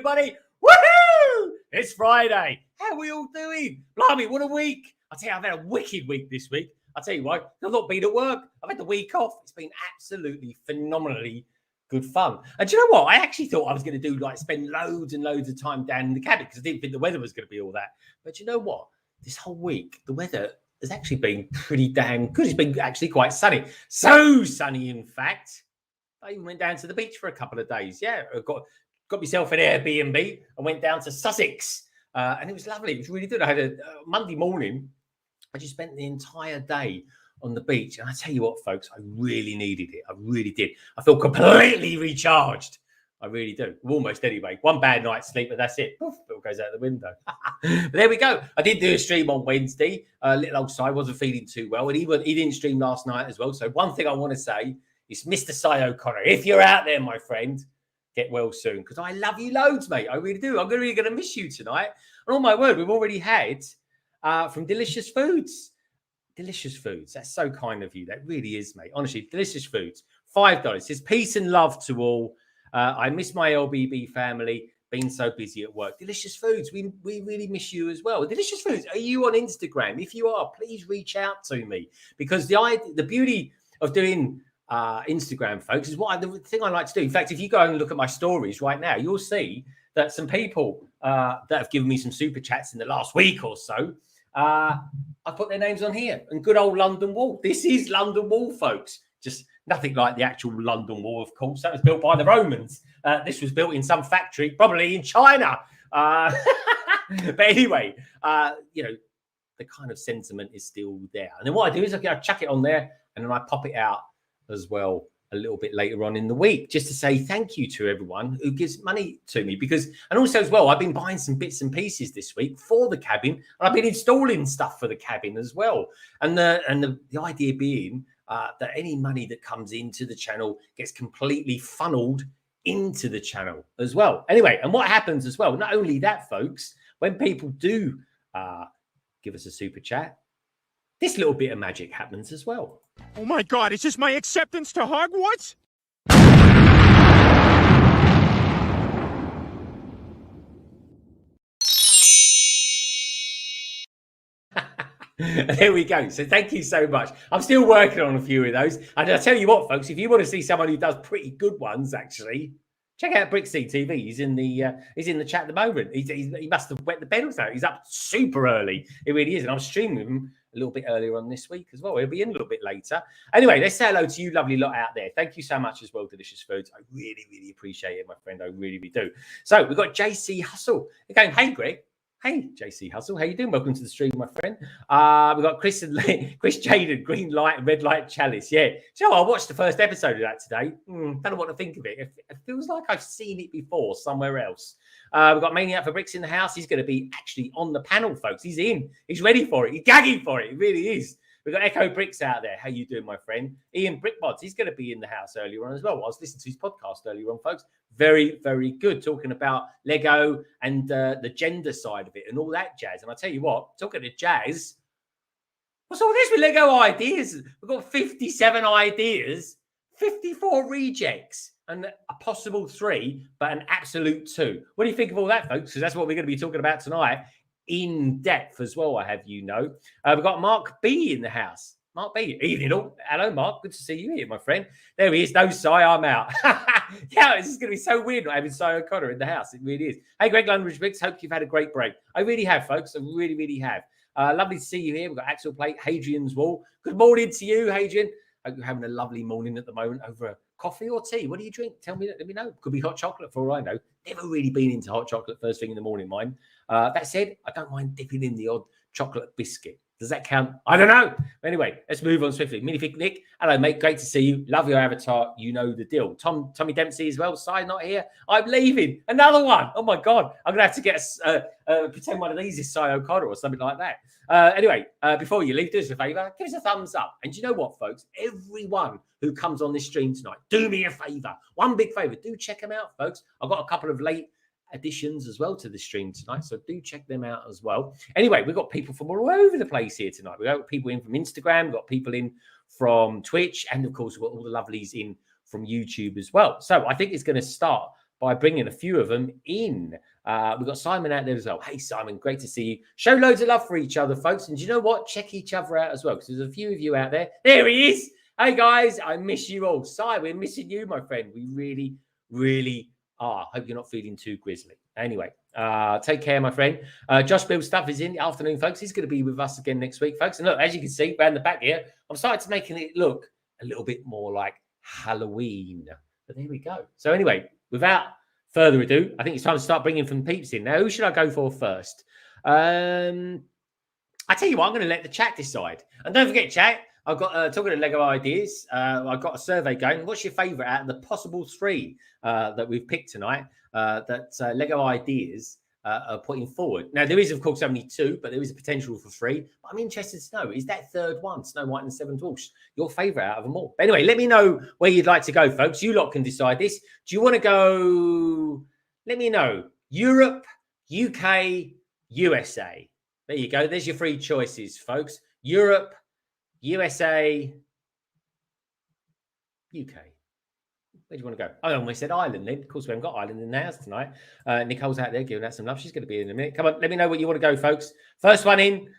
everybody. Woohoo! It's Friday. How are we all doing? Blimey, what a week. I'll tell you, I've had a wicked week this week. I'll tell you what, I've not been at work. I've had the week off. It's been absolutely phenomenally good fun. And do you know what? I actually thought I was going to do, like, spend loads and loads of time down in the cabin because I didn't think the weather was going to be all that. But you know what? This whole week, the weather has actually been pretty damn good. It's been actually quite sunny. So sunny, in fact, I even went down to the beach for a couple of days. Yeah, I got myself an Airbnb and went down to Sussex. And it was lovely. It was really good. I had a Monday morning. I just spent the entire day on the beach. And I tell you what, folks, I really needed it. I really did. I feel completely recharged. I really do. Almost anyway. One bad night's sleep, but that's it. Poof, it all goes out the window. But there we go. I did do a stream on Wednesday. Little old Si wasn't feeling too well. And he didn't stream last night as well. So one thing I want to say is, Mr. Si O'Connor, if you're out there, my friend, get well soon. Because I love you loads, mate. I really do. I'm really going to miss you tonight. And oh my word, we've already had from Delicious Foods. Delicious Foods. That's so kind of you. That really is, mate. Honestly, Delicious Foods. $5. It says peace and love to all. I miss my LBB family. Been so busy at work. Delicious Foods. We really miss you as well. Delicious Foods. Are you on Instagram? If you are, please reach out to me, because the beauty of doing Instagram, folks, is the thing I like to do. In fact, if you go and look at my stories right now, you'll see that some people that have given me some super chats in the last week or so, I put their names on here. And good old London Wall. This is London Wall, folks. Just nothing like the actual London Wall, of course. That was built by the Romans. This was built in some factory, probably in China. But anyway, the kind of sentiment is still there. And then what I do is I chuck it on there and then I pop it out as well a little bit later on in the week, just to say thank you to everyone who gives money to me. And also as well, I've been buying some bits and pieces this week for the cabin, and I've been installing stuff for the cabin as well. And the idea being that any money that comes into the channel gets completely funneled into the channel as well. Anyway, and what happens as well, not only that, folks, when people do give us a super chat, this little bit of magic happens as well. Oh my God, is this my acceptance to Hogwarts? There we go. So thank you so much. I'm still working on a few of those. And I'll tell you what, folks, if you want to see someone who does pretty good ones, actually, check out BricksceneTV. He's in the chat at the moment. He must have wet the bed with that. He's up super early. It really is. And I'm streaming with him a little bit earlier on this week as well. He'll be in a little bit later. Anyway, let's say hello to you lovely lot out there. Thank you so much as well, Delicious Foods. I really, really appreciate it, my friend. I really, really do. So we've got JC Hustle. They're going, hey, Greg. Hey, JC Hustle. How you doing? Welcome to the stream, my friend. We've got Chris Jaden, Green Light and Red Light Chalice. Yeah. So I watched the first episode of that today. Don't know what to think of it. It feels like I've seen it before somewhere else. We've got Maniac For Bricks in the house. He's going to be actually on the panel, folks. He's in. He's ready for it. He's gagging for it. He really is. We've got Echo Bricks out there. How you doing, my friend? Ian Brick Bods. He's going to be in the house earlier on as well. I was listening to his podcast earlier on, folks. Very, very good. Talking about Lego and the gender side of it and all that jazz. And I tell you what, talking to jazz, what's all this with Lego ideas? We've got 57 ideas, 54 rejects, and a possible 3, but an absolute 2. What do you think of all that, folks? Because that's what we're going to be talking about tonight in depth as well, I have you know. We've got Mark B in the house. Mark B, evening all. Hello, Mark. Good to see you here, my friend. There he is. No, Si, I'm out. Yeah, this is going to be so weird not having Si O'Connor in the house. It really is. Hey, Greg Lundridge Bricks. Hope you've had a great break. I really have, folks. I really, really have. Lovely to see you here. We've got Axel Plate, Hadrian's Wall. Good morning to you, Hadrian. Hope you're having a lovely morning at the moment over a coffee or tea. What do you drink? Tell me, let me know. Could be hot chocolate for all I know. Never really been into hot chocolate first thing in the morning, mine. That said, I don't mind dipping in the odd chocolate biscuit. Does that count? I don't know. Anyway, let's move on swiftly. Minifig Nick, hello, mate. Great to see you. Love your avatar. You know the deal. Tommy Dempsey as well. Si not here. I'm leaving. Another one. Oh, my God. I'm going to have to get pretend one of these is Si O'Connor or something like that. Anyway, before you leave, do us a favour. Give us a thumbs up. And you know what, folks? Everyone who comes on this stream tonight, do me a favour. One big favour. Do check them out, folks. I've got a couple of late additions as well to the stream tonight, so do check them out as well. Anyway, we've got people from all over the place here tonight. We've got people in from Instagram, we've got people in from Twitch, and of course we've got all the lovelies in from YouTube as well. So I think it's going to start by bringing a few of them in. We've got Simon out there as well. Hey, Simon, great to see you. Show loads of love for each other, folks. And do you know what? Check each other out as well, because there's a few of you out there. There he is. Hey, guys, I miss you all. Si, we're missing you, my friend. We really, really are. Hope you're not feeling too grisly. Anyway, take care, my friend. Josh Bill Stuff is in the afternoon, folks. He's going to be with us again next week, folks. And look, as you can see, around the back here, I'm starting to making it look a little bit more like Halloween. But there we go. So anyway, without further ado, I think it's time to start bringing some peeps in. Now, who should I go for first? I tell you what, I'm going to let the chat decide. And don't forget, chat, I've got, talking of Lego ideas, I've got a survey going. What's your favourite out of the possible 3 that we've picked tonight that Lego ideas are putting forward? Now, there is, of course, only 2, but there is a potential for 3. But I'm interested to know, is that third one, Snow White and the 7 Dwarfs, your favourite out of them all? But anyway, let me know where you'd like to go, folks. You lot can decide this. Do you want to go, let me know, Europe, UK, USA? There you go. There's your 3 choices, folks. Europe, USA, UK. Where do you want to go? I almost said Ireland then. Of course, we haven't got Ireland in the house tonight. Nicole's out there giving that some love. She's going to be in a minute. Come on, let me know what you want to go, folks. First one in.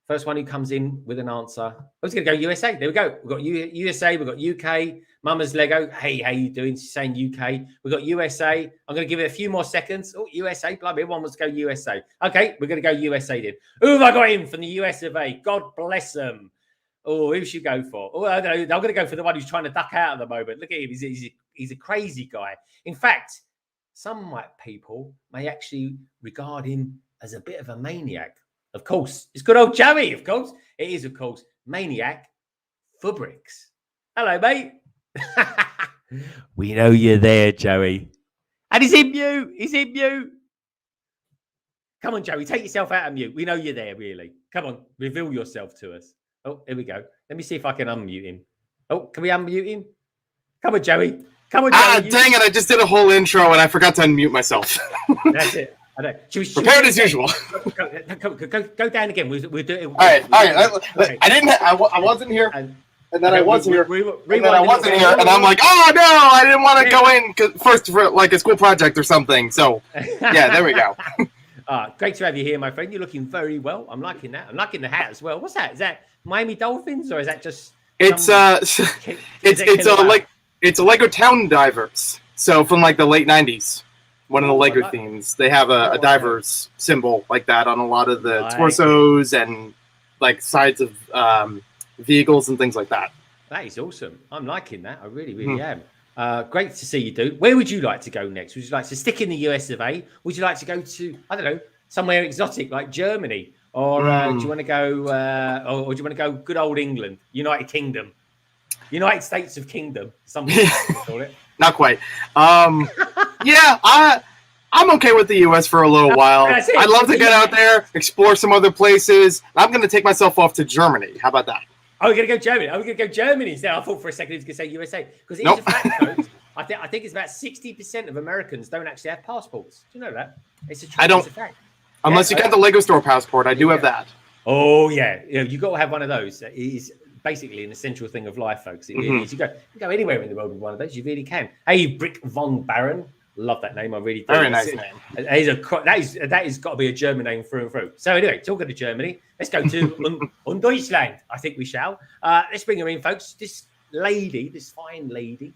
First one who comes in with an answer. I was going to go USA. There we go. We've got USA. We've got UK. Mama's Lego. Hey, how you doing? She's saying UK. We've got USA. I'm going to give it a few more seconds. Oh, USA. Blimey, everyone wants to go USA. Okay, we're going to go USA then. Who have I got in from the US of A? God bless them. Oh, who should go for? Oh, I don't know. I'm going to go for the one who's trying to duck out at the moment. Look at him. He's a crazy guy. In fact, some people may actually regard him as a bit of a maniac. Of course, it's good old Joey, of course. It is, of course, Maniac for Bricks. Hello, mate. We know you're there, Joey. And he's in mute. He's in mute. Come on, Joey. Take yourself out of mute. We know you're there, really. Come on. Reveal yourself to us. Oh, here we go. Let me see if I can unmute him. Oh, can we unmute him? Come on, Joey. Come on, Joey. Ah, dang it. I just did a whole intro and I forgot to unmute myself. That's it. I know. Prepared as usual. Go down again. We'll do it. All right. Okay. I wasn't here. And then I was here. And then I wasn't here. And I'm like, oh, no, I didn't want to go in first for like a school project or something. So, yeah, there we go. Great to have you here, my friend. You're looking very well. I'm liking that. I'm liking the hat as well. What's that? Is that Miami Dolphins or is that just? It's a Lego Town Divers. So from like the late 90s. One of the Lego themes. They have a diver's symbol like that on a lot of the torsos and like sides of vehicles and things like that. That is awesome. I'm liking that. I really, really am. Great to see you, dude. Where would you like to go next? Would you like to stick in the US of A? Would you like to go to, I don't know, somewhere exotic like Germany? Or do you want to go, or do you want to go good old England, United Kingdom, United States of Kingdom, something call it. Not quite. Yeah, I'm okay with the U.S. for a little while. I'd love to get out there, explore some other places. I'm going to take myself off to Germany. How about that? Oh, we're going to go Germany. Oh, we're going to go Germany instead. I thought for a second he was going to say USA. Because it is a fact, folks. I think it's about 60% of Americans don't actually have passports. Do you know that? It's a fact. Unless you got the Lego store passport. I do have that. Oh, yeah. You've got to have one of those. It is basically an essential thing of life, folks. It really is. You can go anywhere in the world with one of those. You really can. Hey, Brick Von Baron. Love that name. I really do. Very nice name. That is got to be a German name through and through. So anyway, talking to Germany, let's go to Deutschland. I think we shall. Let's bring her in, folks. This fine lady,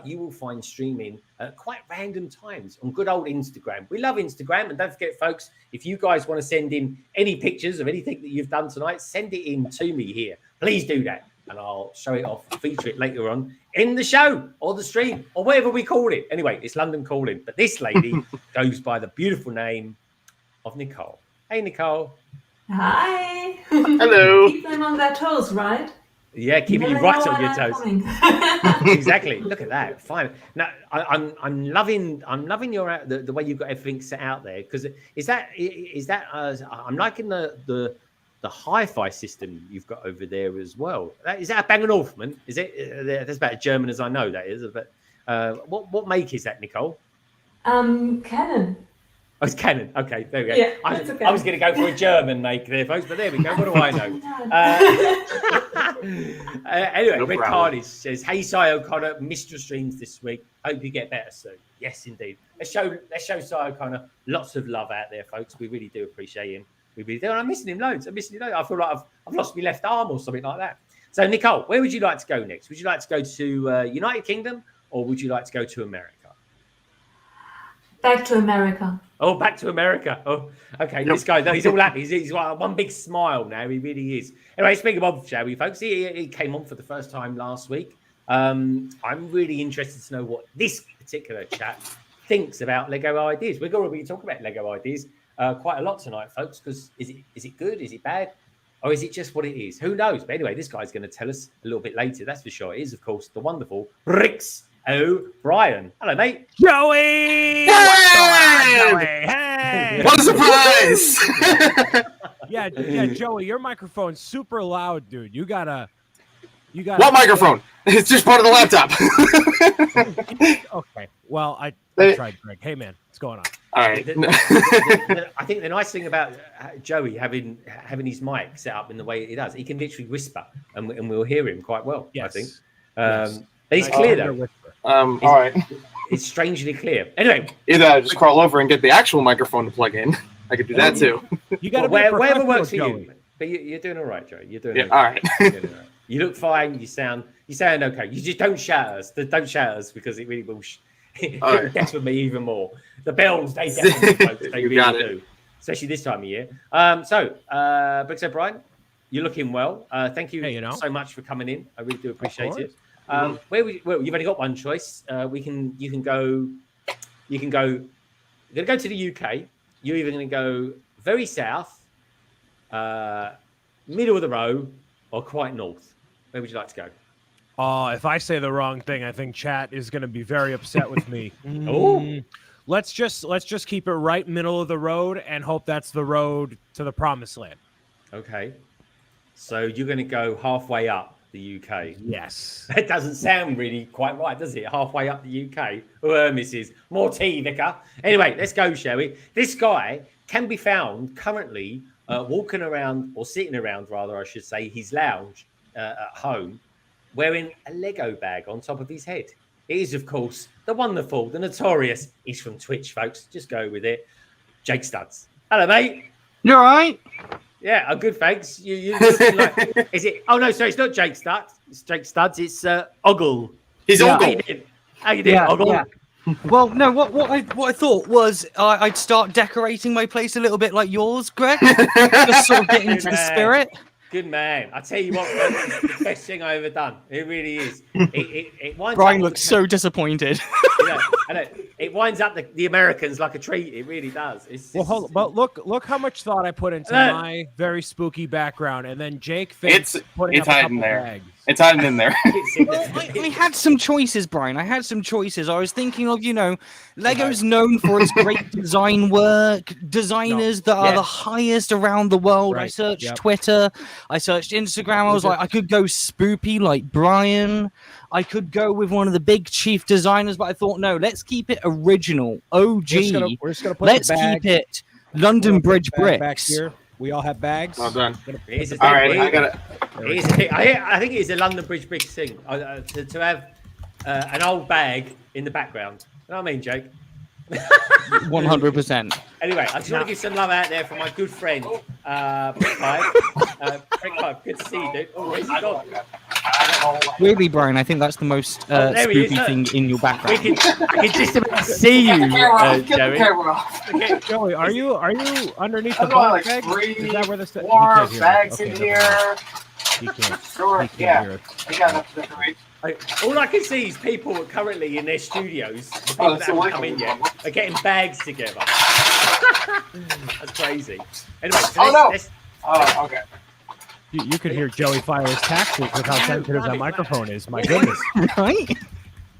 you will find streaming at quite random times on good old Instagram. We love Instagram. And don't forget, folks, if you guys want to send in any pictures of anything that you've done tonight, send it in to me here. Please do that. And I'll show it off, feature it later on in the show or the stream or whatever we call it. Anyway, it's London Calling. But this lady goes by the beautiful name of Nicole. Hey, Nicole. Hi. Hello. Keep them on their toes, right? Yeah, keeping you right on your toes. Exactly. Look at that. Fine. Now, I'm loving your the way you've got everything set out there, because is that I'm liking the hi-fi system you've got over there as well. Is that a Bang & Olufsen? Is it? That's about as German as I know that is. But what make is that, Nicole? Canon. Oh, it's Canon. Okay, there we go. Yeah, I was going to go for a German make there, folks, but there we go. What do I know? Anyway, No Red problem. Carnage says, "Hey, Cy O'Connor, missed your streams this week. Hope you get better soon." Yes, indeed. Let's show Cy O'Connor lots of love out there, folks. We really do appreciate him. We really do. And I'm missing him loads. I feel like I've lost my left arm or something like that. So, Nicole, where would you like to go next? Would you like to go to United Kingdom or would you like to go to America? Back to America. Oh, back to America. Oh, okay. This guy, he's all happy. He's got one big smile now. He really is. Anyway, speaking of, shall we, folks? He came on for the first time last week. I'm really interested to know what this particular chap thinks about Lego ideas. We're going to be talking about Lego ideas quite a lot tonight, folks, because is it good? Is it bad? Or is it just what it is? Who knows? But anyway, this guy's going to tell us a little bit later. That's for sure. It is, of course, the wonderful Bricks O'Brien. Hello, mate. Joey! Hey! Hey! What a surprise! Yeah, Joey, your microphone's super loud, dude. You gotta. What microphone? It's just part of the laptop. Okay. Well, I tried, Greg. Hey, man, what's going on? All right. I think the nice thing about Joey having his mic set up in the way he does, he can literally whisper, and we'll hear him quite well. Yes. I think. Yes. But he's clear though. All right. It's strangely clear. Anyway, Either just crawl over and get the actual microphone to plug in. I could do that too. You got to wherever works for Joey. you. But you're doing all right, Joey. You're doing Yeah. okay. All right. You're doing all right. You look fine. You sound okay. You just don't shout at us. Don't shout at us because it really will. All right. That's with me even more. The bells, they definitely, folks, they You really got it. do, especially this time of year. Bricks O'Brien, you're looking well. Thank you so much for coming in. I really do appreciate it. Well, you've only got one choice. You can go. You're going to go to the UK. You're either going to go very south, middle of the row, or quite north. Where would you like to go? Oh, if I say the wrong thing, I think chat is going to be very upset with me. Oh. Let's just keep it right middle of the road and hope that's the road to the promised land. Okay. So you're going to go halfway up the UK. Yes. That doesn't sound really quite right, does it? Halfway up the UK. Mrs. More tea, Vicar. Anyway, let's go, shall we? This guy can be found currently walking around, or sitting around, rather, I should say, his lounge at home, wearing a Lego bag on top of his head. It is, of course, the wonderful, the notorious. He's from Twitch, folks. Just go with it. Jake Studs. Hello, mate. You all right? Yeah, I'm good, thanks. You looking like, is it? Oh no, sorry, it's not Jake Studs. It's Jake Studs. It's Ogle. He's Yeah. Ogle. How you doing, Ogle? Yeah. Well, no. What I thought was I'd start decorating my place a little bit like yours, Greg. Just sort of get into the spirit. Good man. I tell you what, folks, it's the best thing I've ever done. It really is. It winds Brian up looks so disappointed. I know. It winds up the Americans like a treat. It really does. Well, hold on, but look how much thought I put into my very spooky background, and then Jake thinks putting it's up a hiding couple there. bags. It's hiding in there. Well, I had some choices, Brian. I had some choices. I was thinking of, Lego's known for its great design work, designers that are the highest around the world. Right. I searched Twitter, I searched Instagram. I was like, I could go spoopy like Brian. I could go with one of the big chief designers, but I thought, no, let's keep it original, OG. We're just gonna put Let's the bag, keep it London Bridge bag back Bricks. here. We all have bags. Well done. It is a All thing. right, I got it. It is a thing. I think it is a London Bridge Bricks thing to have an old bag in the background. You know what I mean, Jake? 100%. Anyway, I just want to give some love out there for my good friend, Brick Bods. Brick Bods, good to see you, dude. Oh, where's he gone? Really, Brian, I think that's the most there he is, spooky thing in your background. I can just about see you, Joey. Joey, are you underneath the I've got bunk like bag? 3 Is that where the st- more he can't hear bags us. in Okay, here. he can't. Sure, He can't yeah. hear us. I got enough to decorate. All I can see is people are currently in their studios. The people Oh, that that's haven't the come in way- yet are getting bags together. That's crazy. Anyway, so Oh, no. let's Oh, okay. You could hear Joey file his taxes with how sensitive that microphone is. My goodness. Right?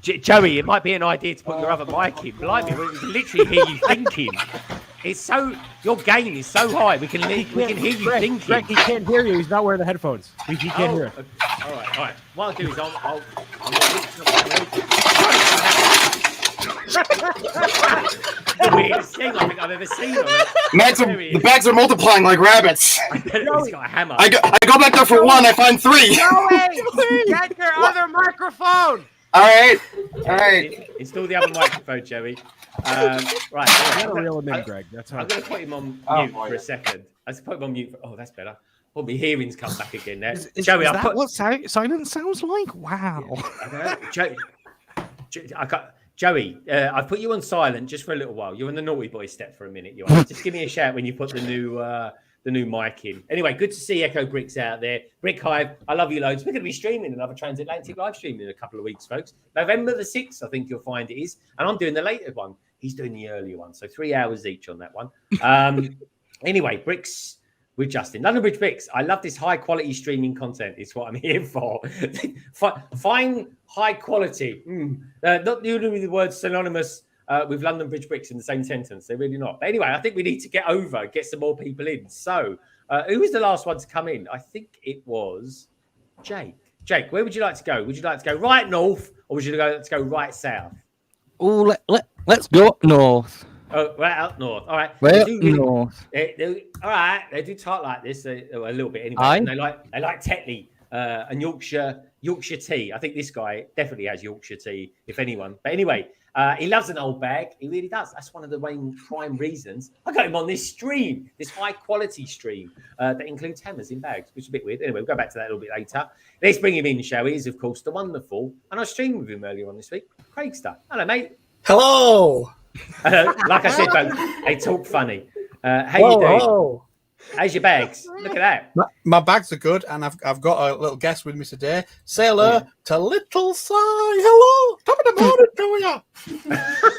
Joey, it might be an idea to put your other mic in. Blimey, we can literally hear you thinking. It's so your gain is so high. We can hear you thinking. Greg, he can't hear you. He's not wearing the headphones. He can't hear. Okay. All right. What I'll do is I'll The weirdest thing I think I've ever seen on it. The bags are multiplying like rabbits. He's got a hammer. I go back there for one. I find three. Joey, get your other microphone. All right. Install the other microphone, Joey. Right. You gotta reel him in, Greg. That's how. I'm going to put him on mute for a second. Let's put him on mute. Oh, that's better. Oh, my hearing's come back again there. Joey, is that what silence sounds like? Wow. Joey, I've put you on silent just for a little while. You're in the naughty boy step for a minute. You are. Just give me a shout when you put the new mic in. Anyway, good to see Echo Bricks out there. Brick Hive, I love you loads. We're going to be streaming another transatlantic live stream in a couple of weeks, folks. November the 6th, I think you'll find it is. And I'm doing the later one. He's doing the earlier one. So 3 hours each on that one. Anyway, Bricks with Justin. London Bridge Bricks. I love this high quality streaming content. It's what I'm here for. Find high quality. Not usually the word synonymous with London Bridge Bricks in the same sentence. They're really not. But anyway, I think we need to get some more people in. So who was the last one to come in? I think it was Jake. Jake, where would you like to go? Would you like to go right north or would you like to go right south? Oh, let's go up north. Oh, right out north. All right. Right up north. All right. They do talk like this a little bit anyway. Aye. And they like Tetley and Yorkshire tea. I think this guy definitely has Yorkshire tea, if anyone. But anyway, he loves an old bag. He really does. That's one of the main prime reasons I got him on this stream, this high quality stream that includes hammers in bags, which is a bit weird. Anyway, we'll go back to that a little bit later. Let's bring him in, shall we? He's, of course, the wonderful, and I streamed with him earlier on this week, Craigster. Hello, mate. Hello. Like I said, folks, they talk funny. How you doing? Hello. How's your bags? Look at that. My bags are good, and I've got a little guest with me today. Say hello to Little Si. Hello. Top of the morning to you.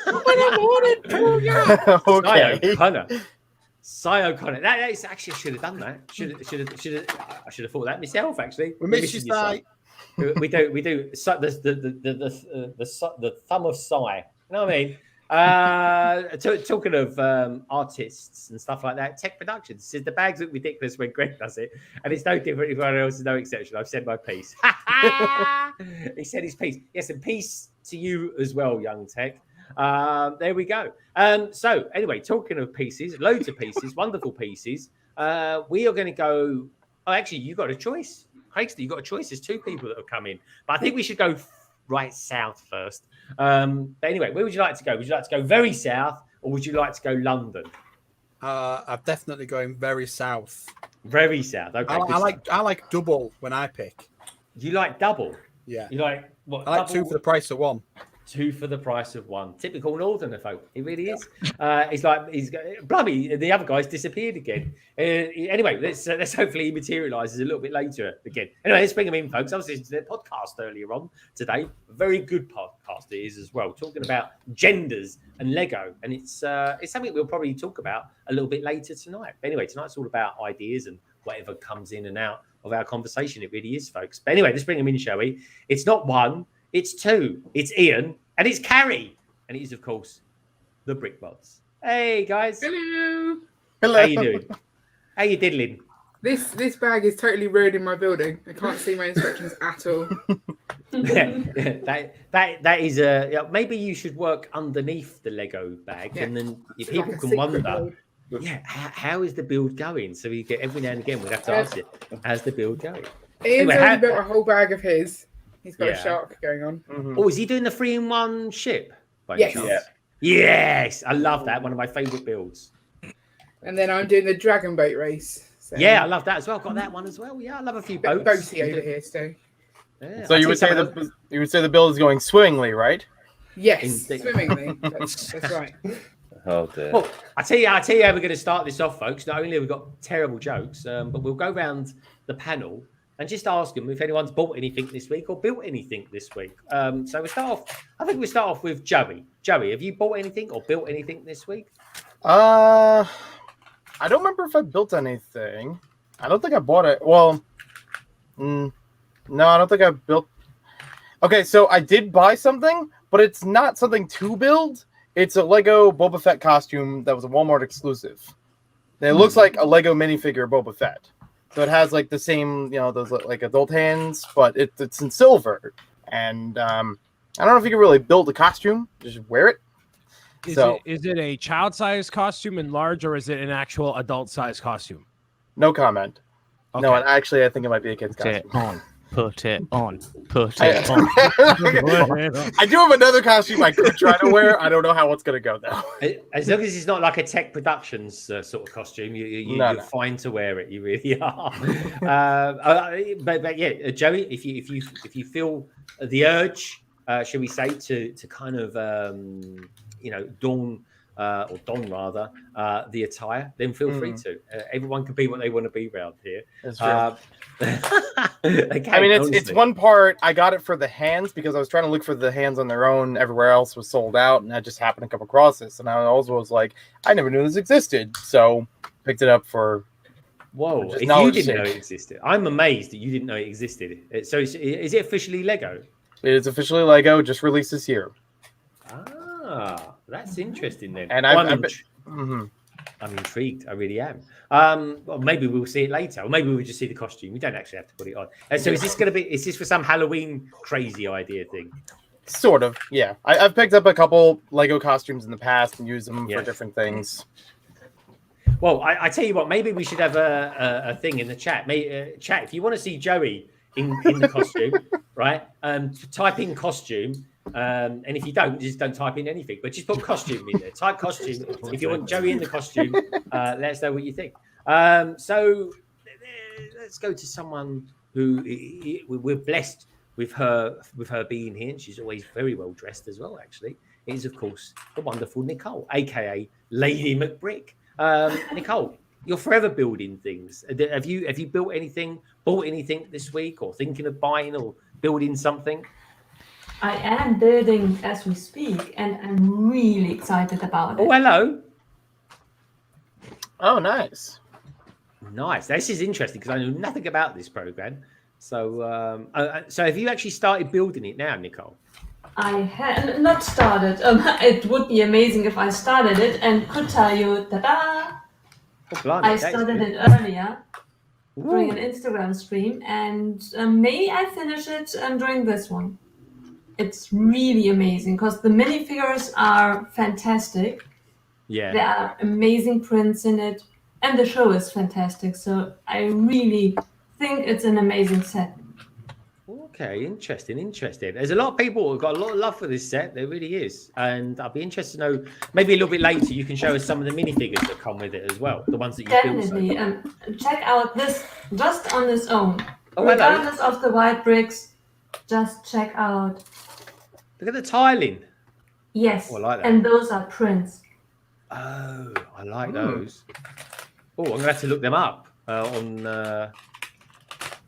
Top of the morning to you. Okay. Si O'Connor. That is actually, I should have done that. I should have thought that myself. Actually, We miss you, Si. We do. So, the thumb of Si. You know what I mean? Talking of artists and stuff like that, Tech Productions says the bags look ridiculous when Greg does it, and it's no different if anyone else is no exception. I've said my piece. He said his piece. Yes, and peace to you as well, young Tech. There we go. So anyway, talking of pieces, loads of pieces, wonderful pieces. We are going to go. Oh, actually, you got a choice, Craigster. You got a choice. There's two people that have come in, but I think we should go right south first. But anyway, where would you like to go? Would you like to go very south, or would you like to go London? I'm definitely going very south. Very south. Okay. I like double when I pick. You like double? Yeah. You like what? I like double? two for the price of one. Two for the price of one. Typical Northerner folk. He really is. He's bloody. The other guy's disappeared again. Anyway, let's hopefully he materialises a little bit later again. Anyway, let's bring him in, folks. I was listening to their podcast earlier on today. A very good podcast it is as well, talking about genders and Lego, and it's something we'll probably talk about a little bit later tonight. But anyway, tonight's all about ideas and whatever comes in and out of our conversation. It really is, folks. But anyway, let's bring him in, shall we? It's not one. It's two. It's Ian and it's Carrie, and it is, of course, the Brick Bods. Hey guys. Hello. Hello. How you doing? How you diddling? This bag is totally ruining my building. I can't see my instructions at all. that is maybe you should work underneath the Lego bag, and then people like a can secret wonder. mode. Yeah, how is the build going? So we get every now and again we'd have to ask you, how's the build going? Ian's Anyway, already built a whole bag of his. He's got Yeah. a shark going on. Mhm. Oh, is he doing the 3-in-1 ship? by any Yes. chance? Yeah. Yes, I love that. One of my favourite builds. And then I'm doing the dragon boat race. So Yeah, I love that as well. Got that one as well. Yeah, I love a few boats. boaty over here still. Yeah, So I'll you would tell say something. the build is going swimmingly, right? Yes, Indeed. swimmingly. That's right. Oh dear. Well, I tell you how we're going to start this off, folks. Not only have we got terrible jokes, but we'll go around the panel and just ask them if anyone's bought anything this week or built anything this week. So we start off. I think we start off with Joey. Joey, have you bought anything or built anything this week? I don't remember if I built anything. I don't think I bought it. Well, no, I don't think I built. Okay, so I did buy something, but it's not something to build. It's a Lego Boba Fett costume that was a Walmart exclusive. And it looks like a Lego minifigure Boba Fett. So it has like the same, those like adult hands, but it's in silver. And I don't know if you can really build a costume, just wear it. Is it a child-sized costume in large, or is it an actual adult-sized costume? No comment. Okay. No, and actually, I think it might be a kid's Put it costume. on. Put it on. Put it on. I do have another costume I could try to wear. I don't know how it's gonna go though. As long as it's not like a Tech Productions sort of costume, you're fine to wear it. You really are. But yeah, Joey, if you feel the urge, shall we say, to kind of don the attire, then feel free to. Everyone can be what they want to be around here. That's true. Okay, I mean, it's one part. I got it for the hands because I was trying to look for the hands on their own. Everywhere else was sold out, and I just happened to come across this. And I also was like, I never knew this existed, so picked it up for. Whoa! If you didn't know it existed, I'm amazed that you didn't know it existed. So, is it officially Lego? It is officially Lego. Just released this year. Ah, that's interesting then. And I'm intrigued. I really am. Well, maybe we'll see it later, or maybe we'll just see the costume. We don't actually have to put it on. So is this going to be? Is this for some Halloween crazy idea thing? Sort of, yeah. I've picked up a couple Lego costumes in the past and used them for different things. Well, I tell you what. Maybe we should have a thing in the chat. Chat, if you want to see Joey in the costume, right? Type in costume. And if you don't, just don't type in anything, but just put costume in there. Type costume. If you want Joey in the costume, let us know what you think. So let's go to someone who we're blessed with her being here, and she's always very well dressed as well. Actually, it is of course the wonderful Nicole, aka Lady McBrick. Nicole, you're forever building things. Have you built anything, bought anything this week, or thinking of buying or building something? I am building as we speak, and I'm really excited about it. Oh, hello. Oh, nice. Nice. This is interesting because I know nothing about this program. So, so have you actually started building it now, Nicole? I have not started. It would be amazing if I started it and could tell you, ta-da! Oh, blimey, I started it earlier during an Instagram stream, and maybe I finish it during this one. It's really amazing because the minifigures are fantastic. Yeah. There are amazing prints in it, and the show is fantastic. So I really think it's an amazing set. Okay, interesting. There's a lot of people who've got a lot of love for this set. There really is. And I'll be interested to know, maybe a little bit later, you can show us some of the minifigures that come with it as well. The ones that you built. Definitely. Check out this just on its own. Oh, regardless of the white bricks, just check out. Look at the tiling. Yes, Oh, I like that. and those are prints. Oh, I like those. Oh, I'm going to have to look them up on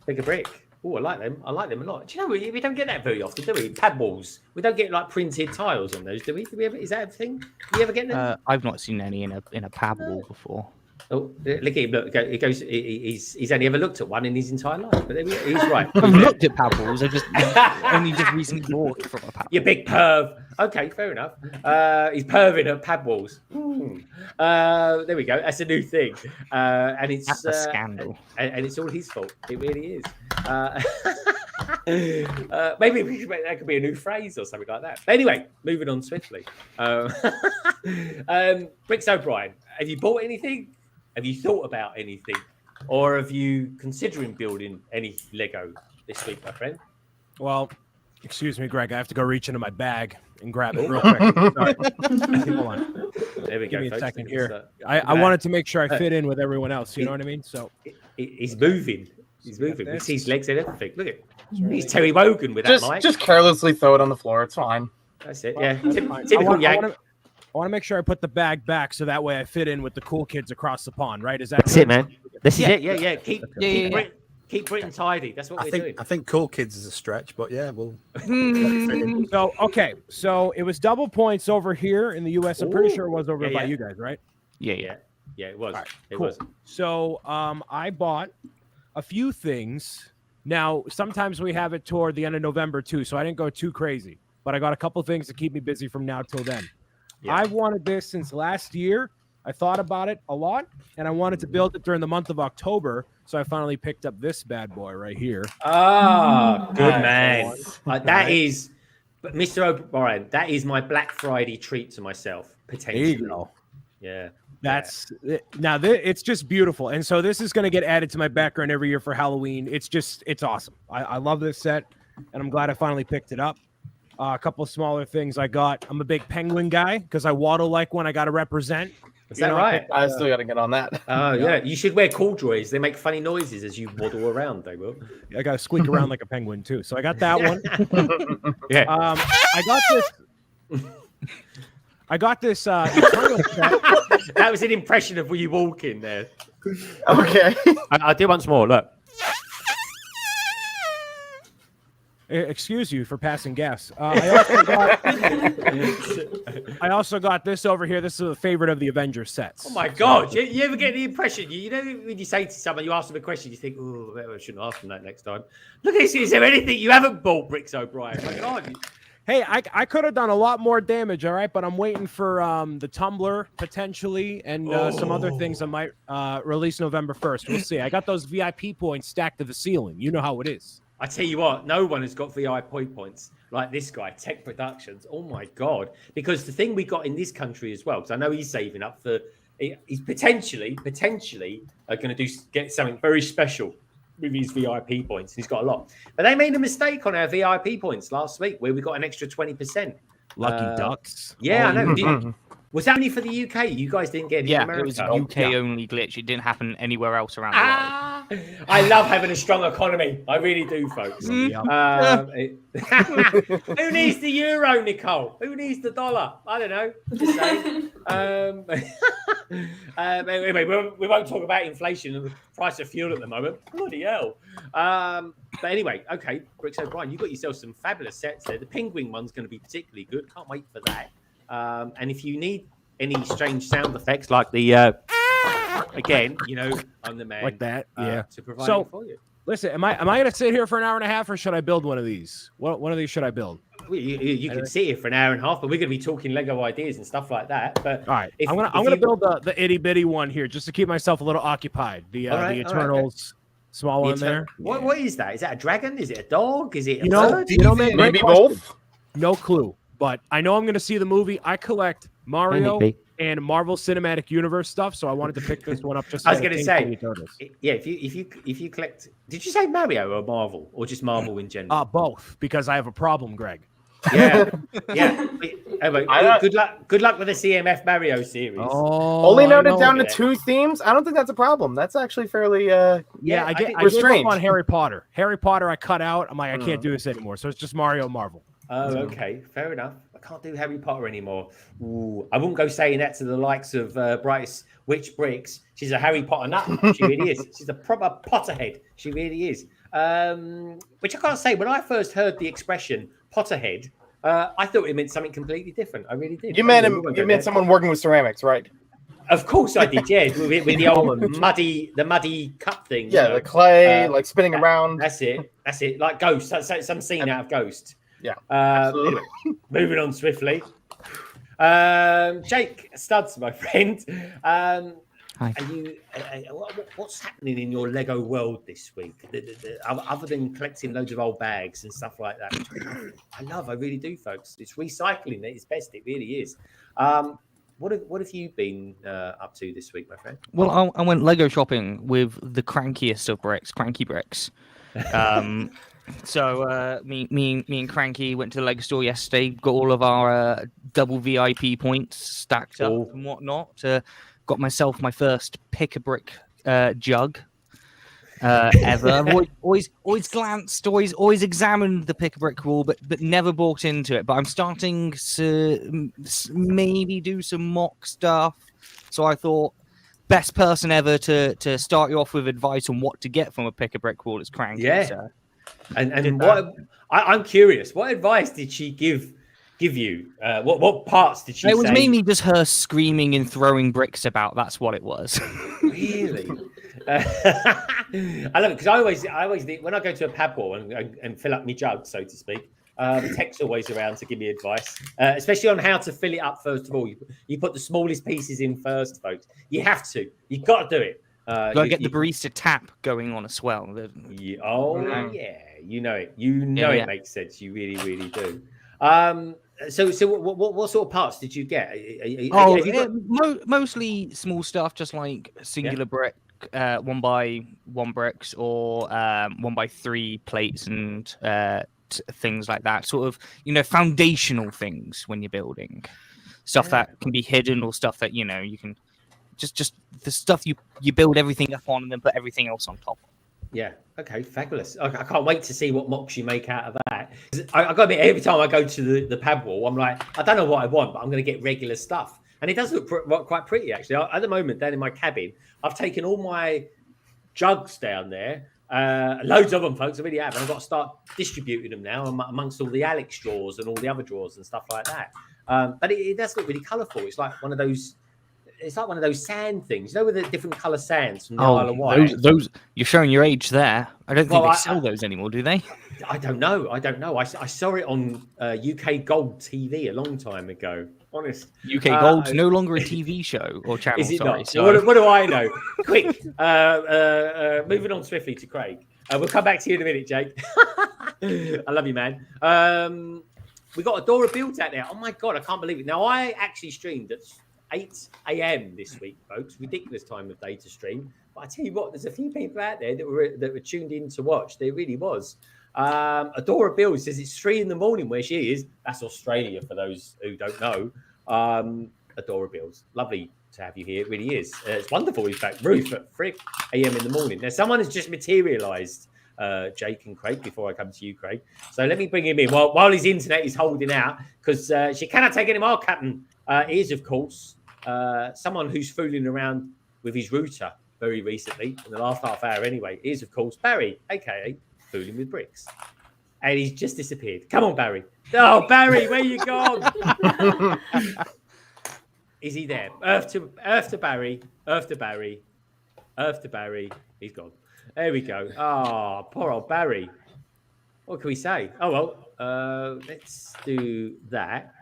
Bigger Brick. Oh, I like them. I like them a lot. Do you know, we don't get that very often, do we? Pad walls. We don't get like printed tiles on those, do we? Do we ever? Is that a thing? Do you ever get them? I've not seen any in a pad wall before. Oh, look at him. Look, it goes. He's only ever looked at one in his entire life. But he's right. I've looked at pad walls. I've just only just recently bought from a pad. You big perv. Okay, fair enough. He's perving at pad walls. There we go. That's a new thing. And it's That's a scandal. And it's all his fault. It really is. Maybe that could be a new phrase or something like that. But anyway, moving on swiftly. Bricks O'Brien, have you bought anything? Have you thought about anything? Or have you considering building any Lego this week, my friend? Well, excuse me, Greg. I have to go reach into my bag and grab it real quick. Sorry. Hold on. There we go. Give me a folks. second here. I wanted to make sure I fit in with everyone else. You know what I mean? So he's moving. He's moving. We see his legs and everything. Look at he's Terry Wogan with that mic. Just carelessly throw it on the floor. It's fine. That's it. Yeah. I Typical Yank. want to make sure I put the bag back so that way I fit in with the cool kids across the pond, right? Is that That's good? it, man. This is it. Yeah. Keep Britain tidy. That's what we're doing. I think cool kids is a stretch, but yeah, we'll. So okay, so it was double points over here in the U.S. I'm pretty sure it was over by you guys, right? Yeah, it was. Right, it cool. was. So I bought a few things. Now sometimes we have it toward the end of November too, so I didn't go too crazy, but I got a couple things to keep me busy from now till then. Yeah. I've wanted this since last year. I thought about it a lot, and I wanted to build it during the month of October. So I finally picked up this bad boy right here. Ah, good man. That is But Mr. O'Brien, that is my Black Friday treat to myself, potentially. There you go. Yeah. That's now it's just beautiful. And so this is going to get added to my background every year for Halloween. It's awesome. I love this set, and I'm glad I finally picked it up. A couple of smaller things I got. I'm a big penguin guy because I waddle like one. I got to represent. Is that right? I still got to get on that. Oh, yeah. You should wear corduroys. They make funny noises as you waddle around. They will. I got to squeak around like a penguin too. So I got that one. Yeah. I got this Eternal set. That was an impression of you walking there. Okay. I'll do once more. Look. Excuse you for passing gas. I also got this over here. This is a favorite of the Avengers sets. Oh my God! You ever get the impression? You know when you say to someone, you ask them a question, you think, "Oh, I shouldn't ask them that next time." Look at this. Is there anything you haven't bought, Bricks O'Brien? Like, oh, Hey, I could have done a lot more damage, all right, but I'm waiting for the Tumbler potentially and some other things I might release November 1st. We'll see. I got those VIP points stacked to the ceiling. You know how it is. I tell you what, no one has got VIP points like this guy, Tech Productions. Oh my God! Because the thing we got in this country as well, because I know he's saving up for, he's potentially going to get something very special with his VIP points. He's got a lot, but they made a mistake on our VIP points last week where we got an extra 20%. Lucky ducks. Yeah, I know. Was that only for the UK? You guys didn't get it in America? It was a UK only glitch. It didn't happen anywhere else around the world. I love having a strong economy. I really do, folks. Who needs the euro, Nicole? Who needs the dollar? I don't know. Just saying. Anyway, we won't talk about inflation and the price of fuel at the moment. Bloody hell. But anyway, okay, Bricks O'Brien, you got yourself some fabulous sets there. The penguin one's going to be particularly good. Can't wait for that. And if you need any strange sound effects like the again, I'm the man like that, yeah, to provide it for you. Listen, am I going to sit here for an hour and a half, or should I build one of these? What one of these should I build? Well, you can sit here for an hour and a half, but we're going to be talking Lego ideas and stuff like that. But all right, I'm gonna build the itty bitty one here just to keep myself a little occupied. The Eternals, small one there. What is that? Is that a dragon? Is it a dog? Is it a bird? Maybe both. No clue. But I know I'm going to see the movie. I collect Mario and Marvel Cinematic Universe stuff, so I wanted to pick this one up. Just I was going to say, yeah. If you collect, did you say Mario or Marvel or just Marvel in general? Both, because I have a problem, Greg. Yeah. Good luck with the CMF Mario series. Only noted down to 2 themes. I don't think that's a problem. That's actually fairly I get restrained. on Harry Potter. Harry Potter, I cut out. I'm like, I can't do this anymore. So it's just Mario and Marvel. Oh, okay. Fair enough. I can't do Harry Potter anymore. Ooh, I wouldn't go saying that to the likes of Brightest Witch Bricks. She's a Harry Potter nut. She really is. She's a proper Potterhead. She really is. Which I can't say. When I first heard the expression Potterhead, I thought it meant something completely different. I really did. You meant someone working with ceramics, right? Of course I did, yeah. With the old muddy cup thing. Yeah, the clay, like spinning around. That's it. Like Ghost. Some scene out of Ghost. Yeah. Anyway, moving on swiftly. Jake Studs, my friend. Hi. What's happening in your Lego world this week? Other than collecting loads of old bags and stuff like that, which I love. I really do, folks. It's recycling at its best. It really is. What have you been up to this week, my friend? Well, I went Lego shopping with the crankiest of bricks, Cranky Bricks. So me and Cranky went to the Lego store yesterday. Got all of our double VIP points stacked up and whatnot. Got myself my first pick-a-brick jug ever. I've always glanced, always examined the pick-a-brick rule, but never bought into it. But I'm starting to maybe do some mock stuff. So I thought, best person ever to start you off with advice on what to get from a pick-a-brick wall is Cranky. Yeah. So. And I'm curious, what advice did she give you? What parts did she say? It was mainly just her screaming and throwing bricks about. That's what it was. Really? I love it because I always when I go to a pub wall and fill up my jug, so to speak, Tech's always around to give me advice, especially on how to fill it up. First of all, you put the smallest pieces in first, folks. You have to. You got to do it. Gotta get the barista tap going on as well. Yeah, you know it. You know it makes sense. You really, really do. So what sort of parts did you get? Have you got- Mostly small stuff, just like singular brick, 1x1 bricks, or 1x3 plates and things like that. Sort of, foundational things when you're building. Stuff that can be hidden, or stuff that you can just the stuff you build everything up on and then put everything else on top. Yeah. Okay. Fabulous. I can't wait to see what mocks you make out of that. I got to admit, every time I go to the pad wall, I'm like, I don't know what I want, but I'm going to get regular stuff, and it does look quite pretty actually. At the moment, down in my cabin, I've taken all my jugs down there. Loads of them, folks. I really have, and I've got to start distributing them now amongst all the Alex drawers and all the other drawers and stuff like that. But it does look really colourful. It's like one of those. It's like one of those sand things, with the different colour sands from the Isle of Wight. Those you're showing your age there. I don't think they sell those anymore, do they? I don't know. I saw it on UK Gold TV a long time ago. Honest. UK Gold's no longer a TV show or channel. Is it sorry. not? So what do I know? Quick. Moving on swiftly to Craig. We'll come back to you in a minute, Jake. I love you, man. We got Adora built out there. Oh my god, I can't believe it. Now I actually streamed at 8 a.m. this week, folks. Ridiculous time of day to stream. But I tell you what, there's a few people out there that were tuned in to watch. There really was. Adora Bill says it's 3 in the morning where she is. That's Australia for those who don't know. Adora Bills, lovely to have you here. It really is. It's wonderful. In fact, Ruth at 3 a.m. in the morning. Now, someone has just materialised Jake and Craig before I come to you, Craig. So let me bring him in while his internet is holding out, because she cannot take any more, Captain. He is, of course, someone who's fooling around with his router very recently, in the last half hour anyway. He is, of course, Barry, a.k.a. Fooling with Bricks. And he's just disappeared. Come on, Barry. Oh, Barry, where you gone? Is he there? Earth to Barry. Earth to Barry. Earth to Barry. He's gone. There we go. Oh, poor old Barry. What can we say? Oh, well, let's do that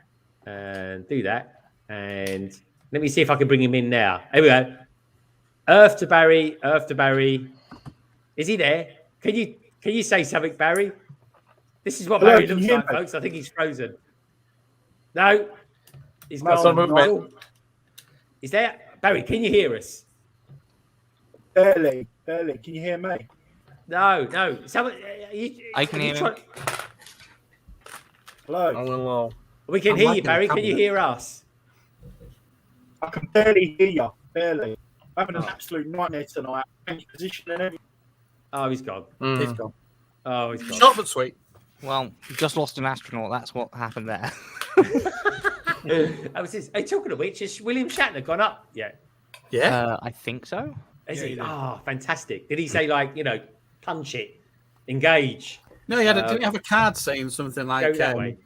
and do that. And let me see if I can bring him in now. Here we go. Earth to Barry. Earth to Barry. Is he there? Can you say something, Barry? This is what Barry looks like, folks. I think he's frozen. No, he's gone. Is there? Barry, can you hear us? Barely. Can you hear me? No. Someone, I can hear him. Hello. We can hear you, Barry. Can you hear us? I can barely hear you. Barely. I'm having an absolute nightmare tonight. Any position and everything. Oh, he's gone. He's gone. Oh, he's gone. Short but sweet. Well, you just lost an astronaut. That's what happened there. That was his. Hey, talking of which, has William Shatner gone up yet? Yeah. I think so. Is he? Oh, fantastic. Did he say, punch it, engage? No, he had didn't he have a card saying something like, go that way.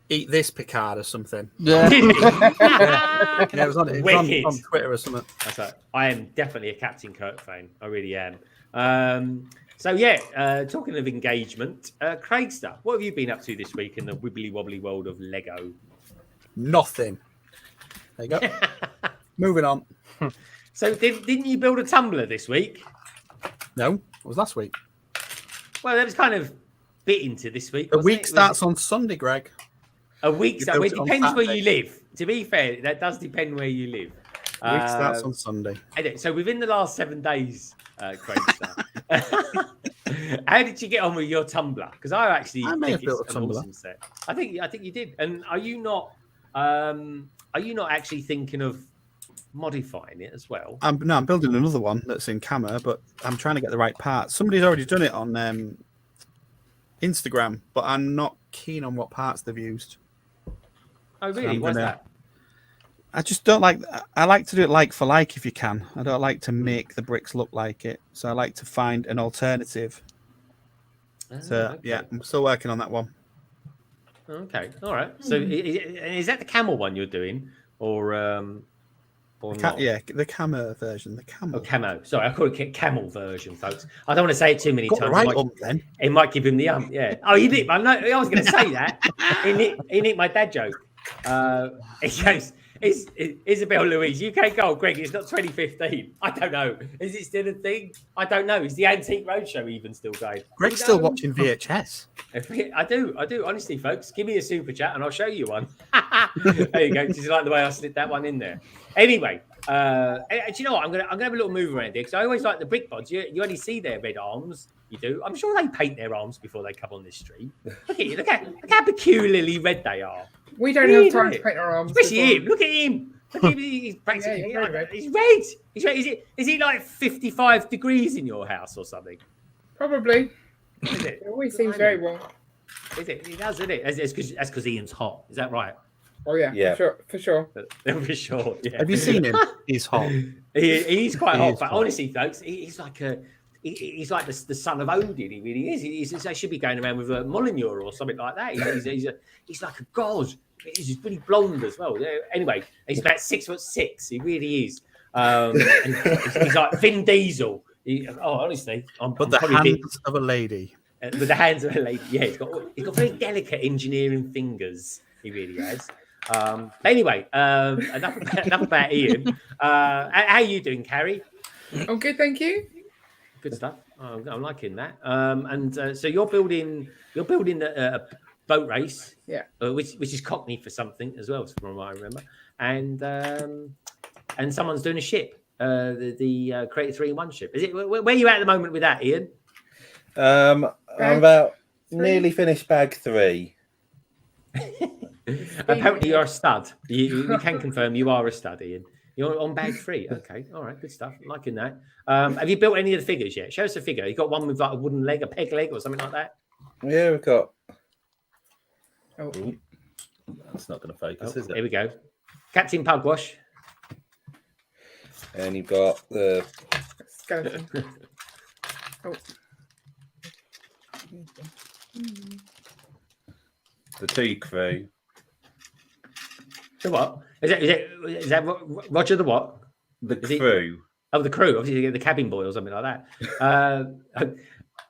eat this Picard or something? Yeah. Yeah, it was on Twitter or something. That's right. I am definitely a Captain Kirk fan. I really am. Talking of engagement, Craigster, what have you been up to this week in the wibbly wobbly world of Lego? Nothing. There you go. Moving on. So didn't you build a tumbler this week? No, it was last week. Well, that was kind of bit into this week. The week starts on Sunday, Greg. A week starts. Well, it depends where you live. To be fair, that does depend where you live. The week starts on Sunday. So within the last 7 days, Craigster, how did you get on with your tumbler? Because I may have built a tumbler. Awesome set. I think you did. And are you not actually thinking of modifying it as well? I'm building another one that's in camo, but I'm trying to get the right parts. Somebody's already done it on Instagram, but I'm not keen on what parts they've used. Oh, really? Why's that? I just don't like. I like to do it like for like if you can. I don't like to make the bricks look like it, so I like to find an alternative. Yeah, I'm still working on that one. Okay, all right. So is that the camel one you're doing, or not? Yeah, the camo version. The camo. Oh, camo. Sorry, I call it camel version, folks. I don't want to say it too many times. Right then. It might give him the yeah. Oh, he did. I was going to say that. He nicked my dad joke. He goes, Isabel Louise, UK Gold, Greg, it's not 2015. I don't know. Is it still a thing? I don't know. Is the Antique Roadshow even still going? Greg's still watching VHS. I do. Honestly, folks, give me a super chat and I'll show you one. There you go. Just like the way I slid that one in there. Anyway, do you know what? I'm gonna have a little move around here because I always like the Brick Bods. You only see their red arms. You do. I'm sure they paint their arms before they come on this stream. Look at you. Look how peculiarly red they are. We don't have time to paint our arms. Especially him. Look at him. Look at him. He's practically red. He's red. He's red. Is it like 55 degrees in your house or something? Probably. Is it? It always seems very warm. Is it? It does, isn't it? That's because Ian's hot. Is that right? Oh yeah. For sure. For sure. Yeah. Have you seen him? He's hot. He's quite He hot. is But hot. honestly, folks, he's like the son of Odin. He really is. They should be going around with a Molyneux or something like that. He's like a god. He's pretty blonde as well. Anyway, he's about 6'6". He really is. And he's like Vin Diesel. Honestly, But the hands of a lady. With the hands of a lady. Yeah, he's got very delicate engineering fingers. He really has. But anyway, enough about Ian. How are you doing, Carrie? I'm good, thank you. Good stuff. I'm liking that. So you're building a boat race, which is Cockney for something as well, from what I remember. And someone's doing a ship, the Creative 3-in-1 ship. Is it? Where are you at the moment with that, Ian? I'm about nearly finished bag 3. Apparently, you're a stud. You can confirm you are a stud, Ian. You're on bag 3. Okay, all right, good stuff. I'm liking that. Have you built any of the figures yet? Show us a figure. You got one with like a wooden leg, a peg leg, or something like that? Yeah, we've got. Oh, that's not going to focus, is it? Here we go. Captain Pugwash. And you've got the skeleton. the tea crew. The what? Is that Roger the what? The crew. The crew. Obviously, the cabin boy or something like that.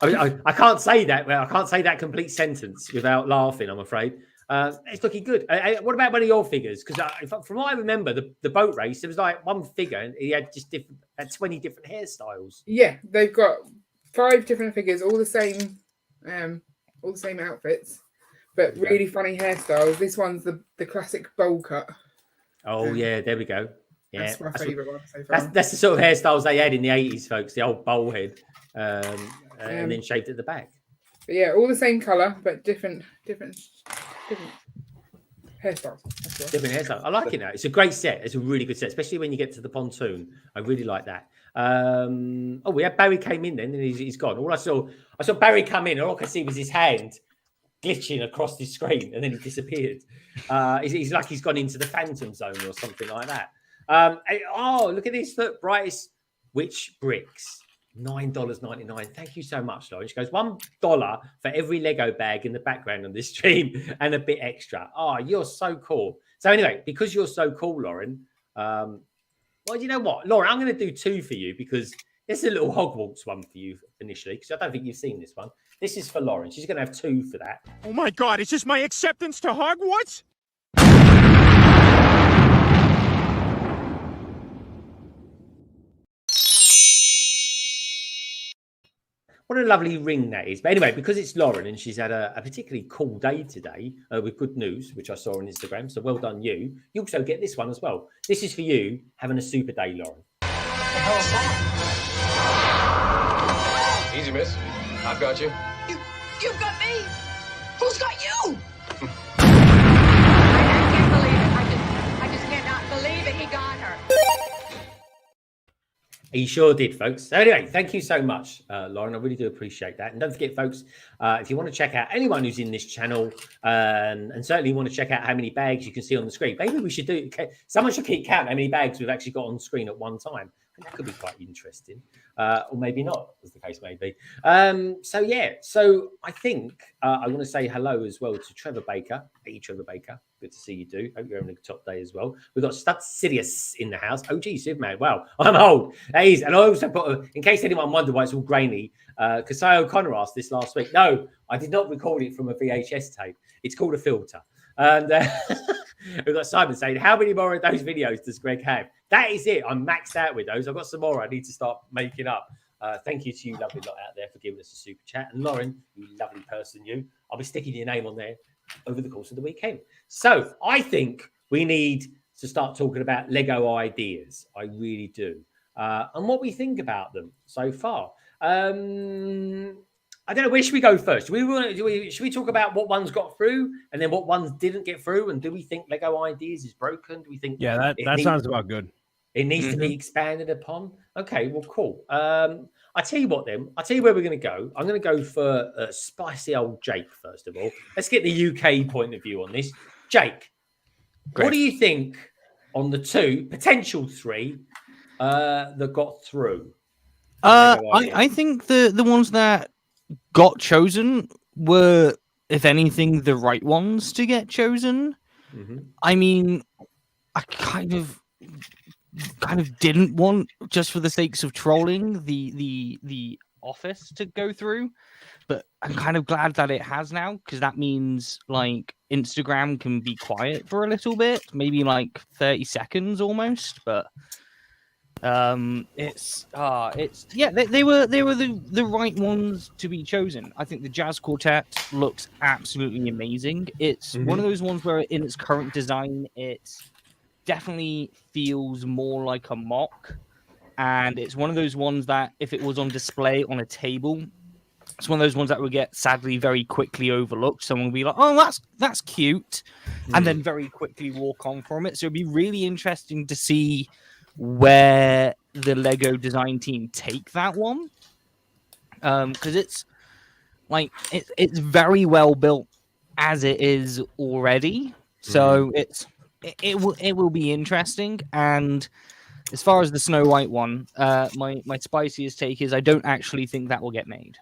I can't say that. Well, I can't say that complete sentence without laughing, I'm afraid. It's looking good. What about one of your figures? Because from what I remember, the boat race, there was like one figure and he had just 20 different hairstyles. Yeah, they've got 5 different figures, all the same outfits, but really funny hairstyles. This one's the classic bowl cut. Oh yeah, there we go. Yeah, that's my favourite one so far. That's the sort of hairstyles they had in the 80s, folks. The old bowl head, and then shaved at the back. But yeah, all the same colour, but different hairstyles. Different hairstyles. I like it now. It's a great set. It's a really good set, especially when you get to the pontoon. I really like that. We had Barry came in then, and he's gone. I saw Barry come in, and all I could see was his hand glitching across the screen, and then he disappeared. He's like he's gone into the Phantom Zone or something like that. Look at this! Look, Brightest Witch Bricks. $9.99. Thank you so much, Lauren. She goes $1 for every Lego bag in the background on this stream and a bit extra. Oh, you're so cool. So anyway, because you're so cool, Lauren. Well, you know what, Lauren, I'm going to do 2 for you because it's a little Hogwarts one for you initially because I don't think you've seen this one. This is for Lauren. She's going to have 2 for that. Oh my God! Is this my acceptance to Hogwarts? What a lovely ring that is. But anyway, because it's Lauren and she's had a particularly cool day today with good news, which I saw on Instagram. So well done, you. You also get this one as well. This is for you having a super day, Lauren. How's that? Easy, miss. I've got you. You've got me? Who's got you? I can't believe it. I just cannot believe it. He got her. He sure did, folks. So anyway, thank you so much, Lauren. I really do appreciate that. And don't forget, folks, if you want to check out anyone who's in this channel and certainly want to check out how many bags you can see on the screen, maybe we should do, someone should keep count how many bags we've actually got on screen at one time. And that could be quite interesting. Or maybe not, as the case may be. So I think I want to say hello as well to Trevor Baker. Hey, Trevor Baker. Good to see you, do. Hope you're having a top day as well. We've got Stud Sidious in the house. OG Superman. Wow, I'm old. And I also put, in case anyone wondered why it's all grainy, Kasai O'Connor asked this last week. No, I did not record it from a VHS tape. It's called a filter. And We've got Simon saying, how many more of those videos does Greg have? That is it. I'm maxed out with those. I've got some more I need to start making up. Thank you to you lovely lot out there for giving us a super chat. And Lauren, you lovely person, you. I'll be sticking your name on there over the course of the weekend. So I think we need to start talking about Lego ideas. I really do. And what we think about them so far. I don't know, where should we go first? Should we talk about what ones got through and then what ones didn't get through? And do we think Lego Ideas is broken? Do we think that sounds about good. It needs to be expanded upon? Okay, well, cool. I tell you what then. I'll tell you where we're going to go. I'm going to go for spicy old Jake, first of all. Let's get the UK point of view on this. Jake, what do you think on the potential three that got through? I think the ones that got chosen were, if anything, the right ones to get chosen. I mean, I kind of didn't want, just for the sakes of trolling, the office to go through, but I'm kind of glad that it has now, because that means like Instagram can be quiet for a little bit, maybe like 30 seconds almost, but they were the right ones to be chosen. I think the Jazz Quartet looks absolutely amazing. It's one of those ones where in its current design it definitely feels more like a mock, and it's one of those ones that if it was on display on a table, it's one of those ones that would get sadly very quickly overlooked. Someone would be like, oh, that's cute, and then very quickly walk on from it. So it'd be really interesting to see where the Lego design team take that one, because it's like it's very well built as it is already, so it will be interesting. And as far as the Snow White one, my spiciest take is I don't actually think that will get made.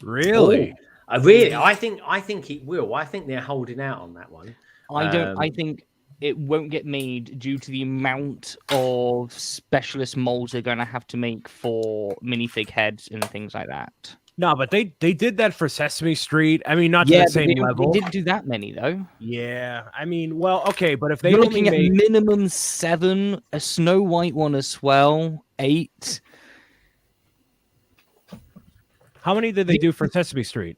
Really? Really? I think it will. I think they're holding out on that one. I think it won't get made due to the amount of specialist molds they're going to have to make for minifig heads and things like that. No, but they did that for Sesame Street. I mean, not to the same level. They didn't do that many, though. Yeah. I mean, well, okay, but if they You're only looking at made... minimum 7, a Snow White one as well, 8. How many did they do for Sesame Street?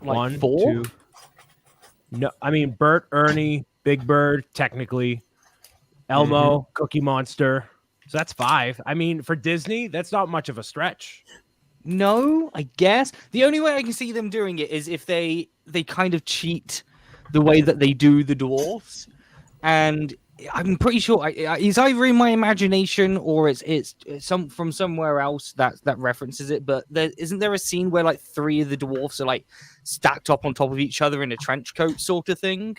Like 1, 4? 2. No, I mean, Bert, Ernie, Big Bird, technically. Elmo, Cookie Monster. So that's 5. I mean, for Disney, that's not much of a stretch. No, I guess. The only way I can see them doing it is if they kind of cheat the way that they do the Dwarfs. And I'm pretty sure it's either in my imagination or it's from somewhere else that references it. But isn't there a scene where like 3 of the Dwarfs are like stacked up on top of each other in a trench coat sort of thing?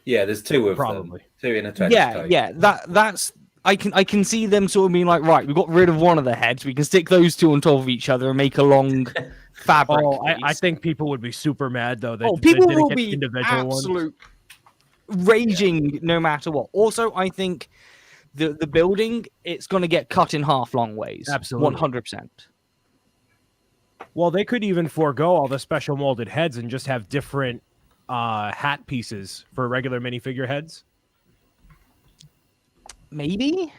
Yeah, there's 2 of them. 2 in a trench coat. Yeah. That's I can see them sort of being like, right, we got rid of one of the heads. We can stick those 2 on top of each other and make a long fabric. Oh, I think people would be super mad though. People they will get be individual absolute raging no matter what. Also, I think the building, it's going to get cut in half long ways. Absolutely. 100%. Well, they could even forego all the special molded heads and just have different hat pieces for regular minifigure heads. Maybe.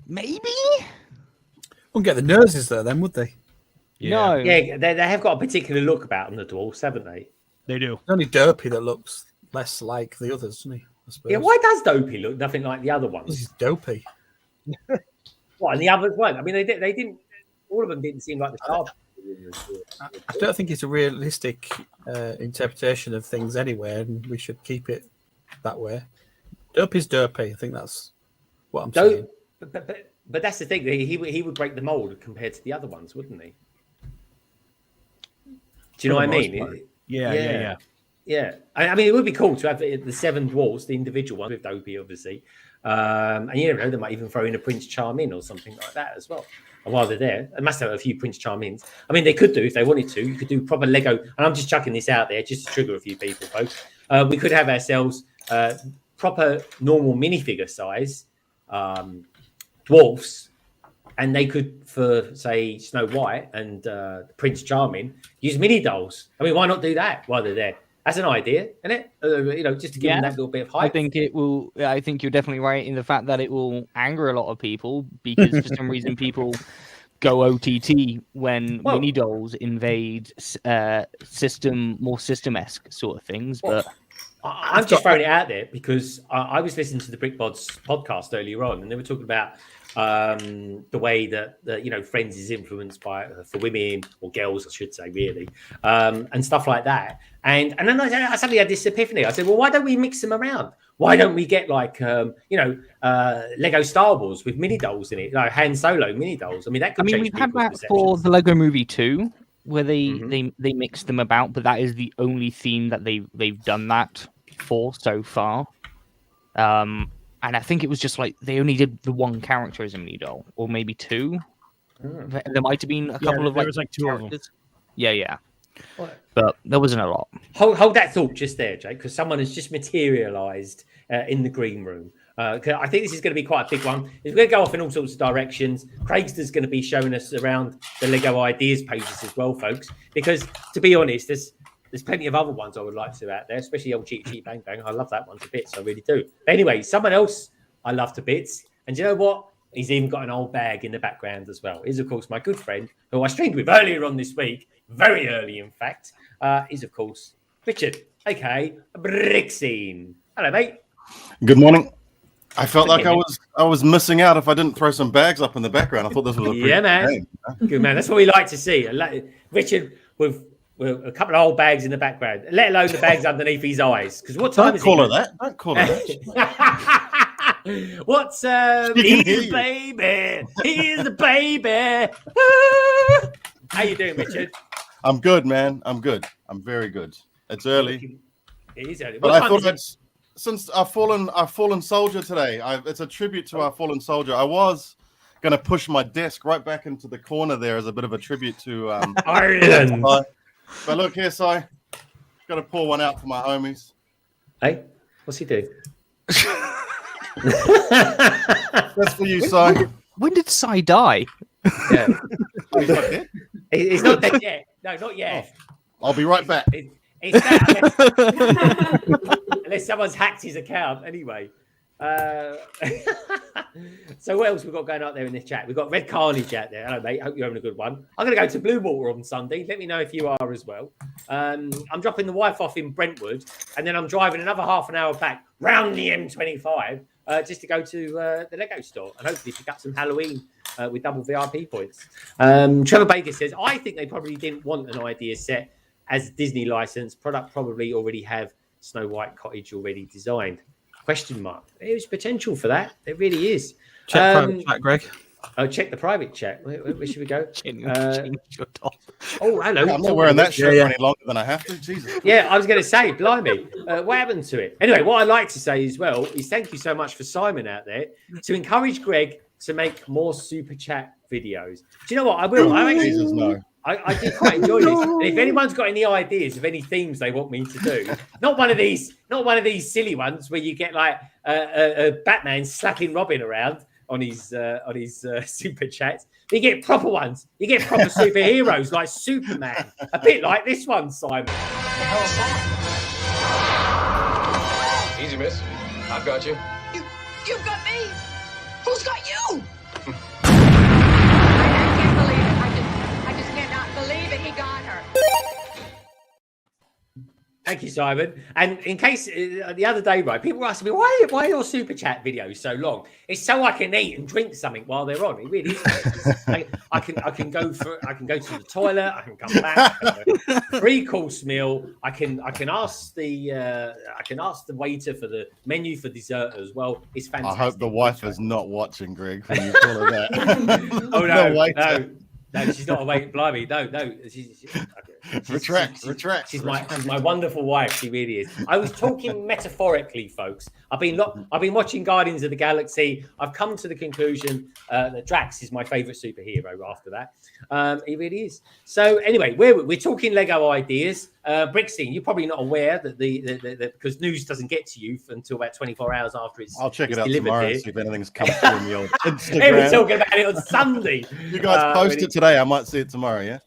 Wouldn't get the noses there then, would they? No. Yeah, they have got a particular look about them, the Dwarfs, haven't they? They do. It's only Dopey that looks less like the others, doesn't he? I suppose. Yeah, why does Dopey look nothing like the other ones? He's Dopey. What, and the others weren't? I mean, they didn't. All of them didn't seem like the sharp. I don't think it's a realistic interpretation of things anyway, and we should keep it that way. Dopey's Dopey. I think that's what I'm saying. But that's the thing. He would break the mold compared to the other ones, wouldn't he? Do you know what I mean? Yeah. I mean, it would be cool to have the 7 dwarfs, the individual one with Dopey, obviously. And you never know, they might even throw in a Prince Charming or something like that as well. And while they're there, they must have a few Prince Charmings. I mean, they could do, if they wanted to, you could do proper Lego. And I'm just chucking this out there just to trigger a few people, folks. We could have ourselves proper normal minifigure size dwarfs, and they could, for say Snow White and Prince Charming, use mini dolls. I mean, why not do that while they're there? As an idea, isn't it? You know, just to give them that little bit of hype. I think it will. I think you're definitely right in the fact that it will anger a lot of people because for some reason people go OTT when mini dolls invade more system-esque sort of things. But I'm just throwing it out there because I was listening to the Brick Bods podcast earlier on, and they were talking about the way that you know Friends is influenced by for women or girls, I should say, really, and stuff like that. And then I suddenly had this epiphany. I said, well, why don't we mix them around? Why don't we get like you know Lego Star Wars with mini dolls in it, like Han Solo mini dolls? I mean, that could change we've had that perceptions. for the Lego Movie 2, where they mixed them about, but that is the only theme that they've done that for so far. And I think it was just like they only did the one character as a mini doll, or maybe two. There might have been a couple of there was like two of them. Yeah. But there wasn't a lot. Hold that thought just there, Jake, because someone has just materialised in the green room. I think this is going to be quite a big one. It's going to go off in all sorts of directions. Craig's going to be showing us around the Lego ideas pages as well, folks. Because to be honest, there's plenty of other ones I would like to out there, especially old Cheat Cheat Bang Bang. I love that one to bits. I really do. Anyway, someone else I love to bits. And do you know what? He's even got an old bag in the background as well. He's, of course, my good friend, who I streamed with earlier on this week, very early, in fact, is, of course, Richard, a.k.a. BrickScene. Hello, mate. Good morning. I felt like I was missing out if I didn't throw some bags up in the background. I thought this was a pretty good man. game. Good man. That's what we like to see. Richard with a couple of old bags in the background, let alone the bags underneath his eyes. Because what time is it? Don't call her that. What's he's the baby. He's the baby. How you doing, Richard? I'm good, man. I'm good. I'm very good. It's early. It is early. But I thought since our fallen soldier today, it's a tribute to our fallen soldier. I was going to push my desk right back into the corner there as a bit of a tribute to Ireland. But look here, Si. Got to pour one out for my homies. Hey, what's he doing? That's for you, Si. When did Si die? Yeah. He's not dead yet. No, not yet. Oh, I'll be right back. It's that unless someone's hacked his account anyway. So what else we've got going out there in this chat? We've got Red Carnage out there. Hello, mate. Hope you're having a good one. I'm going to go to Blue Water on Sunday. Let me know if you are as well. I'm dropping the wife off in Brentwood, and then I'm driving another half an hour back round the M25 just to go to the Lego store and hopefully pick up some Halloween with double VIP points. Trevor Baker says, I think they probably didn't want an idea set as Disney license. Product probably already have Snow White Cottage already designed. Question mark. There's potential for that. There really is. Check private chat, Greg. Oh, check the private chat. Where should we go? Oh, hello. I'm not wearing that shirt any longer than I have to. Jesus. Yeah, I was going to say, blimey, what happened to it? Anyway, what I'd like to say as well is thank you so much for Simon out there to encourage Greg to make more super chat videos. Do you know what? I will. Jesus, no. I did quite enjoy this. And if anyone's got any ideas of any themes they want me to do, not one of these silly ones where you get like Batman slapping Robin around on his super chats. You get proper ones. You get proper superheroes like Superman. A bit like this one, Simon. Easy, miss. I've got you. You've got me. Who's got you? I just cannot believe it. He got her. Thank you, Simon. And in case the other day, right, people were asking me why are your super chat videos so long? It's so I can eat and drink something while they're on. It really is. I can go to the toilet. I can come back. 3-course meal. I can ask the waiter for the menu for dessert as well. It's fantastic. I hope the wife is not watching, Greg, when you call her that. Oh no. No, she's not awake. Blimey, no. Retract. She's my wonderful wife. She really is. I was talking metaphorically, folks. I've been watching Guardians of the Galaxy. I've come to the conclusion that Drax is my favorite superhero. After that, he really is. So anyway, we're talking Lego ideas. BrickScene, you're probably not aware that because news doesn't get to you until about 24 hours after it's. I'll check it out tomorrow and see if anything's come through in the old Instagram. We're talking about it on Sunday. You guys post it today. I might see it tomorrow. Yeah.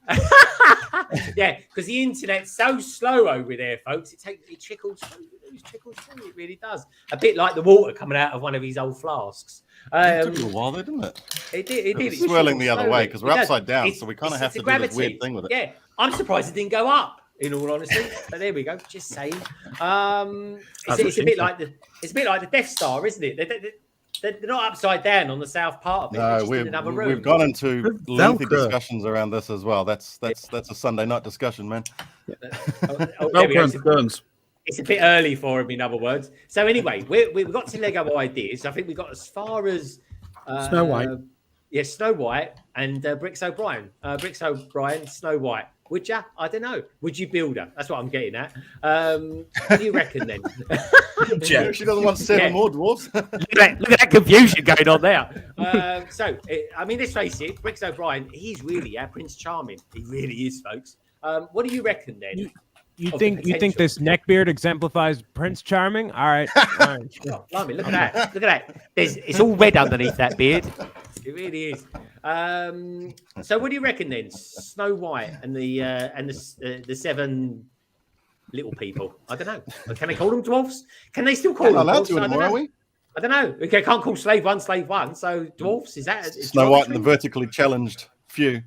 Yeah, because the internet's so slow over there, folks. It trickles through. It really does. A bit like the water coming out of one of his old flasks. It took a while there, didn't it? It did. It was swirling the other way because we're upside down, so we kind of have to do this weird thing with it. Yeah, I'm surprised it didn't go up. In all honesty, but there we go. Just saying. It's a bit like the Death Star, isn't it? They're not upside down on the south part of it. No, we've gone into lengthy discussions around this as well. That's a Sunday night discussion, man. It's a bit early for him, in other words. So anyway, we've got to Lego ideas. I think we got as far as Snow White. Yeah, Snow White and Bricks O'Brien. Bricks O'Brien, Snow White. Would you? I don't know. Would you build her? That's what I'm getting at. What do you reckon then? She doesn't want 7 more dwarves. Look at that confusion going on there. I mean, let's face it, Bricks O'Brien, he's really our Prince Charming. He really is, folks. What do you reckon then? You think this neckbeard exemplifies Prince Charming? All right. All right. Oh, blimey, look at that. Look at that. It's all red underneath that beard. It really is. So what do you reckon then? Snow White and the 7 little people. I don't know. Can they call them dwarfs? Can they still call them dwarfs? Are we? I don't know. Okay, can't call slave one. So dwarfs, is that Snow White and the vertically challenged few?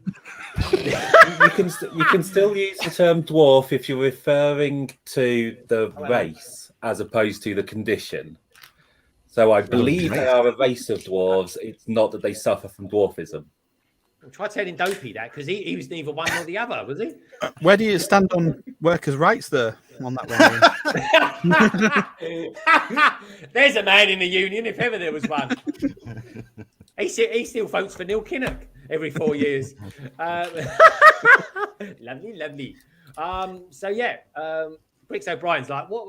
You can still use the term dwarf if you're referring to the race as opposed to the condition. So I believe they are a race of dwarves. It's not that they suffer from dwarfism. Try telling Dopey that because he was neither one nor the other, was he? Where do you stand on workers' rights there on that one? There's a man in the union, if ever there was one. He still votes for Neil Kinnock every 4 years. Lovely. So yeah, Bricks O'Brien's like, what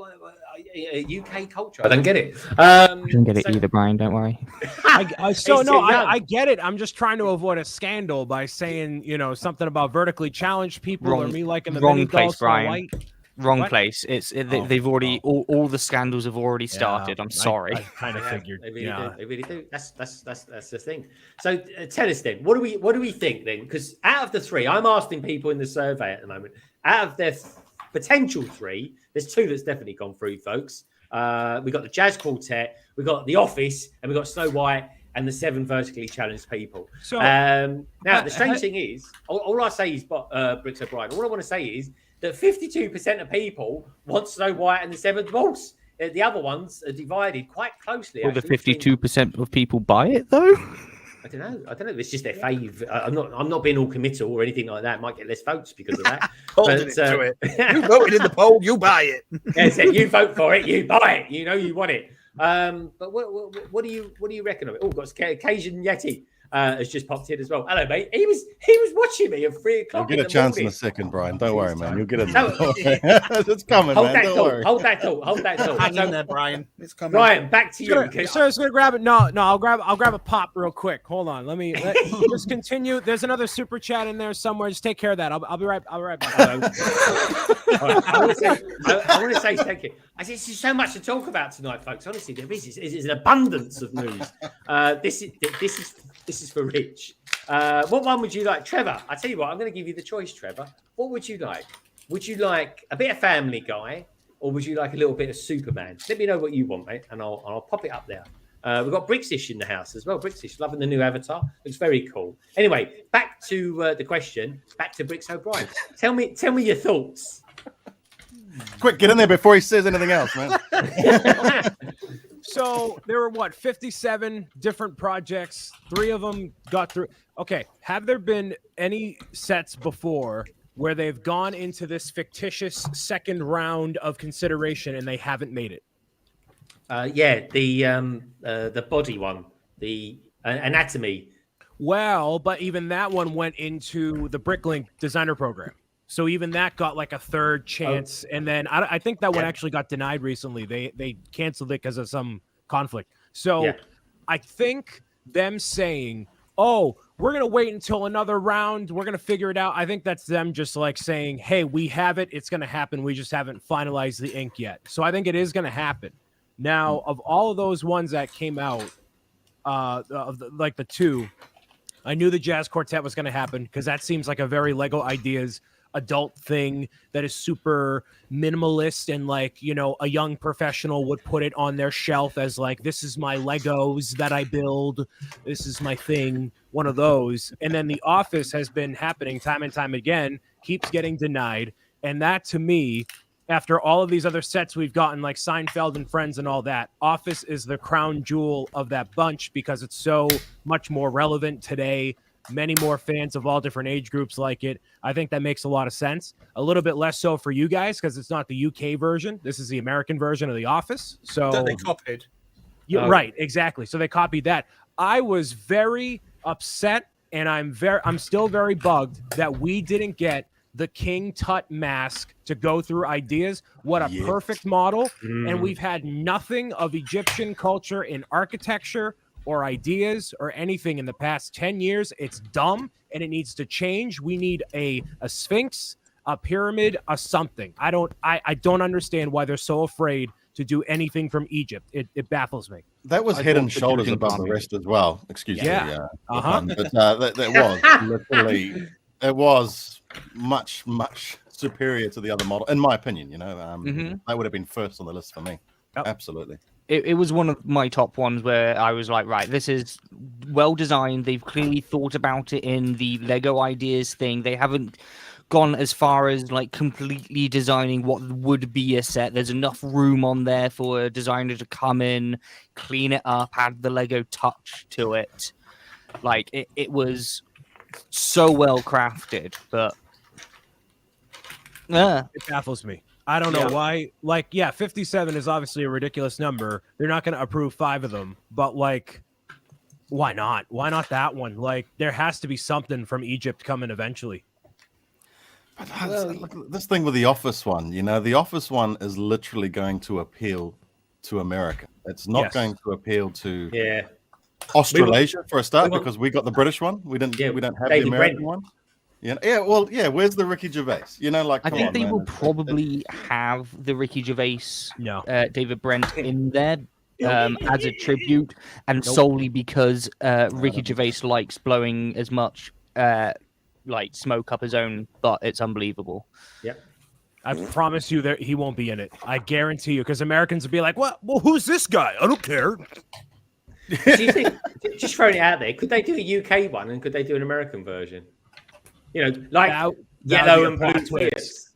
UK culture? I don't get it. I don't get it either, Brian. Don't worry. I get it. I'm just trying to avoid a scandal by saying, something about vertically challenged people or me liking the wrong mini place, golf Brian. White. Wrong place. They've already all the scandals have already started. I'm sorry. I kind of figured. They really do. That's the thing. So tell us then, what do we think then? Because out of the 3, I'm asking people in the survey at the moment. Out of their potential 3, there's 2 that's definitely gone through, folks. We got the Jazz Quartet, we got The Office, and we got Snow White and the 7 vertically challenged people. So now the strange thing is, all I say is, Bricks O'Brien. All I want to say is that 52% of people want Snow White and the 7 dwarfs. The other ones are divided quite closely. Will the 52% of people buy it though? I don't know. It's just their fave. I'm not being all committal or anything like that. Might get less votes because of that. To it. You voted in the poll, you buy it. Yeah, so you vote for it, you buy it. You want it. But what do you reckon of it? Oh, got Cajun Yeti has just popped in as well. Hello, mate. He was watching me at 3 o'clock. You'll get a chance in a second, Brian. Don't worry, man. You'll get it. It's coming, man. Don't worry. Hold that thought. Hang in there, Brian. It's coming. Brian, back to you. So I was gonna grab it. No, I'll grab a pop real quick. Hold on. Let just continue. There's another super chat in there somewhere. Just take care of that. I'll be right back. All right. I want to say thank you. There's so much to talk about tonight, folks. Honestly, there is an abundance of news. This is for Rich. What one would you like, Trevor? I tell you what, I'm going to give you the choice, Trevor. What would you like? Would you like a bit of Family Guy, or would you like a little bit of Superman? Let me know what you want, mate, and I'll pop it up there. We've got Bricksish in the house as well. Bricksish, loving the new avatar. Looks very cool. Anyway, back to the question. Back to Bricks O'Brien. Tell me your thoughts. Quick, get in there before he says anything else, man. So there were 57 different projects. 3 of them got through. Okay, have there been any sets before where they've gone into this fictitious second round of consideration and they haven't made it? Yeah, the body one, the anatomy. Well, but even that one went into the Bricklink designer program. So even that got like a third chance. And then I think that one actually got denied recently. They canceled it because of some conflict. So I think them saying, oh, we're going to wait until another round. We're going to figure it out. I think that's them just like saying, hey, we have it. It's going to happen. We just haven't finalized the ink yet. So I think it is going to happen. Now, of all of those ones that came out, the 2, I knew the Jazz Quartet was going to happen because that seems like a very Lego Ideas adult thing that is super minimalist, and like, you know, a young professional would put it on their shelf as like, this is my Legos that I build, this is my thing, one of those. And then The Office has been happening time and time again, keeps getting denied. And that, to me, after all of these other sets we've gotten, like Seinfeld and Friends and all that, Office is the crown jewel of that bunch because it's so much more relevant today. Many more fans of all different age groups like it. I think that makes a lot of sense. A little bit less so for you guys because it's not the UK version. This is the American version of The Office. So That they copied. Yeah, right, exactly. So they copied that. I was very upset, and I'm still very bugged that we didn't get the King Tut mask to go through ideas. What a perfect model. And we've had nothing of Egyptian culture in architecture or ideas or anything in the past 10 years. It's dumb and it needs to change. We need a sphinx, a pyramid, a something. I don't understand why they're so afraid to do anything from Egypt. It baffles me. That was head and shoulders above the rest as well. Excuse me. Yeah. But that was literally, it was much superior to the other model, in my opinion. You know, that would have been first on the list for me. Yep. Absolutely. It was one of my top ones where I was like, right, this is well designed. They've clearly thought about it in the Lego ideas thing. They haven't gone as far as like completely designing what would be a set. There's enough room on there for a designer to come in, clean it up, add the Lego touch to it. Like it was so well crafted, but it baffles me. I don't know why. Like, 57 is obviously a ridiculous number. They're not going to approve 5 of them, but like, why not? Why not that one? Like, there has to be something from Egypt coming eventually. Look, this thing with the Office one, you know, the Office one is literally going to appeal to America. It's not going to appeal to Australasia for a start, because we got the British one. We don't have the American one. Where's the Ricky Gervais? You know, like I think they will probably have the Ricky Gervais, David Brent in there as a tribute, and solely because Ricky Gervais likes blowing as much like smoke up his own butt. It's unbelievable. Yeah. I promise you that he won't be in it. I guarantee you, because Americans will be like, "What? Well, who's this guy? I don't care." Do you think, just throwing it out there, could they do a UK one and could they do an American version? You know, like yellow and blue twist.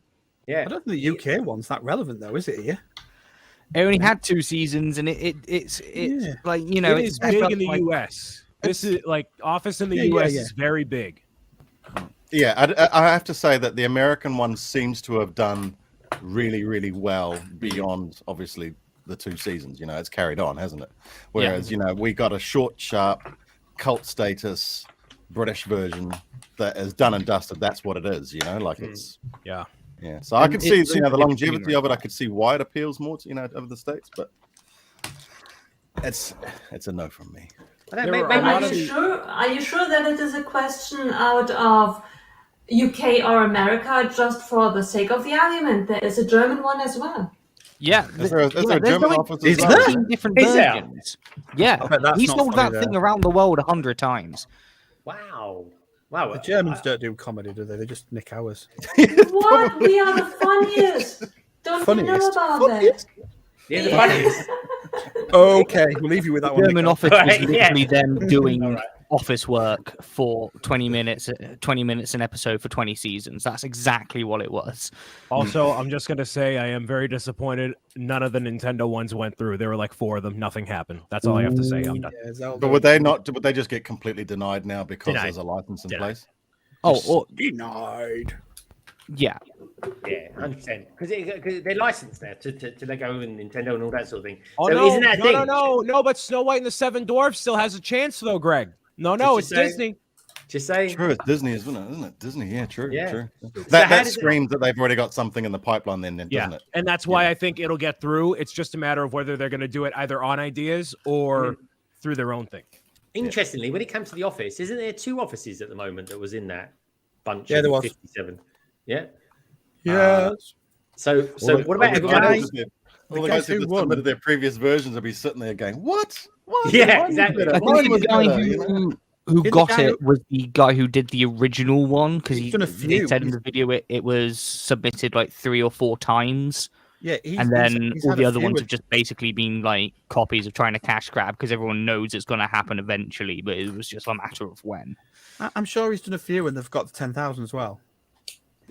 Yeah. I don't think the UK one's that relevant though, is it here? It only had 2 seasons, and it's like, you know, it's big in the US. This is like Office in the US is very big. Yeah, I have to say that the American one seems to have done really, really well beyond obviously the 2 seasons. You know, it's carried on, hasn't it? Whereas, you know, we got a short, sharp, cult status British version that is done and dusted. That's what it is, you know, like it's yeah. So I could see, you know, the longevity of it. I could see why it appeals more to, you know, over the States, but it's a no from me. Are you sure that it is a question out of UK or America just for the sake of the argument? There is a German one as well. Yeah, is there a German office as well? 13 different versions. Yeah, he sold that thing around the world 100 times. Wow. The Germans don't do comedy, do they? They just nick ours. What? We are the funniest. Don't you know about that? Yeah, the funniest. Okay, we'll leave you with that one. German office was literally them doing office work for 20 minutes an episode for 20 seasons. That's exactly what it was. Also, I'm just going to say I am very disappointed. None of the Nintendo ones went through. There were like 4 of them. Nothing happened. That's all I have to say. I'm done. But would they just get completely denied now because there's a license in place? Oh, denied. Yeah. Yeah, 100%. Because they're licensed now to Lego and Nintendo and all that sort of thing. Oh, so no, isn't that a thing? No, but Snow White and the 7 Dwarfs still has a chance, though, Greg. No, it's Disney. Just saying. True, it's Disney, isn't it? Disney, yeah, true. Yeah. That screams that they've already got something in the pipeline then, doesn't it? And that's why I think it'll get through. It's just a matter of whether they're going to do it either on ideas or through their own thing. Interestingly, when it comes to the office, isn't there 2 offices at the moment that was in that bunch there of was. 57? Yeah? Yes. So what about everyone else? All the guys who submitted their previous versions will be sitting there going, "What? Yeah, exactly. I think the guy Who the got guy it was the guy who did the original one, because He's he done a few. said in the video it was submitted like 3 or 4 times. Yeah, And then he's all had the a other few ones with- have just basically been like copies of trying to cash grab, because everyone knows it's going to happen eventually, but it was just a matter of when. I'm sure he's done a few, and they've got the 10,000 as well.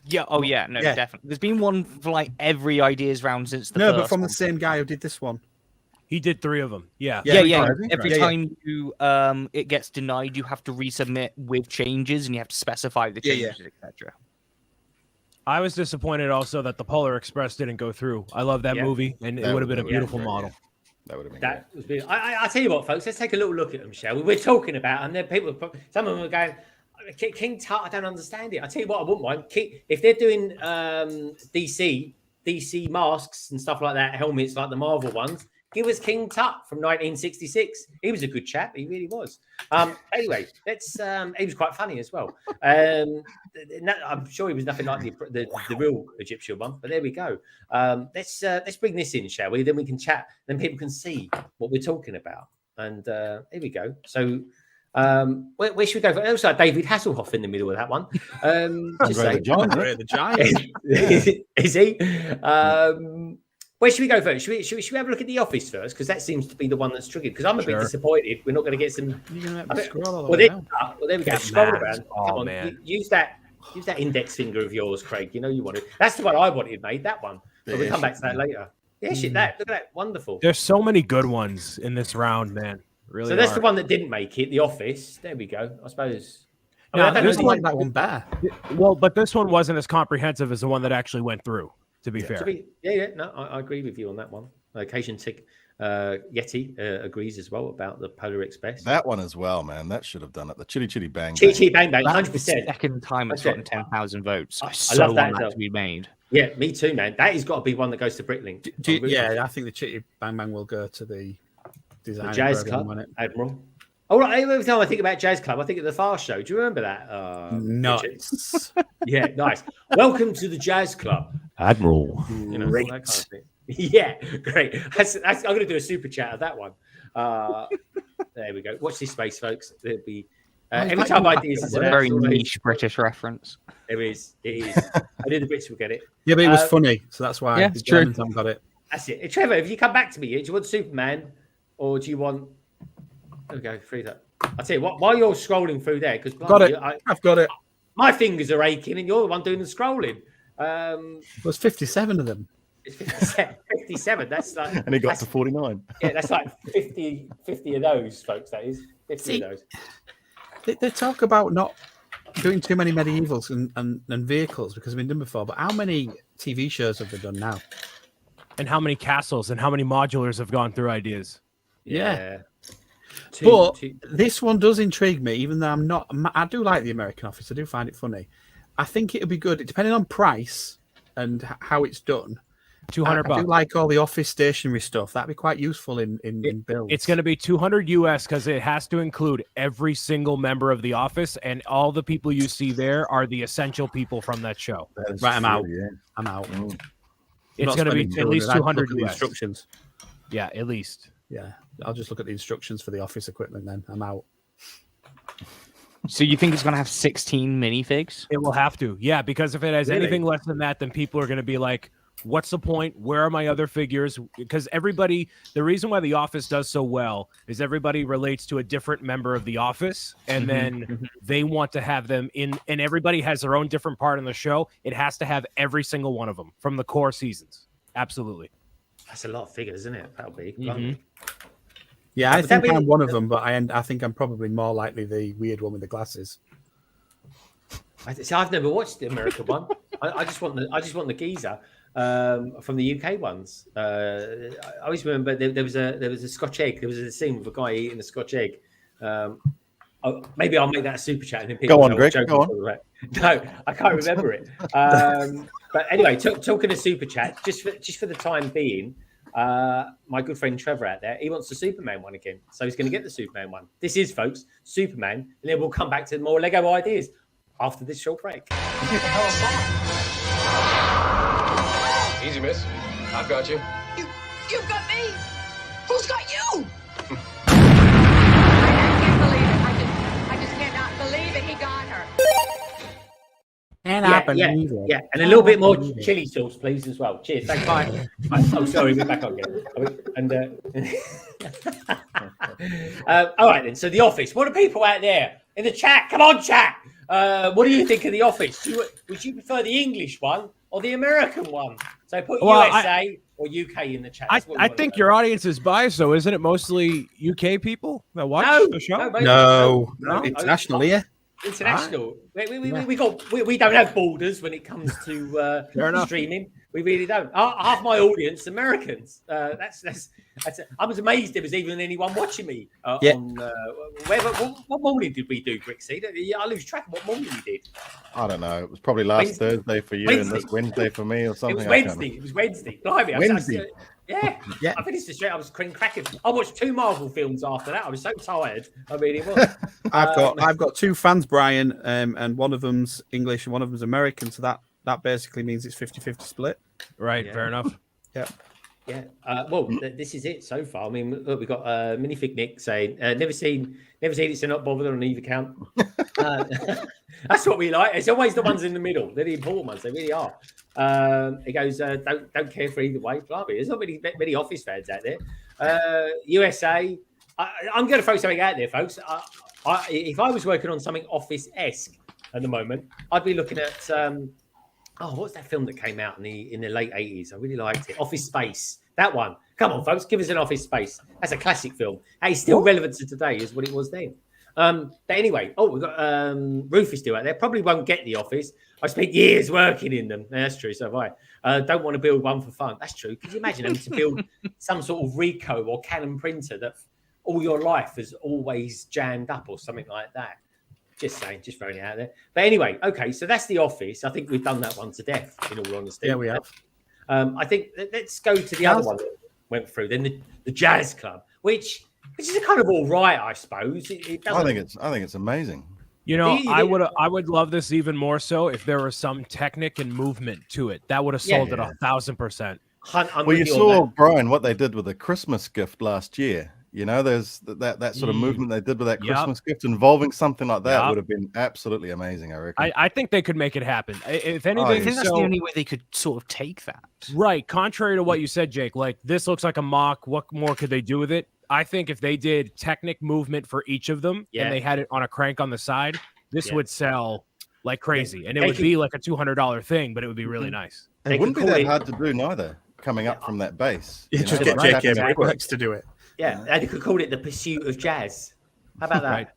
Yeah. Oh yeah. No, Yeah. definitely. There's been one for like every ideas round since the No, first but from one. the same guy who did this one. He did 3 of them. Yeah. Yeah. Every Yeah, yeah. time you it gets denied, you have to resubmit with changes, and you have to specify the Yeah, yeah. changes, etc. I was disappointed also that the Polar Express didn't go through. I love that Yeah. movie, and it That would have been a would- beautiful yeah. model. That would have been That was beautiful. I tell you what, folks, let's take a little look at them, shall we? We're talking about, and then people, some of them are going, King Tut, I don't understand it. I tell you what, I wouldn't mind. If they're doing DC masks and stuff like that, helmets like the Marvel ones, give us King Tut from 1966. He was a good chap. He really was. Anyway, let's. He was quite funny as well. I'm sure he was nothing like the real Egyptian one, but there we go. Let's bring this in, shall we? Then we can chat. Then people can see what we're talking about. And here we go. So. Where should we go? Also, had David Hasselhoff in the middle of that one. Just Andre saying. the Giant, Andre the Giant. Is he? Where should we go first? Should we have a look at The Office first? Because that seems to be the one that's triggered. Because I'm a bit disappointed. We're not going to get some. You're going to make me scroll all the Well, way there, down. well, there we go. Get Scroll mad. around. Oh, Come on. man. Use that index finger of yours, Craig. You know you wanted. That's the one I wanted made. That one. But we'll come back to that later. Yeah, shit. Look at that. Wonderful. There's so many good ones in this round, man. Really. So that's are. the one that didn't make it. The Office. There we go. I suppose. I Now, I don't there's know I like that one better. Well, but this one wasn't as comprehensive as the one that actually went through. To be fair. No, I agree with you on that one. Occasion Tick Yeti agrees as well about the Polar Express. That one as well, man. That should have done it. The Chitty Chitty Bang. Chitty Bang. Chitty Bang Bang, That's 100%. the second time it's That's gotten it. 10,000 votes. I So love that want as well. to be made. Yeah, me too, man. That has got to be one that goes to Bricklink. Yeah, I think the Chitty Bang Bang will go to the design. The Jazz Club, Admiral. Oh, right. Every time I think about Jazz Club, I think of the Fast Show. Do you remember that? Nice. Yeah, nice. Welcome to the Jazz Club, Admiral. You know, Great. that kind of thing. Yeah, great. I'm going to do a super chat of that one. There we go. Watch this space, folks. There'll be every time ideas It's is a very niche British reference. It is. I knew the Brits will get it. Yeah, but it was funny, so that's why Yeah, the it's true. Germans haven't got it. That's it. Trevor, if you come back to me, do you want Superman or do you want? There we go. Free that. I'll tell you what. While you're scrolling through there, because Got it. I've got it. My fingers are aching, and you're the one doing the scrolling. There's 57 of them. It's 57. That's like. And he got to 49. Yeah, that's like 50 of those, folks. That is 50 See, of those. They talk about not doing too many medievals and vehicles because we've been done before, but how many TV shows have they done now? And how many castles and how many modulars have gone through ideas? Yeah. Two- This one does intrigue me, even though I'm not. I do like the American Office. I do find it funny. I think it would be good, depending on price and how it's done. $200. I do like all the office stationery stuff. That'd be quite useful in builds. It's going to be $200 US because it has to include every single member of the office, and all the people you see there are the essential people from that show. Right, I'm out. I'm out. It's going to be at least $200 the US. instructions. Yeah, at least. Yeah, I'll just look at the instructions for the office equipment. Then I'm out. So you think it's going to have 16 minifigs? It will have to. Yeah, because if it has Really? anything less than that, then people are going to be like, what's the point? Where are my other figures? Because everybody, the reason why The Office does so well is everybody relates to a different member of The Office, and then they want to have them in, and everybody has their own different part in the show. It has to have every single one of them from the core seasons. Absolutely. That's a lot of figures, isn't it? That'll be. Yeah, I Would that think be- I'm one of them, but I think I'm probably more likely the weird one with the glasses. See, I've never watched the American one. I just want the geezer from the UK ones. I always remember there was a Scotch egg. There was a scene with a guy eating a Scotch egg. Maybe I'll make that a super chat. And then people Go on, know Greg, what go joke I'm talking about. No, I can't remember it. But anyway, talking to super chat, just for the time being, my good friend Trevor out there, he wants the Superman one again, so he's going to get the Superman one. This is, folks, Superman, and then we'll come back to more Lego ideas after this short break. What the hell is that? Easy, miss. I've got you. You've got me? Who's got you? I can't believe it. I just Jalapeno. Yeah, and a little bit more chili sauce, please, as well. Cheers. Thank you. Oh, sorry, we're back on again. And all right then. So The Office. What are people out there in the chat? Come on, chat. What do you think of The Office? Would you prefer the English one or the American one? So put USA or UK in the chat. I think your audience is biased, though, isn't it? Mostly UK people that watch the show. No, international here. International. We don't have borders when it comes to streaming. We really don't. Half my audience, Americans. I was amazed there was even anyone watching me on. What morning did we do, Bricksy? I lose track of what morning we did. I don't know. It was probably last Thursday for you and this Wednesday for me, or something. It was Wednesday. Blimey, Wednesday. Yeah. I finished the straight. I was cracking. I watched 2 Marvel films after that. I was so tired. I really was. I've got 2 fans, Brian, and one of them's English and one of them's American. So that basically means it's 50-50 split. Right. Fair enough. Yeah. Yeah. Well, this is it so far. I mean, look, we've got Minifig Nick saying, never seen it, so not bothered on either count. That's what we like. It's always the ones in the middle. They're the important ones. They really are. It goes, don't care for either way. Blimey, there's not many Office fans out there. USA. I'm going to throw something out there, folks. If I was working on something Office-esque at the moment, I'd be looking at what's that film that came out in the late 80s? I really liked it. Office Space. That one. Come on, folks, give us an Office Space. That's a classic film. Hey, it's still relevant to today as what it was then. But anyway, we've got Rufus still out there. Probably won't get The Office. I spent years working in them. That's true. So have I. Don't want to build one for fun. That's true. Could you imagine having to build some sort of Ricoh or Canon printer that all your life has always jammed up or something like that? Just saying, just throwing it out there. But anyway, okay, so that's The Office. I think we've done that one to death, in all honesty. Yeah, we have. I think let's go to the other one that went through. Then the Jazz Club, which is a kind of all right, I suppose. I think it's amazing. You know, I would love this even more so if there was some technique and movement to it. That would have sold it 1,000%. Well, you saw, Brian, what they did with the Christmas gift last year. You know, there's that sort of movement they did with that Christmas gift involving something like that would have been absolutely amazing, I reckon. I think they could make it happen. If anything, I think that's the only way they could sort of take that. Right. Contrary to what you said, Jake, like this looks like a mock. What more could they do with it? I think if they did technic movement for each of them and they had it on a crank on the side, this would sell like crazy. And it would be like a $200 thing, but it would be really nice. It wouldn't be that hard to do neither, coming up from that base. You just get J.K. Bricks to do it. Yeah, and you could call it the Pursuit of Jazz. How about that?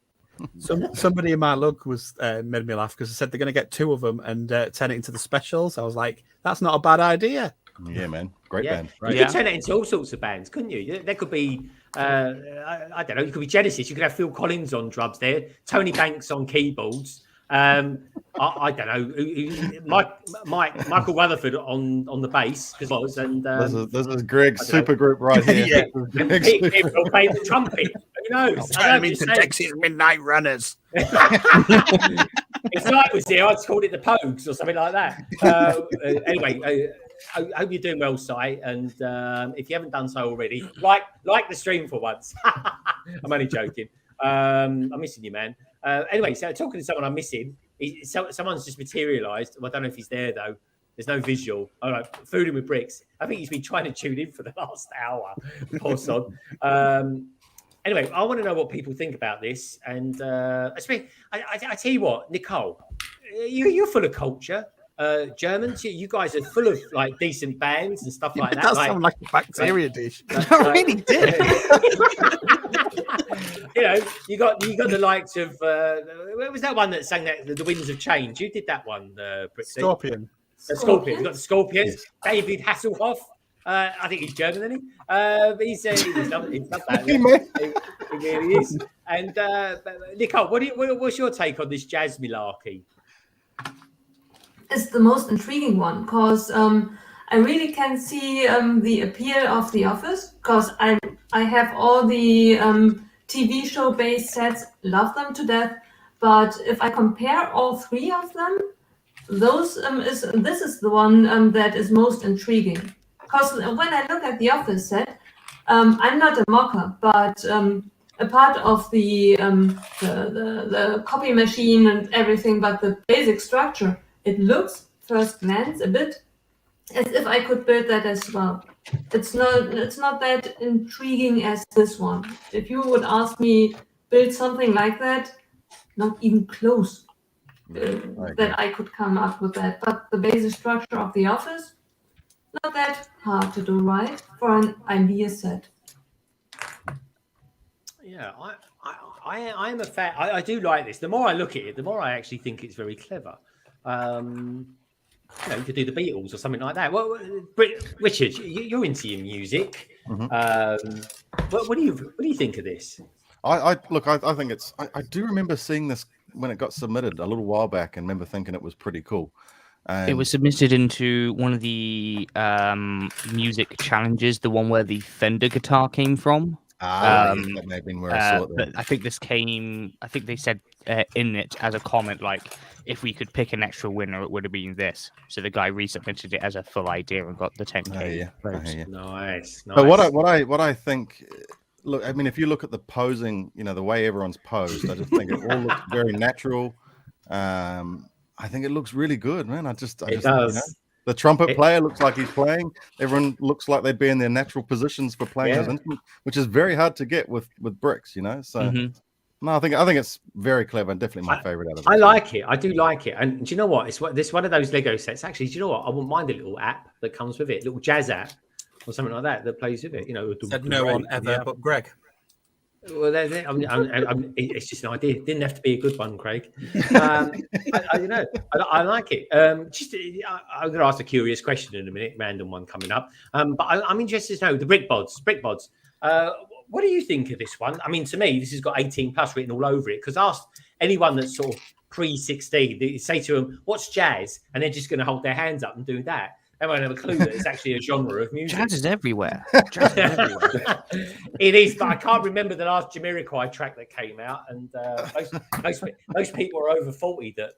Somebody in my look was made me laugh because they said they're going to get 2 of them and turn it into the specials. I was like, that's not a bad idea. Yeah, man. Great band. You could turn it into all sorts of bands, couldn't you? There could be, I don't know, you could be Genesis. You could have Phil Collins on drums there, Tony Banks on keyboards. I don't know, Michael Rutherford on the bass and this is Greg's super group right here. And people playing the trumpet. Who knows? Turn them into Texas Midnight Runners. If Night was here, I'd call it the Pogues or something like that. Anyway, I hope you're doing well, Si. And if you haven't done so already, like the stream for once. I'm only joking. I'm missing you, man. Anyway, so talking to someone I'm missing, someone's just materialised. Well, I don't know if he's there though. There's no visual. All right, Fooding with Bricks. I think he's been trying to tune in for the last hour. Poor sod. Anyway, I want to know what people think about this. And I tell you what, Nicole, you're full of culture. Germans, you guys are full of like decent bands and stuff like that. It does sound like a bacteria dish. I really did. You know, you got the likes of what was that one that sang that the Winds of Change? You did that one, Bricksy. Scorpion. Scorpion. We've got the Scorpions. Yes. David Hasselhoff. I think he's German, isn't he? But he's done that. He really is. And Nicole, what's your take on this jazz malarkey? Is the most intriguing one because I really can see the appeal of The Office because I have all the TV show based sets, love them to death. But if I compare all 3 of them, this is the one that is most intriguing. Because when I look at The Office set, I'm not a mocker, but a part of the copy machine and everything, but the basic structure it looks first glance a bit as if I could build that as well. It's not that intriguing as this one. If you would ask me build something like that, not even close that I could come up with that. But the basic structure of the office, not that hard to do right for an idea set. Yeah, I am a fan. I do like this. The more I look at it, the more I actually think it's very clever. You could do the Beatles or something like that. Well, Richard, you're into your music. What do you think of this? I think it's. I do remember seeing this when it got submitted a little while back, and remember thinking it was pretty cool. It was submitted into one of the music challenges, the one where the Fender guitar came from. That may have been where I saw it. But I think this came. I think they said in it as a comment, like, if we could pick an extra winner, it would have been this. So the guy resubmitted it as a full idea and got the 10K. Nice. But what I think, look, I mean, if you look at the posing, the way everyone's posed, I just think it all looks very natural. I think it looks really good, man. It does. The trumpet player looks like he's playing. Everyone looks like they'd be in their natural positions for playing his instrument, which is very hard to get with bricks, So no, I think it's very clever and definitely my favorite out of it. I like it. I do like it. And do you know what? It's one of those Lego sets. Actually, do you know what? I wouldn't mind a little app that comes with it, a little jazz app or something like that plays with it. Said no one ever but Greg. Well, it's just an idea. It didn't have to be a good one, Craig. I like it. I'm going to ask a curious question in a minute, random one coming up. But I'm interested to know the Brick Bods. What do you think of this one? I mean, to me, this has got 18 plus written all over it. Because ask anyone that's sort of pre-16, they say to them, "What's jazz?" And they're just going to hold their hands up and do that. They won't have a clue that it's actually a genre of music. Jazz is everywhere. It is, but I can't remember the last Jamiroquai track that came out. And most people are over 40 that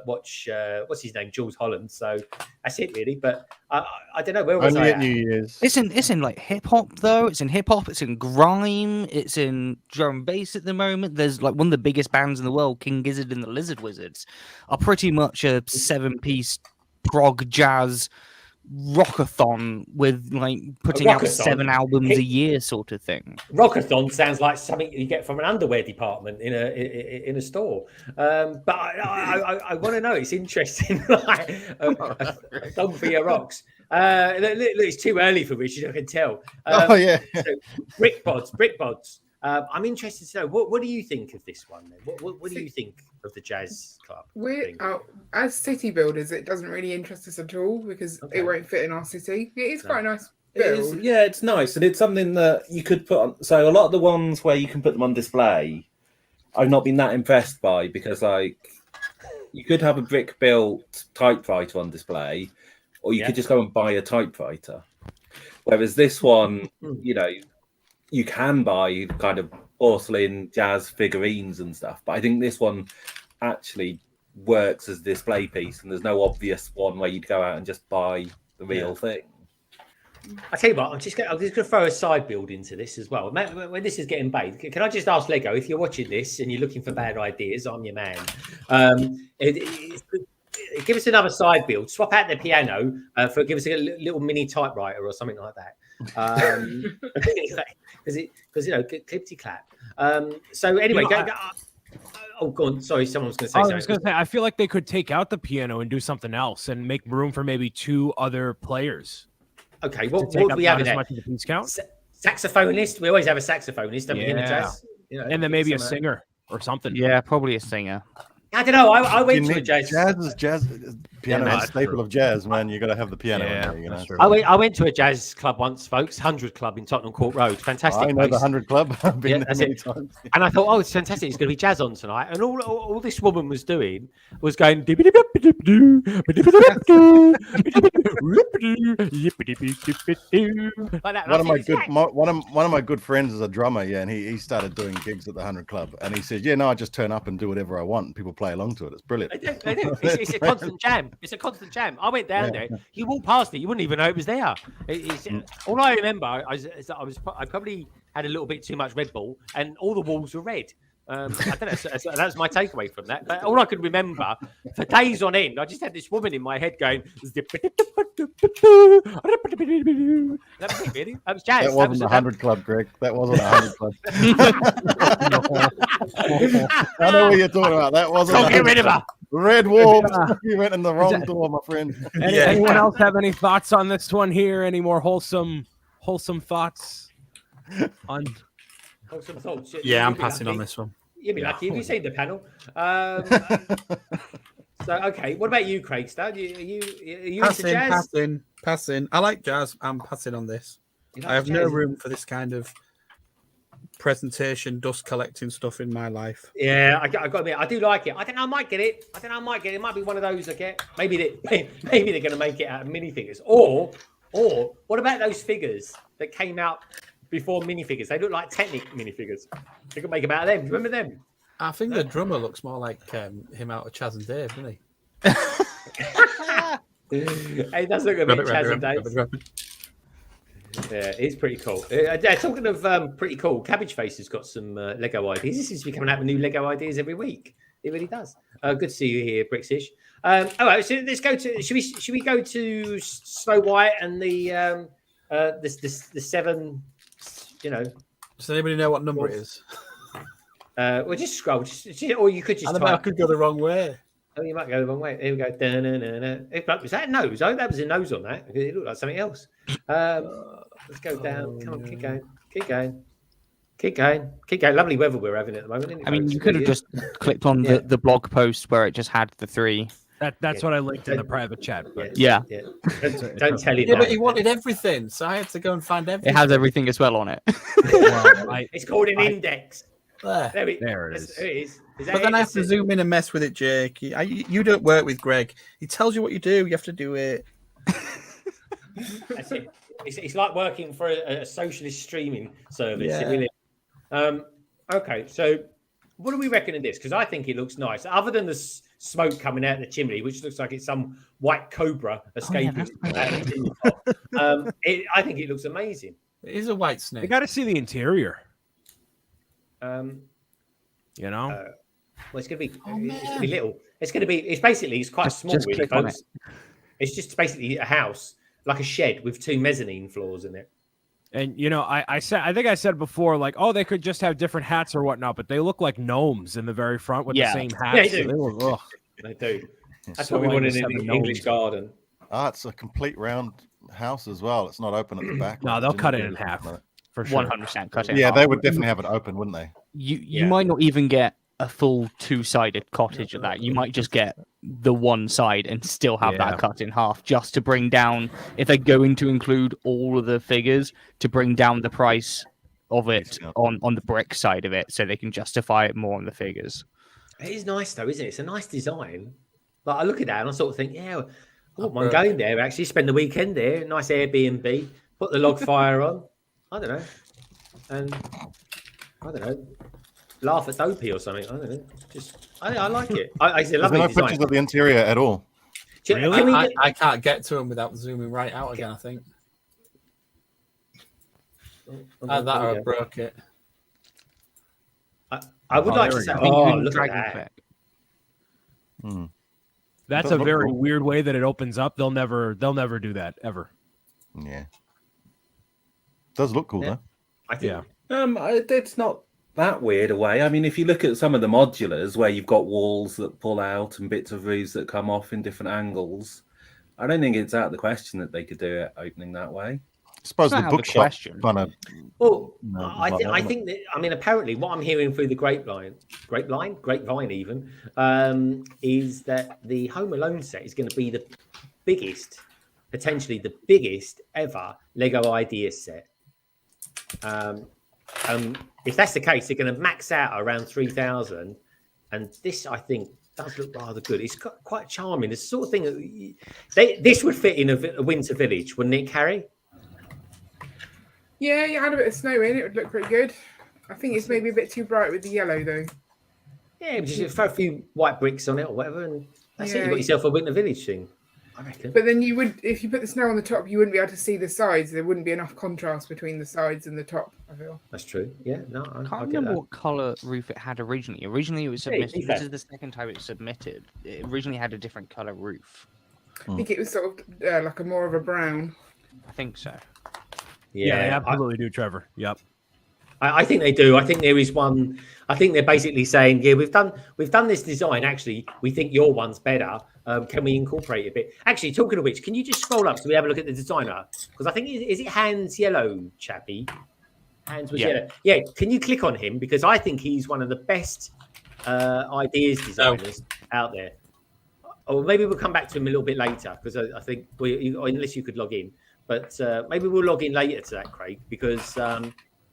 watch, what's his name, Jules Holland. So that's it, really. But I don't know. Where was I at? New Year's. It's in like hip hop, though. It's in hip hop. It's in grime. It's in drum and bass at the moment. There's like one of the biggest bands in the world, King Gizzard and the Lizard Wizards, are pretty much a 7-piece prog jazz rockathon with like putting out 7 albums a year sort of thing. Rockathon sounds like something you get from an underwear department in a store. But I want to know. It's interesting. Don't be a rocks. Look, it's too early for Richard. I can tell. So Brick Bods. I'm interested to know what do you think of this one? Then? What do you think of the jazz club? As city builders, it doesn't really interest us at all because it won't fit in our city. It is quite a nice build. It's nice, and it's something that you could put on. So a lot of the ones where you can put them on display, I've not been that impressed by because like you could have a brick built typewriter on display, or you could just go and buy a typewriter. Whereas this one, you can buy kind of porcelain jazz figurines and stuff, but I think this one actually works as a display piece, and there's no obvious one where you'd go out and just buy the real thing. I tell you what, I'm just going to throw a side build into this as well. When this is getting made, can I just ask Lego, if you're watching this and you're looking for bad ideas, I'm your man. Give us another side build. Swap out the piano give us a little mini typewriter or something like that. Because clippity clap. So anyway, go on. Sorry, someone was going to say something. I was going to say, I feel like they could take out the piano and do something else and make room for maybe 2 other players. Okay, what we have there? Saxophonist. We always have a saxophonist. Don't we, in the jazz? And then maybe a singer or something. Yeah, probably a singer. I don't know. I went to a jazz. Piano is a staple of jazz, man. You got to have the piano in there. I went to a jazz club once, folks. 100 Club in Tottenham Court Road. Fantastic. I know the 100 Club. I've been there many times. And I thought, it's fantastic. It's going to be jazz on tonight. And all this woman was doing was going. One of my good friends is a drummer, and he started doing gigs at the 100 Club, and he says, I just turn up and do whatever I want, and people play along to it. It's brilliant. They do. It's a constant jam. It's a constant jam. I went down there. You walk past it, you wouldn't even know it was there. All I remember, I probably had a little bit too much Red Bull, and all the walls were red. I don't know. That's my takeaway from that. But all I could remember for days on end, I just had this woman in my head going. That was it, really. That was jazz. That wasn't the 100 Club, Greg. That wasn't the 100 Club. I know what you're talking about. That wasn't. Don't get rid of her. Red Wolves. You went in the wrong door, my friend. Anyone else have any thoughts on this one here? Any more wholesome thoughts on? Wholesome thoughts. Yeah, I'm passing on this one. You'll be lucky if you see the panel. So, okay. What about you, Craig? Are you into jazz? Passing. I like jazz. I'm passing on this. I have no room for this kind of presentation, dust collecting stuff in my life. Yeah, I got to admit, I do like it. I think I might get it. It might be one of those I get. Maybe they're going to make it out of minifigures. Or what about those figures that came out before minifigures? They look like Technic minifigures. They could make them out of them. Remember them? I think the drummer looks more like him out of Chaz and Dave, doesn't he? It does look a bit Chaz and Dave. Yeah, it's pretty cool. Talking of pretty cool, Cabbage Face has got some Lego ideas. This seems to be coming out with new Lego ideas every week. It really does. Good to see you here, Bricksish. All right, so let's go to. Should we go to Snow White and the seven? You know. Does anybody know what number it is? Well, just scroll, or you could just. I could go the wrong way. Oh, you might go the wrong way. Here we go. Was that a nose? Oh, that was a nose on that. It looked like something else. Let's go down. Come on, keep going. Lovely weather we're having at the moment. Isn't it, I mean, folks? you could have just clicked on the blog post where it just had the three. That's what I linked in the private chat. But Yeah. Don't tell you Yeah, that. but he wanted everything, so I had to go and find everything. It has everything as well on it. It's called an index. There it is. There it is. But then I have to zoom in and mess with it, Jake. You don't work with Greg. He tells you what you do. You have to do it. That's it. It's like working for a socialist streaming service. Yeah. It really is. Okay, so what do we reckon of this? Because I think it looks nice. Other than the smoke coming out of the chimney, which looks like it's some white cobra escaping. I think it looks amazing. It is a white snake. You got to see the interior. You know, well, it's gonna be little. It's quite small. Just really, click on folks. It's just basically a house, like a shed with 2 mezzanine floors in it. And you know, I think I said before, like, oh, they could just have different hats or whatnot, but they look like gnomes in the very front with the same hats. Yeah, they do. They do. That's So what we wanted in seven the English garden. It's a complete round house as well. It's not open at the back. No, they'll cut it in half for sure. 100% cut it. Yeah, they would definitely have it open, wouldn't they? You might not even get a full 2-sided cottage of that. You might just get the one side and still have that cut in half, just to bring down, if they're going to include all of the figures, to bring down the price of it on the brick side of it, so they can justify it more on the figures. It is nice though, isn't it? It's a nice design. Like I look at that and I sort of think, I wouldn't mind going there. Actually, spend the weekend there. Nice Airbnb. Put the log fire on. I don't know. And I don't know. Laugh at Dopey or something. I don't know. I like it. It's a lovely no design. pictures of the interior at all. Really? I can't get to him without zooming right out again, I think. That or I broke it. I would like to say, look at that. That's a very weird way that it opens up. They'll never do that ever. Yeah. Does look cool though. I think. It's not that weird a way. I mean, if you look at some of the modulars where you've got walls that pull out and bits of roofs that come off in different angles, I don't think it's out of the question that they could do it opening that way. I suppose the bookshop kind of. Well, I think that, I mean, apparently what I'm hearing through the grapevine even, is that the Home Alone set is going to be the biggest, potentially the biggest ever Lego Ideas set. If that's the case, they're going to max out around 3,000, and this, I think, does look rather good. It's quite charming. It's the sort of thing that this would fit in a winter village, wouldn't it, Carrie? Yeah, you had a bit of snow in. It would look pretty good. I think it's maybe a bit too bright with the yellow, though. Yeah, just throw a few white bricks on it or whatever, and that's it. Yeah. You've got yourself a winter village thing. I reckon. But then you would, if you put the snow on the top, you wouldn't be able to see the sides. There wouldn't be enough contrast between the sides and the top, I feel. That's true. Yeah, no, I Can't get remember that. what color roof it had originally. Originally, it was Hey, submitted. Fett. This is the second time it was submitted. It originally had a different color roof. I think it was sort of like a more of a brown. I think so. Yeah, they absolutely do, Trevor. Yep. I think they do. I think there is one. I think they're basically saying, yeah, we've done this design. Actually, we think your one's better. Can we incorporate it a bit? Actually, talking of which, can you just scroll up so we have a look at the designer? Because I think is it Hans Yellow, chappy? Hans was yellow. Yeah. Can you click on him because I think he's one of the best ideas designers out there. Or maybe we'll come back to him a little bit later because I think unless you could log in, but maybe we'll log in later to that, Craig, because.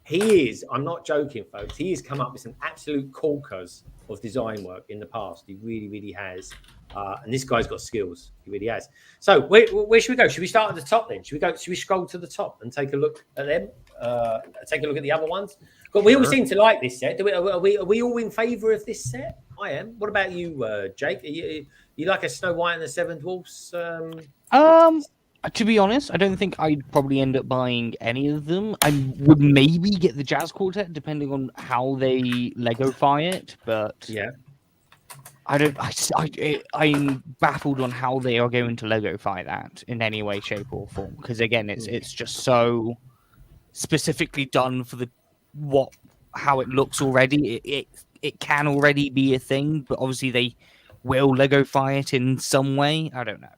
He is, I'm not joking, folks. He has come up with some absolute corkers of design work in the past. He really, really has. And this guy's got skills. He really has. So where should we go? Should we start at the top then? Should we scroll to the top and take a look at them? Take a look at the other ones? But we all seem to like this set. Are we all in favour of this set? I am. What about you, Jake? You like a Snow White and the Seven Dwarfs? To be honest, I don't think I'd probably end up buying any of them. I would maybe get the Jazz Quartet, depending on how they Lego-fy it. But yeah, I'm baffled on how they are going to Lego-fy that in any way, shape, or form. Because again, it's just so specifically done for how it looks already. It can already be a thing, but obviously they will Lego-fy it in some way. I don't know.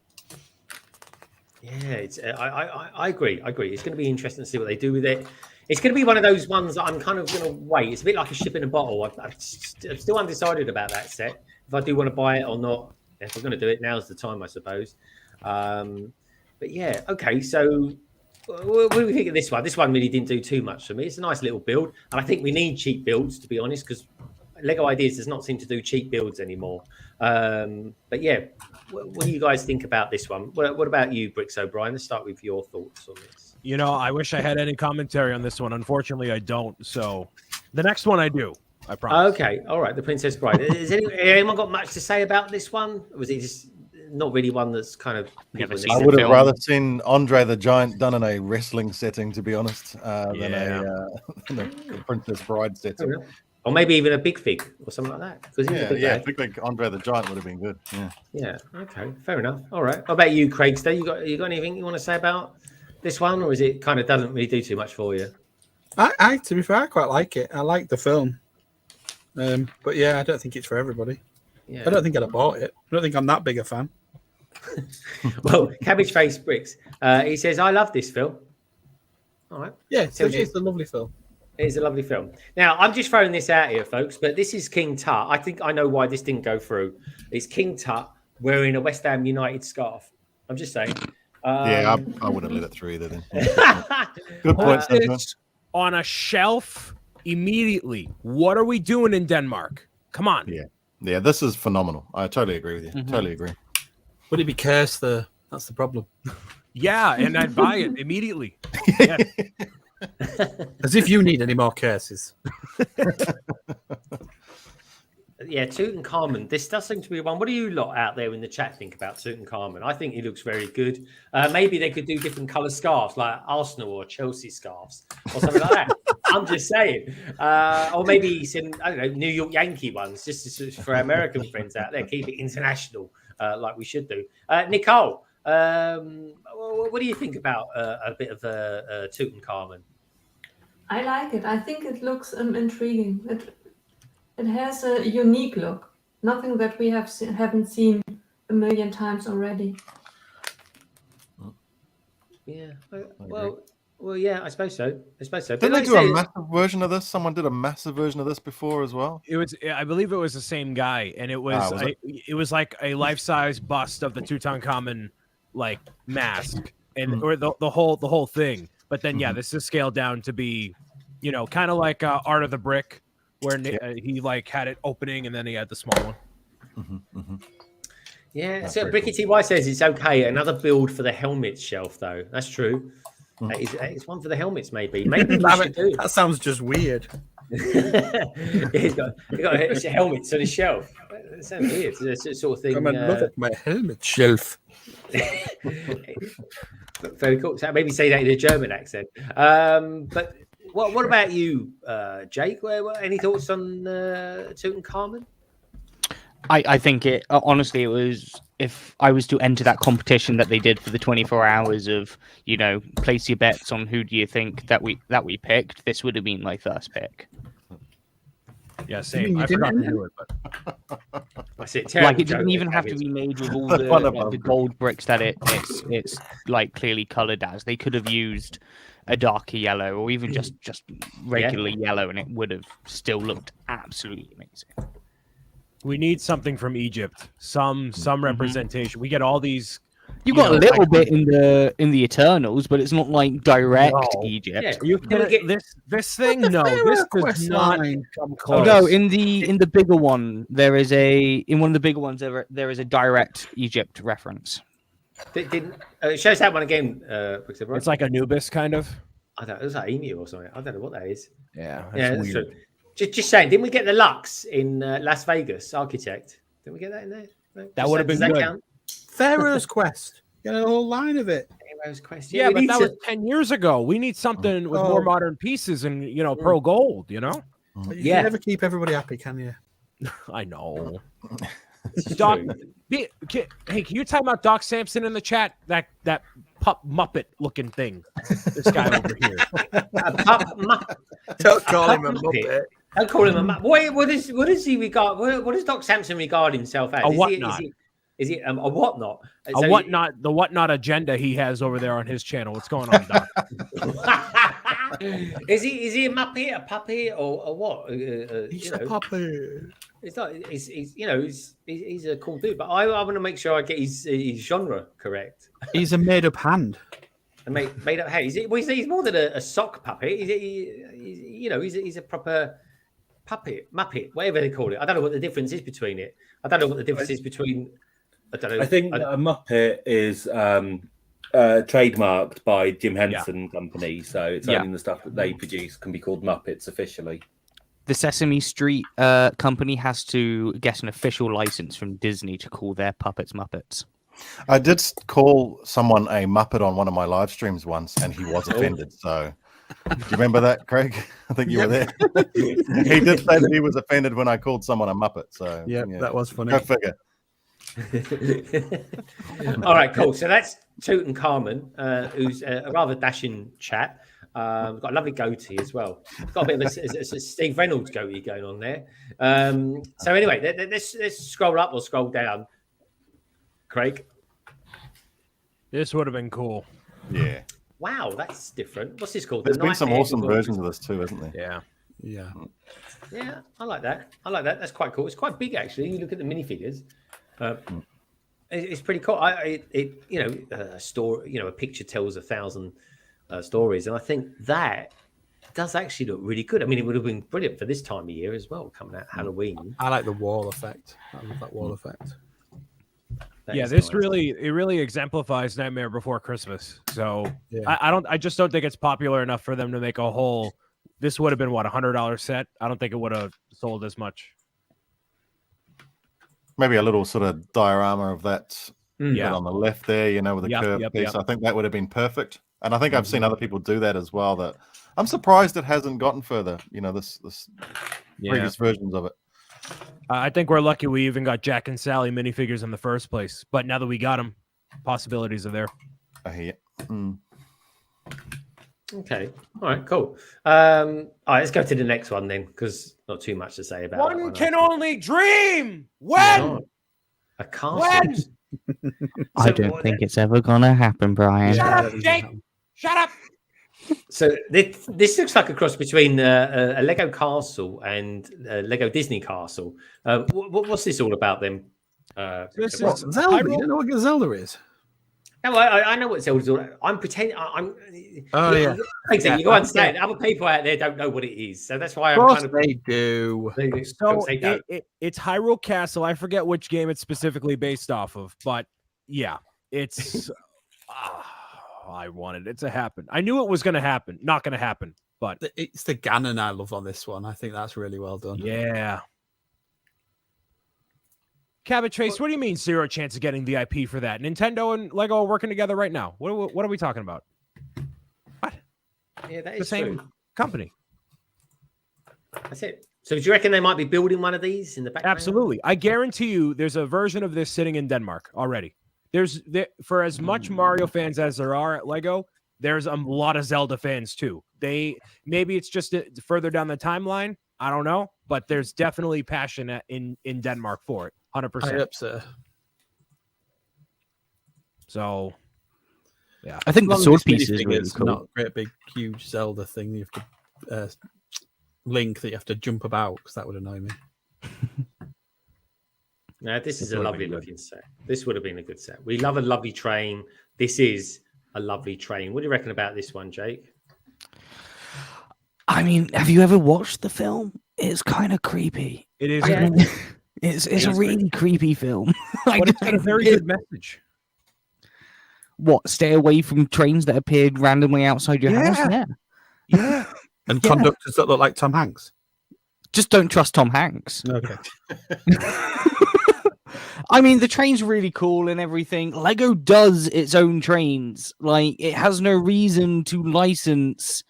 Yeah, I agree. It's going to be interesting to see what they do with it. It's going to be one of those ones that I'm kind of going to wait. It's a bit like a ship in a bottle. I'm still undecided about that set. If I do want to buy it or not. If I'm going to do it, now's the time, I suppose. But yeah, okay. So what do we think of this one? This one really didn't do too much for me. It's a nice little build. And I think we need cheap builds, to be honest, because Lego Ideas does not seem to do cheap builds anymore. But yeah, what do you guys think about this one? What about you, Bricks O'Brien? Let's start with your thoughts on this. You know, I wish I had any commentary on this one. Unfortunately, I don't. So the next one I do, I promise. Okay, all right. The Princess Bride. Has anyone got much to say about this one? Or was it just not really one that's kind of... I would have rather seen Andre the Giant done in a wrestling setting, to be honest, than a Princess Bride setting. Or maybe even a Big Fig or something like that. Big Fig Andre the Giant would have been good. Yeah. Okay. Fair enough. All right. What about you, Craigster? You got anything you want to say about this one, or is it kind of doesn't really do too much for you? I to be fair, I quite like it. I like the film, but yeah, I don't think it's for everybody. Yeah. I don't think I'd have bought it. I don't think I'm that big a fan. Well, Cabbage Face Bricks. He says, "I love this film." All right. Yeah, it's a lovely film. It is a lovely film. Now, I'm just throwing this out here, folks, but this is King Tut. I think I know why this didn't go through. It's King Tut wearing a West Ham United scarf. I'm just saying. I wouldn't let it through either then. Good point. It's on a shelf immediately. What are we doing in Denmark? Come on. Yeah, this is phenomenal. I totally agree with you. Mm-hmm. Totally agree. Would it be cursed though? That's the problem. Yeah, and I'd buy it immediately. Yeah. As if you need any more curses. Yeah, Tutankhamun. This does seem to be one. What do you lot out there in the chat think about Tutankhamun? I think he looks very good. Maybe they could do different colour scarves, like Arsenal or Chelsea scarves, or something like that. I'm just saying. Or maybe some, I don't know, New York Yankee ones, just for American friends out there. Keep it international, like we should do. Nicole, what do you think about a bit of Tutankhamun? I like it. I think it looks intriguing. It has a unique look. Nothing that we haven't seen a million times already. Yeah. Well, yeah. I suppose so. Didn't they do a massive version of this? Someone did a massive version of this before as well. It was, I believe, it was the same guy, and it was, it was like a life-size bust of the Tutankhamun like mask, and or the whole thing. But then, yeah, this is scaled down to be, you know, kind of like Art of the Brick, where he like had it opening and then he had the small one. Yeah, so Bricky TY says it's okay. Another build for the helmets shelf, though. That's true. It's one for the helmets, maybe. Maybe we should do. That sounds just weird. He's got helmets on his shelf. That sounds weird. It's a sort of thing. Come and look at my helmet shelf. Very cool. So maybe say that in a German accent. But what about you, Jake? Any thoughts on Tutankhamun? I think it honestly, it was, if I was to enter that competition that they did for the 24 hours of, you know, place your bets on who do you think that we picked, this would have been my first pick. Yeah, same. I forgot to do it, but that's it. Like, it didn't even have to be made with all the gold bricks that it's like clearly colored as. They could have used a darker yellow or even just regular yellow, and it would have still looked absolutely amazing. We need something from Egypt. Some representation. We get all these. You got a little bit in the Eternals, but it's not like direct Egypt. Yeah. You get this thing? No, this does not come close. No, in the bigger one, there is in one of the bigger ones there is a direct Egypt reference. Show us that one again. It's like Anubis, kind of. I don't know. It was like emu or something. I don't know what that is. Yeah, that's true. Just saying, didn't we get the Lux in Las Vegas Architect? Didn't we get that in there? No? That would have been good. Count? Pharaoh's Quest. Get a whole line of it. Pharaoh's Quest. Yeah, but that was 10 years ago. We need something with more modern pieces and pearl gold. You know. But you can never keep everybody happy, can you? I know. Doc, hey, can you talk about Doc Samson in the chat? That pup Muppet looking thing. This guy over here. Don't call him a Muppet. Don't call him a Muppet. What does he regard? What does Doc Samson regard himself as? A whatnot. Is he a whatnot? A whatnot. The whatnot agenda he has over there on his channel. What's going on, Doc? Is he a Muppet, a puppet, or what? He's a puppet. It's not. He's a cool dude, but I want to make sure I get his genre correct. He's a made-up hand. Made up hand. He's more than a sock puppet. He's a proper puppet, muppet, whatever they call it. I don't know what the difference is between it. I don't know what the difference is between. I don't know. I think a Muppet is trademarked by Jim Henson Company, so it's only the stuff that they produce can be called Muppets officially. The Sesame Street company has to get an official license from Disney to call their puppets Muppets. I did call someone a Muppet on one of my live streams once, and he was offended. So, do you remember that, Craig? I think you were there. He did say that he was offended when I called someone a Muppet. So, yeah, that was funny. Go figure. All right, cool. So that's Tutankhamun, who's a rather dashing chap. Got a lovely goatee as well. Got a bit of a Steve Reynolds goatee going on there. So anyway, let's scroll up or scroll down. Craig, this would have been cool. Yeah. Wow, that's different. What's this called? There's been some awesome versions of this too, isn't there? Yeah. Yeah, I like that. That's quite cool. It's quite big actually. You look at the minifigures. It's pretty cool. A story. A picture tells 1,000 stories, and I think that does actually look really good. I mean, it would have been brilliant for this time of year as well, coming out Halloween. I like the wall effect. I love that wall effect. This nice. really exemplifies Nightmare Before Christmas. So I just don't think it's popular enough for them to make a whole. This would have been what, $100 set. I don't think it would have sold as much. Maybe a little sort of diorama of that on the left there, with a curved piece. I think that would have been perfect. And I think I've seen other people do that as well. That I'm surprised it hasn't gotten further. This previous versions of it. I think we're lucky we even got Jack and Sally minifigures in the first place. But now that we got them, possibilities are there. I hear. Okay. All right. Cool. All right. Let's go to the next one then, because not too much to say about it. One can only dream. When? A castle. When? I don't think it's ever gonna happen, Brian. Shut up, Jake. Shut up. So this looks like a cross between a Lego castle and a Lego Disney castle. What's this all about then? This is Zelda. You don't know what Zelda is? No, I know what Zelda's all about. I'm pretending. Yeah. Exactly. You got to understand. Other people out there don't know what it is, so that's why I'm kind of. They do. So it's Hyrule Castle. I forget which game it's specifically based off of, but yeah, it's. I wanted it to happen. I knew it was going to happen. Not going to happen, but it's the Ganon I love on this one. I think that's really well done. Yeah. Cabot Trace, what do you mean 0 chance of getting the IP for that? Nintendo and Lego are working together right now. What are we talking about? What? Yeah, that The is same true. company. That's it. So do you reckon they might be building one of these in the background? Absolutely. I guarantee you there's a version of this sitting in Denmark already. For as much Mario fans as there are at Lego, there's a lot of Zelda fans too. Maybe it's just further down the timeline. I don't know, but there's definitely passion in Denmark for it. 100%. I hope so. So, yeah. I think the sword piece is really It's cool. not a great big huge Zelda thing. You have to link that you have to jump about because that would annoy me. No, this is a lovely looking set. This would have been a good set. We love a lovely train. This is a lovely train. What do you reckon about this one, Jake? I mean, have you ever watched the film? It's kind of creepy. It is. I mean, it's a really creepy film. But it's got a very good message. What? Stay away from trains that appeared randomly outside your house? Yeah. Yeah. And conductors that look like Tom Hanks. Just don't trust Tom Hanks. Okay. I mean, the train's really cool and everything. Lego does its own trains. Like, it has no reason to license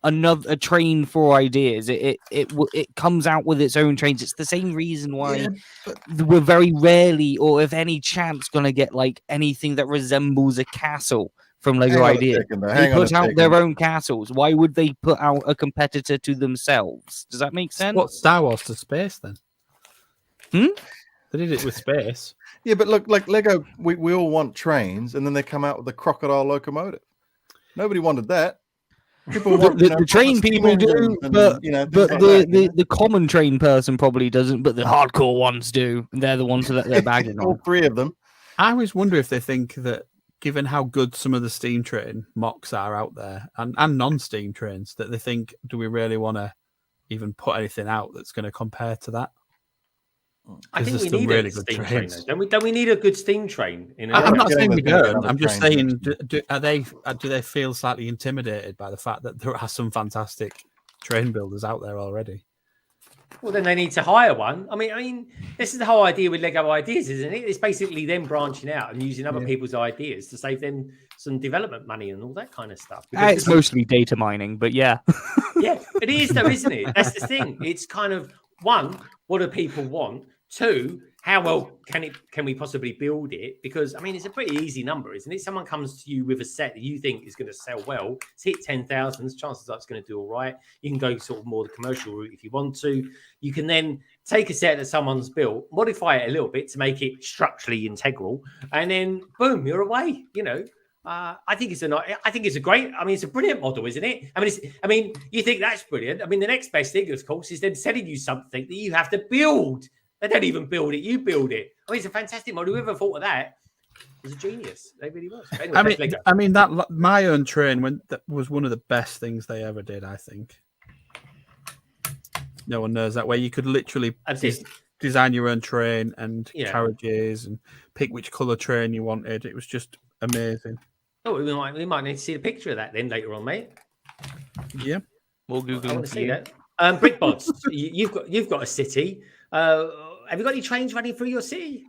a train for ideas. It comes out with its own trains. It's the same reason why we're very rarely, or if any chance, gonna get like anything that resembles a castle from Lego Ideas. They put out their own castles. Why would they put out a competitor to themselves? Does that make sense? What, Star Wars to space then? Hmm? They did it with space. Yeah, but look, like Lego, we all want trains, and then they come out with a crocodile locomotive. Nobody wanted that. People want, the train people do, but the common train person probably doesn't, but the hardcore ones do. And they're the ones that they're bagging all on. 3 of them. I always wonder if they think that, given how good some of the steam train mocks are out there, and non-steam trains, that they think, do we really want to even put anything out that's going to compare to that? I think we need really a good steam trains. train. Don't we need a good steam train? I'm not saying we don't. I'm just saying, do they feel slightly intimidated by the fact that there are some fantastic train builders out there already? Well, then they need to hire one. I mean, this is the whole idea with Lego Ideas, isn't it? It's basically them branching out and using other people's ideas to save them some development money and all that kind of stuff. It's mostly data mining, but yeah. Yeah, it is though, isn't it? That's the thing. It's kind of, one, what do people want? 2, how well can we possibly build it? Because I mean, it's a pretty easy number, isn't it? Someone comes to you with a set that you think is going to sell well. It's hit 10,000. Chances are it's going to do all right. You can go sort of more the commercial route if you want to. You can then take a set that someone's built, modify it a little bit to make it structurally integral, and then boom, you're away. You know, I think it's a great. I mean, it's a brilliant model, isn't it? I mean, you think that's brilliant. I mean, the next best thing, of course, is then selling you something that you have to build. They don't even build it; you build it. I mean, it's a fantastic model. Whoever thought of that was a genius. They really was. Anyway, I mean that my own train that was one of the best things they ever did. I think no one knows that, where you could literally design your own train and carriages and pick which color train you wanted. It was just amazing. Oh, we might need to see a picture of that then later on, mate. Yeah, we'll Google. I want to see that. Brick Bods, you've got a city. Have you got any trains running through your city?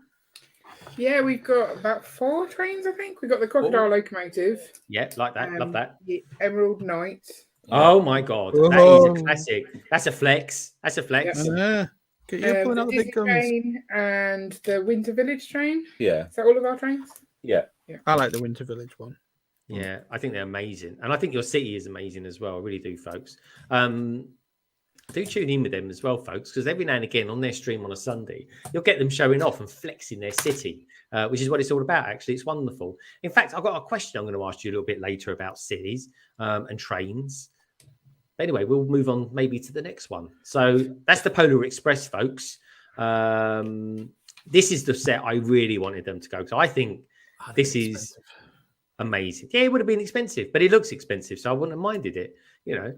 Yeah, we've got about 4 trains, I think. We've got the Crocodile Locomotive. Yeah, like that. Love that. The Emerald Knight. Oh my God, that is a classic. That's a flex. Yeah. The Disney train and the Winter Village train. Yeah. Is that all of our trains? Yeah. I like the Winter Village one. Yeah, I think they're amazing. And I think your city is amazing as well. I really do, folks. Do tune in with them as well, folks, because every now and again on their stream on a Sunday, you'll get them showing off and flexing their city, which is what it's all about, actually. It's wonderful. In fact, I've got a question I'm going to ask you a little bit later about cities and trains. But anyway, we'll move on maybe to the next one. So that's the Polar Express, folks. This is the set I really wanted them to go to. I think this is amazing. Yeah, it would have been expensive, but it looks expensive, so I wouldn't have minded it. You know,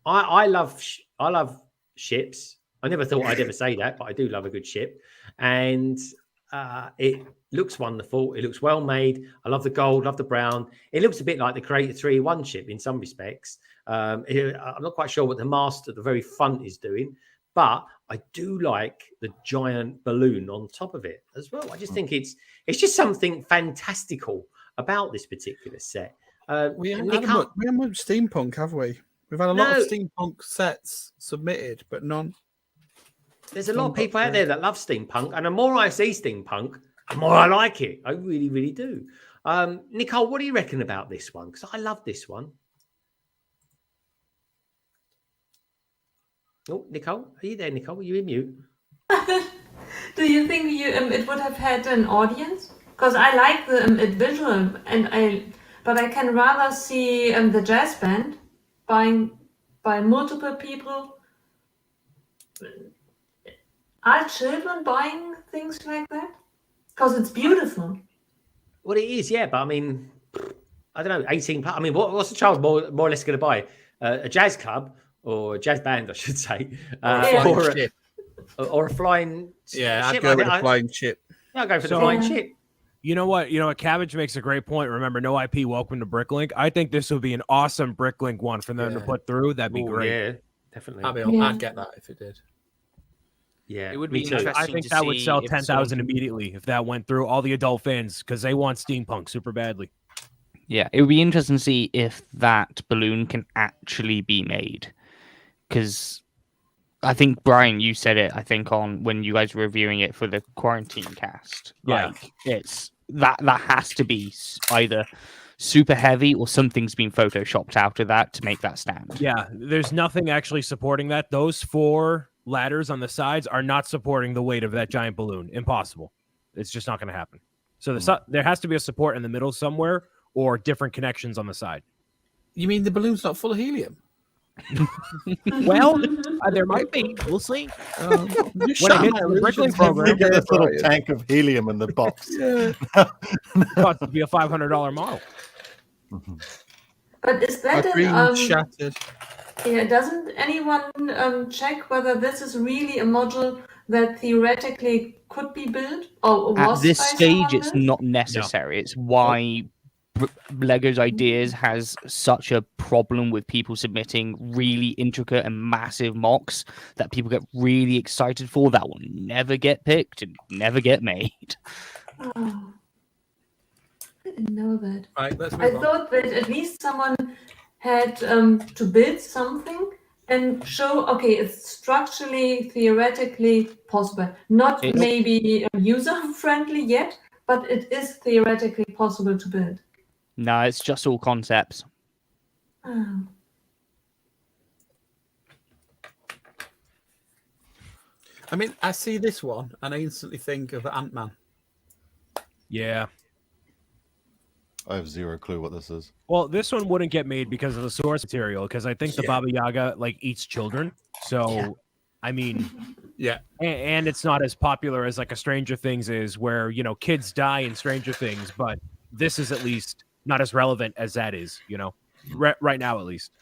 I love ships. I never thought I'd ever say that, but I do love a good ship, and it looks wonderful. It looks well made. I love the gold, love the brown. It looks a bit like the Creator 3-1 ship in some respects. I'm not quite sure what the mast at the very front is doing, but I do like the giant balloon on top of it as well. I just think it's just something fantastical about this particular set. We haven't Nick, had much steampunk, have we? We've had a lot of steampunk sets submitted, but none. There's a lot of people out there that love steampunk, and the more I see steampunk, the more I like it. I really, really do. Nicole, what do you reckon about this one? Because I love this one. Oh, Nicole, are you there, Nicole? Are you in mute? Do you think it would have had an audience? Because I like the visual, but I can rather see the jazz band by multiple people. Are children buying things like that? Because it's beautiful. Well, it is, yeah. But I mean, I don't know, 18. I mean, what's the child more or less going to buy? A jazz club or a jazz band, I should say, or a flying. Yeah, ship. I'd go with a flying ship. I'll go for the flying ship. You know what? Cabbage makes a great point. Remember, no IP. Welcome to Bricklink. I think this would be an awesome Bricklink one for them to put through. That'd be great. Yeah, definitely. I'd get that if it did. Yeah, it would be interesting. I think that would sell 10,000 immediately if that went through all the adult fans because they want steampunk super badly. Yeah, it would be interesting to see if that balloon can actually be made. Because I think, Brian, you said it, I think, on when you guys were reviewing it for the quarantine cast. Yeah. Like, it's that has to be either super heavy or something's been photoshopped out of that to make that stand. Yeah, there's nothing actually supporting that. Those 4 ladders on the sides are not supporting the weight of that giant balloon. Impossible. It's just not going to happen. So there has to be a support in the middle somewhere or different connections on the side. You mean the balloon's not full of helium? Well, there might be. We'll see. When it hits the Bricklink program, You get this little tank of helium in the box. Got to be a $500 model. But is that shattered? Yeah, doesn't anyone check whether this is really a module that theoretically could be built or was At this by stage, it's someone not necessary. It's why Lego's Ideas has such a problem with people submitting really intricate and massive mocks that people get really excited for that will never get picked and never get made. Oh, I didn't know that. Right, let's I move on. thought that at least someone had to build something and show, okay, it's structurally, theoretically possible. Not maybe user-friendly yet, but it is theoretically possible to build. No, it's just all concepts. Oh. I mean, I see this one and I instantly think of Ant-Man. Yeah. I have zero clue what this is. Well, this one wouldn't get made because of the source material, because I think the Baba Yaga eats children. So, I mean, and it's not as popular as a Stranger Things is, where kids die in Stranger Things, but this is at least not as relevant as that is. Right now at least.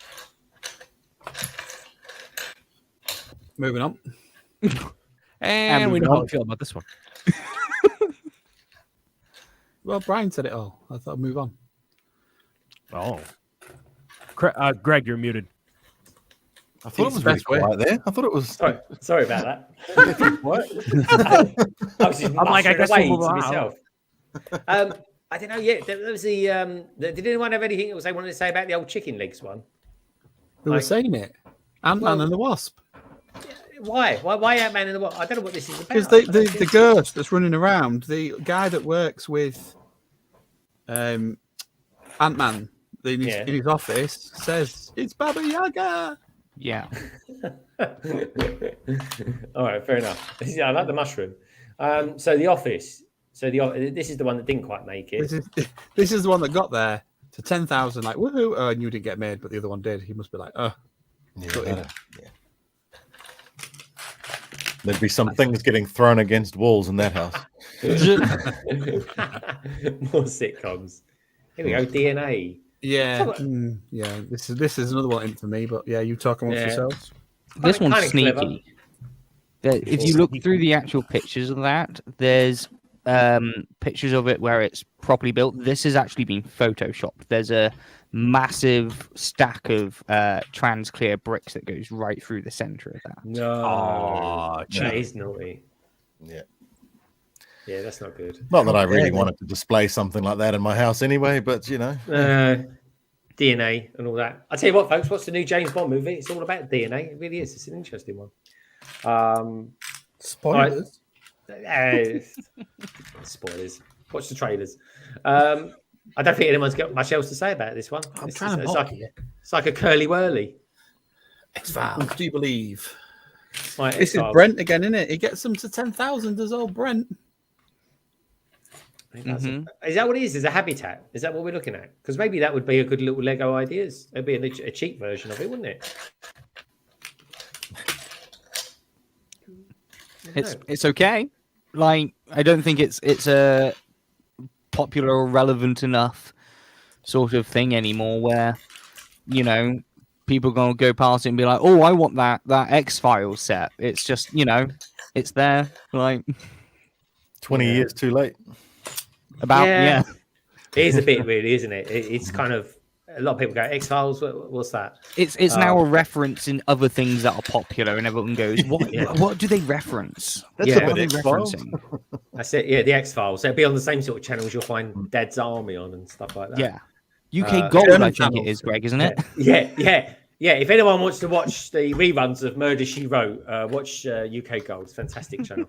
Moving on. And we know how we feel about this one. Well, Brian said it all. I thought I'd move on. Oh. Greg, you're muted. I thought it was really quiet there. I thought it was... Sorry about that. What? I was just I guess away we'll to myself. I don't know yet. There was the... did anyone have anything else they wanted to say about the old chicken legs one? Who was saying it? Ant-Man and the Wasp. Why? Why Ant-Man and the Wasp? I don't know what this is about. Because the ghost that's running around, the guy that works with Ant-Man in his office says, it's Baba Yaga. Yeah. All right, fair enough. I like the mushroom. So the office. So this is the one that didn't quite make it. This is the one that got there to 10,000. Like, woohoo! Oh, and you didn't get made, but the other one did. He must be like, oh. Yeah. There'd be some things getting thrown against walls in that house. More sitcoms. Here we go. DNA. Yeah, yeah. This is another one in for me, but yeah, you talk amongst yourselves. This one's sneaky. If you look through the actual pictures of that, there's pictures of it where it's properly built. This has actually been photoshopped. There's a massive stack of trans clear bricks that goes right through the center of that. No, that is naughty. Yeah. Yeah, that's not good. Not that I really wanted to display something like that in my house anyway, but you know. DNA and all that. I tell you what, folks, what's the new James Bond movie? It's all about DNA. It really is. It's an interesting one. Spoilers. Spoilers. Watch the trailers. I don't think anyone's got much else to say about this one. It's like a curly whirly. X-Files, do you believe? Like This is Brent again, isn't it? He gets them to 10,000 as old Brent. Is that what it is? Is a habitat? Is that what we're looking at? Because maybe that would be a good little Lego ideas. It'd be a cheap version of it, wouldn't it? It's okay. Like, I don't think it's a popular or relevant enough sort of thing anymore where, you know, people are gonna go past it and be like, oh, I want that X-Files set. It's just, you know, it's there. Like 20 years too late. It is a bit really, isn't it? It's kind of a lot of people go X-Files. What's that? It's now a reference in other things that are popular, and everyone goes, "What do they reference? That's what are they referencing?" That's it. Yeah, the X-Files. So it'll be on the same sort of channels you'll find Dad's Army on and stuff like that. Yeah, UK Gold, I think it is, Greg, isn't it? Yeah. If anyone wants to watch the reruns of Murder She Wrote, watch UK Gold. It's a fantastic channel.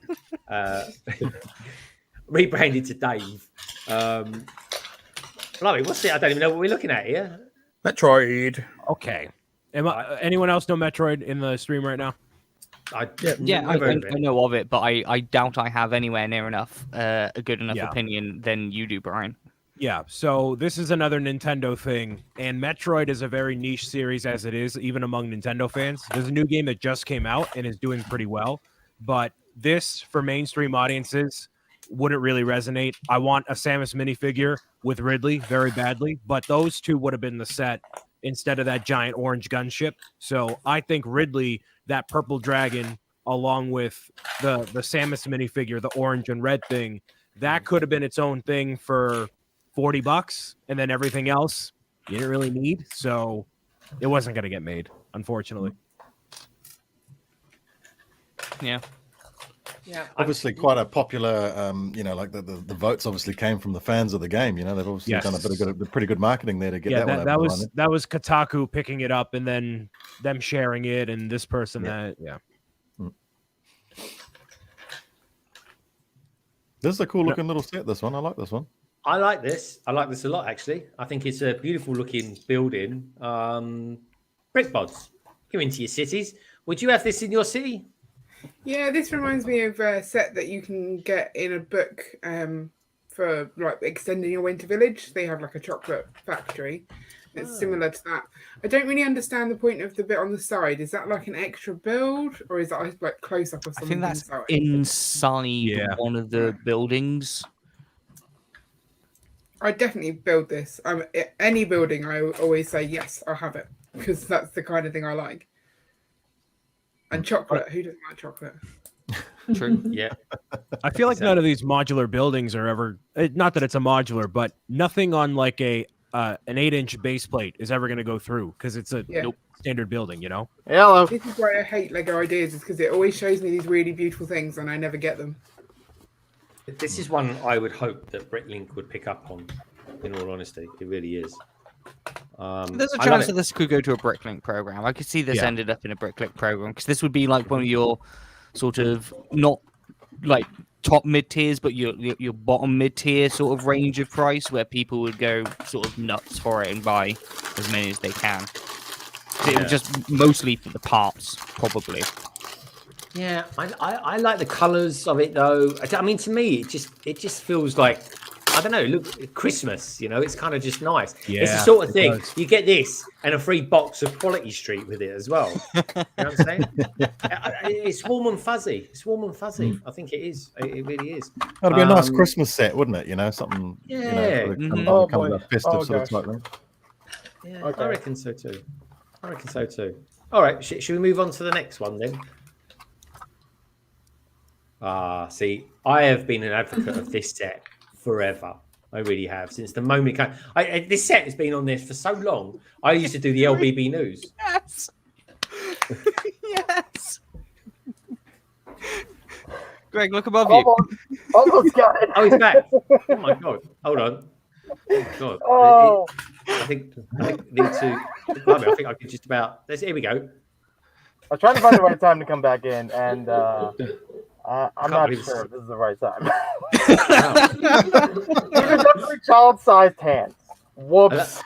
Rebranded to Dave. Blimey, what's it? I don't even know what we're looking at here. Metroid. Okay. Anyone else know Metroid in the stream right now? I know of it, but I doubt I have anywhere near enough a good enough opinion than you do, Brian. Yeah, so this is another Nintendo thing, and Metroid is a very niche series as it is, even among Nintendo fans. There's a new game that just came out and is doing pretty well, but this, for mainstream audiences, wouldn't really resonate. I want a Samus minifigure with Ridley very badly, but those two would have been the set instead of that giant orange gunship. So I think Ridley, that purple dragon, along with the Samus minifigure, the orange and red thing, that could have been its own thing for $40, and then everything else you didn't really need. So it wasn't going to get made, unfortunately. Yeah. Yeah, obviously quite a popular. Like the votes obviously came from the fans of the game. You know, they've obviously done a pretty good marketing there to get that one. That was Kotaku picking it up and then them sharing it, and this person that. This is a cool looking little set. This one, I like this one. I like this. I like this a lot, actually. I think it's a beautiful looking building. Brick Bods, you're into your cities. Would you have this in your city? Yeah, this reminds me of a set that you can get in a book for like extending your winter village. They have like a chocolate factory. It's similar to that. I don't really understand the point of the bit on the side. Is that like an extra build, or is that like close up of something? I think that's inside one of the buildings. I definitely build this. Any building, I always say yes, I'll have it, because that's the kind of thing I like. And chocolate. Who doesn't like chocolate? True. Yeah. I feel like none of these modular buildings are ever. Not that it's a modular, but nothing on like an 8-inch base plate is ever going to go through because it's a standard building. You know. Hello. This is why I hate Lego ideas, is because it always shows me these really beautiful things and I never get them. This is one I would hope that Bricklink would pick up on. In all honesty, it really is. There's a chance that this could go to a Bricklink program. I could see this ended up in a Bricklink program because this would be like one of your sort of not like top mid tiers, but your bottom mid tier sort of range of price where people would go sort of nuts for it and buy as many as they can. It was just mostly for the parts, probably. Yeah, I like the colours of it though. I mean, to me, it just feels like, I don't know, look, Christmas, you know, it's kind of just nice. Yeah, it's the sort of thing, you get this and a free box of Quality Street with it as well. You know what I'm saying? It's warm and fuzzy. It's warm and fuzzy. I think it is. It really is. That'd be a nice Christmas set, wouldn't it? You know, something, yeah. Kind of festive sort of type thing. Yeah, okay. I reckon so too. All right, should we move on to the next one then? See, I have been an advocate of this set forever. I really have. Since the moment this set has been on this for so long. I used to do the LBB News. Yes. Yes. Greg, look above you. Almost got it. Oh, he's back. Oh my god. Hold on. Oh god. Oh. I think need to. I think I could just about. Here we go. I was trying to find the right time to come back in, and I'm not sure if this is the right time. These are definitely child-sized hands. Whoops.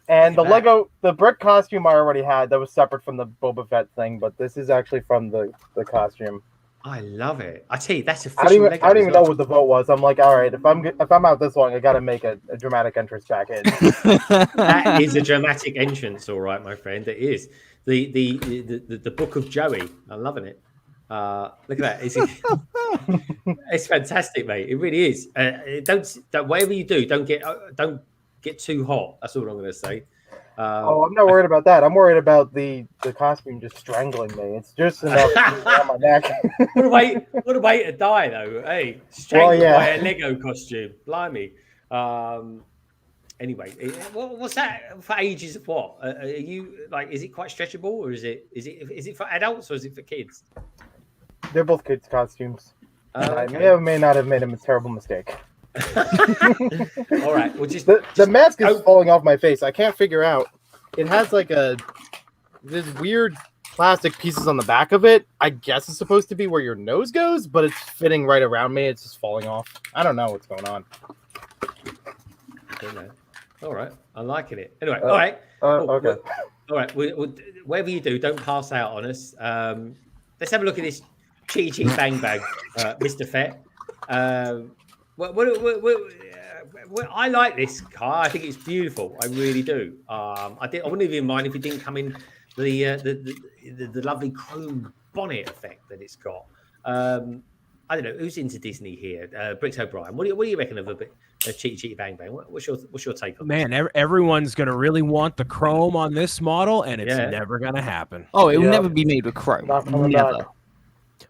And the Lego, the brick costume I already had that was separate from the Boba Fett thing, but this is actually from the costume. I love it. I tell you, that's I don't official. even know what the vote was. I'm like, all right, if I'm out this long, I got to make a dramatic entrance back in. That is a dramatic entrance, all right, my friend. It is the Book of Joey. I'm loving it. Look at that. It's fantastic, mate. It really is. Don't whatever you do, don't get too hot. That's all I'm going to say. I'm not worried about that. I'm worried about the costume just strangling me. It's just enough on my neck. What a way to die, though. Hey, strangled by a Lego costume. Blimey. Anyway, what's that for ages of what? Are you like? Is it quite stretchable, or is it for adults, or is it for kids? They're both kids' costumes. I may or may not have made a terrible mistake. All right, well, the mask is falling off my face. I can't figure out. It has like this weird plastic pieces on the back of it. I guess it's supposed to be where your nose goes, but it's fitting right around me. It's just falling off. I don't know what's going on. All right, I'm liking it. Anyway, all right. Okay. All right. Whatever you do, don't pass out on us. Let's have a look at this cheaty bang bang, Mr. Fett. I like this car. I think it's beautiful. I really do. I wouldn't even mind if it didn't come in the lovely chrome bonnet effect that it's got. I don't know who's into Disney here. Bricks O'Brien. What do you reckon of a cheaty bang bang? What's your take on Man, everyone's gonna really want the chrome on this model, and it's never gonna happen. Oh, it will never be made with chrome. Never.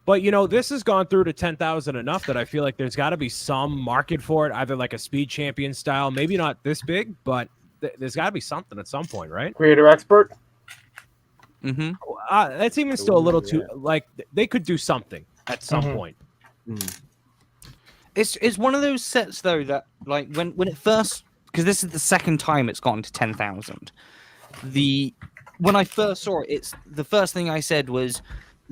But this has gone through to 10,000 enough that I feel like there's got to be some market for it, either like a Speed Champion style, maybe not this big, but there's got to be something at some point, right? Creator expert. Mm-hmm. That's even still a little too like they could do something at some point. It's one of those sets though that like when it first, because this is the second time it's gotten to 10,000. When I first saw it, it's the first thing I said was,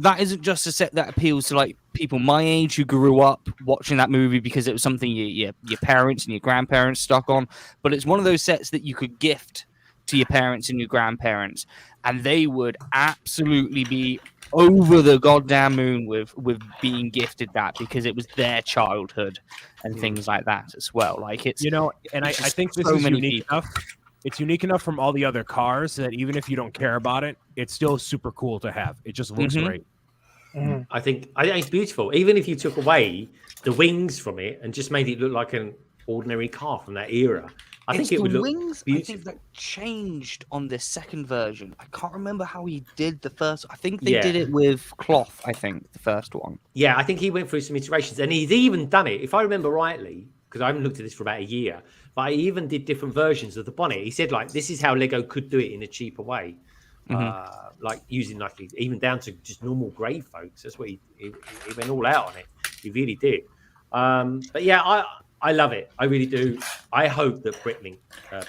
that isn't just a set that appeals to like people my age who grew up watching that movie because it was something your parents and your grandparents stuck on, but it's one of those sets that you could gift to your parents and your grandparents, and they would absolutely be over the goddamn moon with being gifted that because it was their childhood and things like that as well. Like it's and I think this is unique enough. It's unique enough from all the other cars that even if you don't care about it, it's still super cool to have. It just looks great. I think it's beautiful. Even if you took away the wings from it and just made it look like an ordinary car from that era, I think it would look beautiful. I think that changed on the second version. I can't remember how he did the first. I think they did it with cloth. I think the first one. Yeah, I think he went through some iterations, and he's even done it, if I remember rightly, because I haven't looked at this for about a year. But I even did different versions of the bonnet. He said, like, this is how Lego could do it in a cheaper way. Like using like even down to just normal grey folks. That's what he went all out on it. He really did. But yeah, I love it. I really do. I hope that Bricklink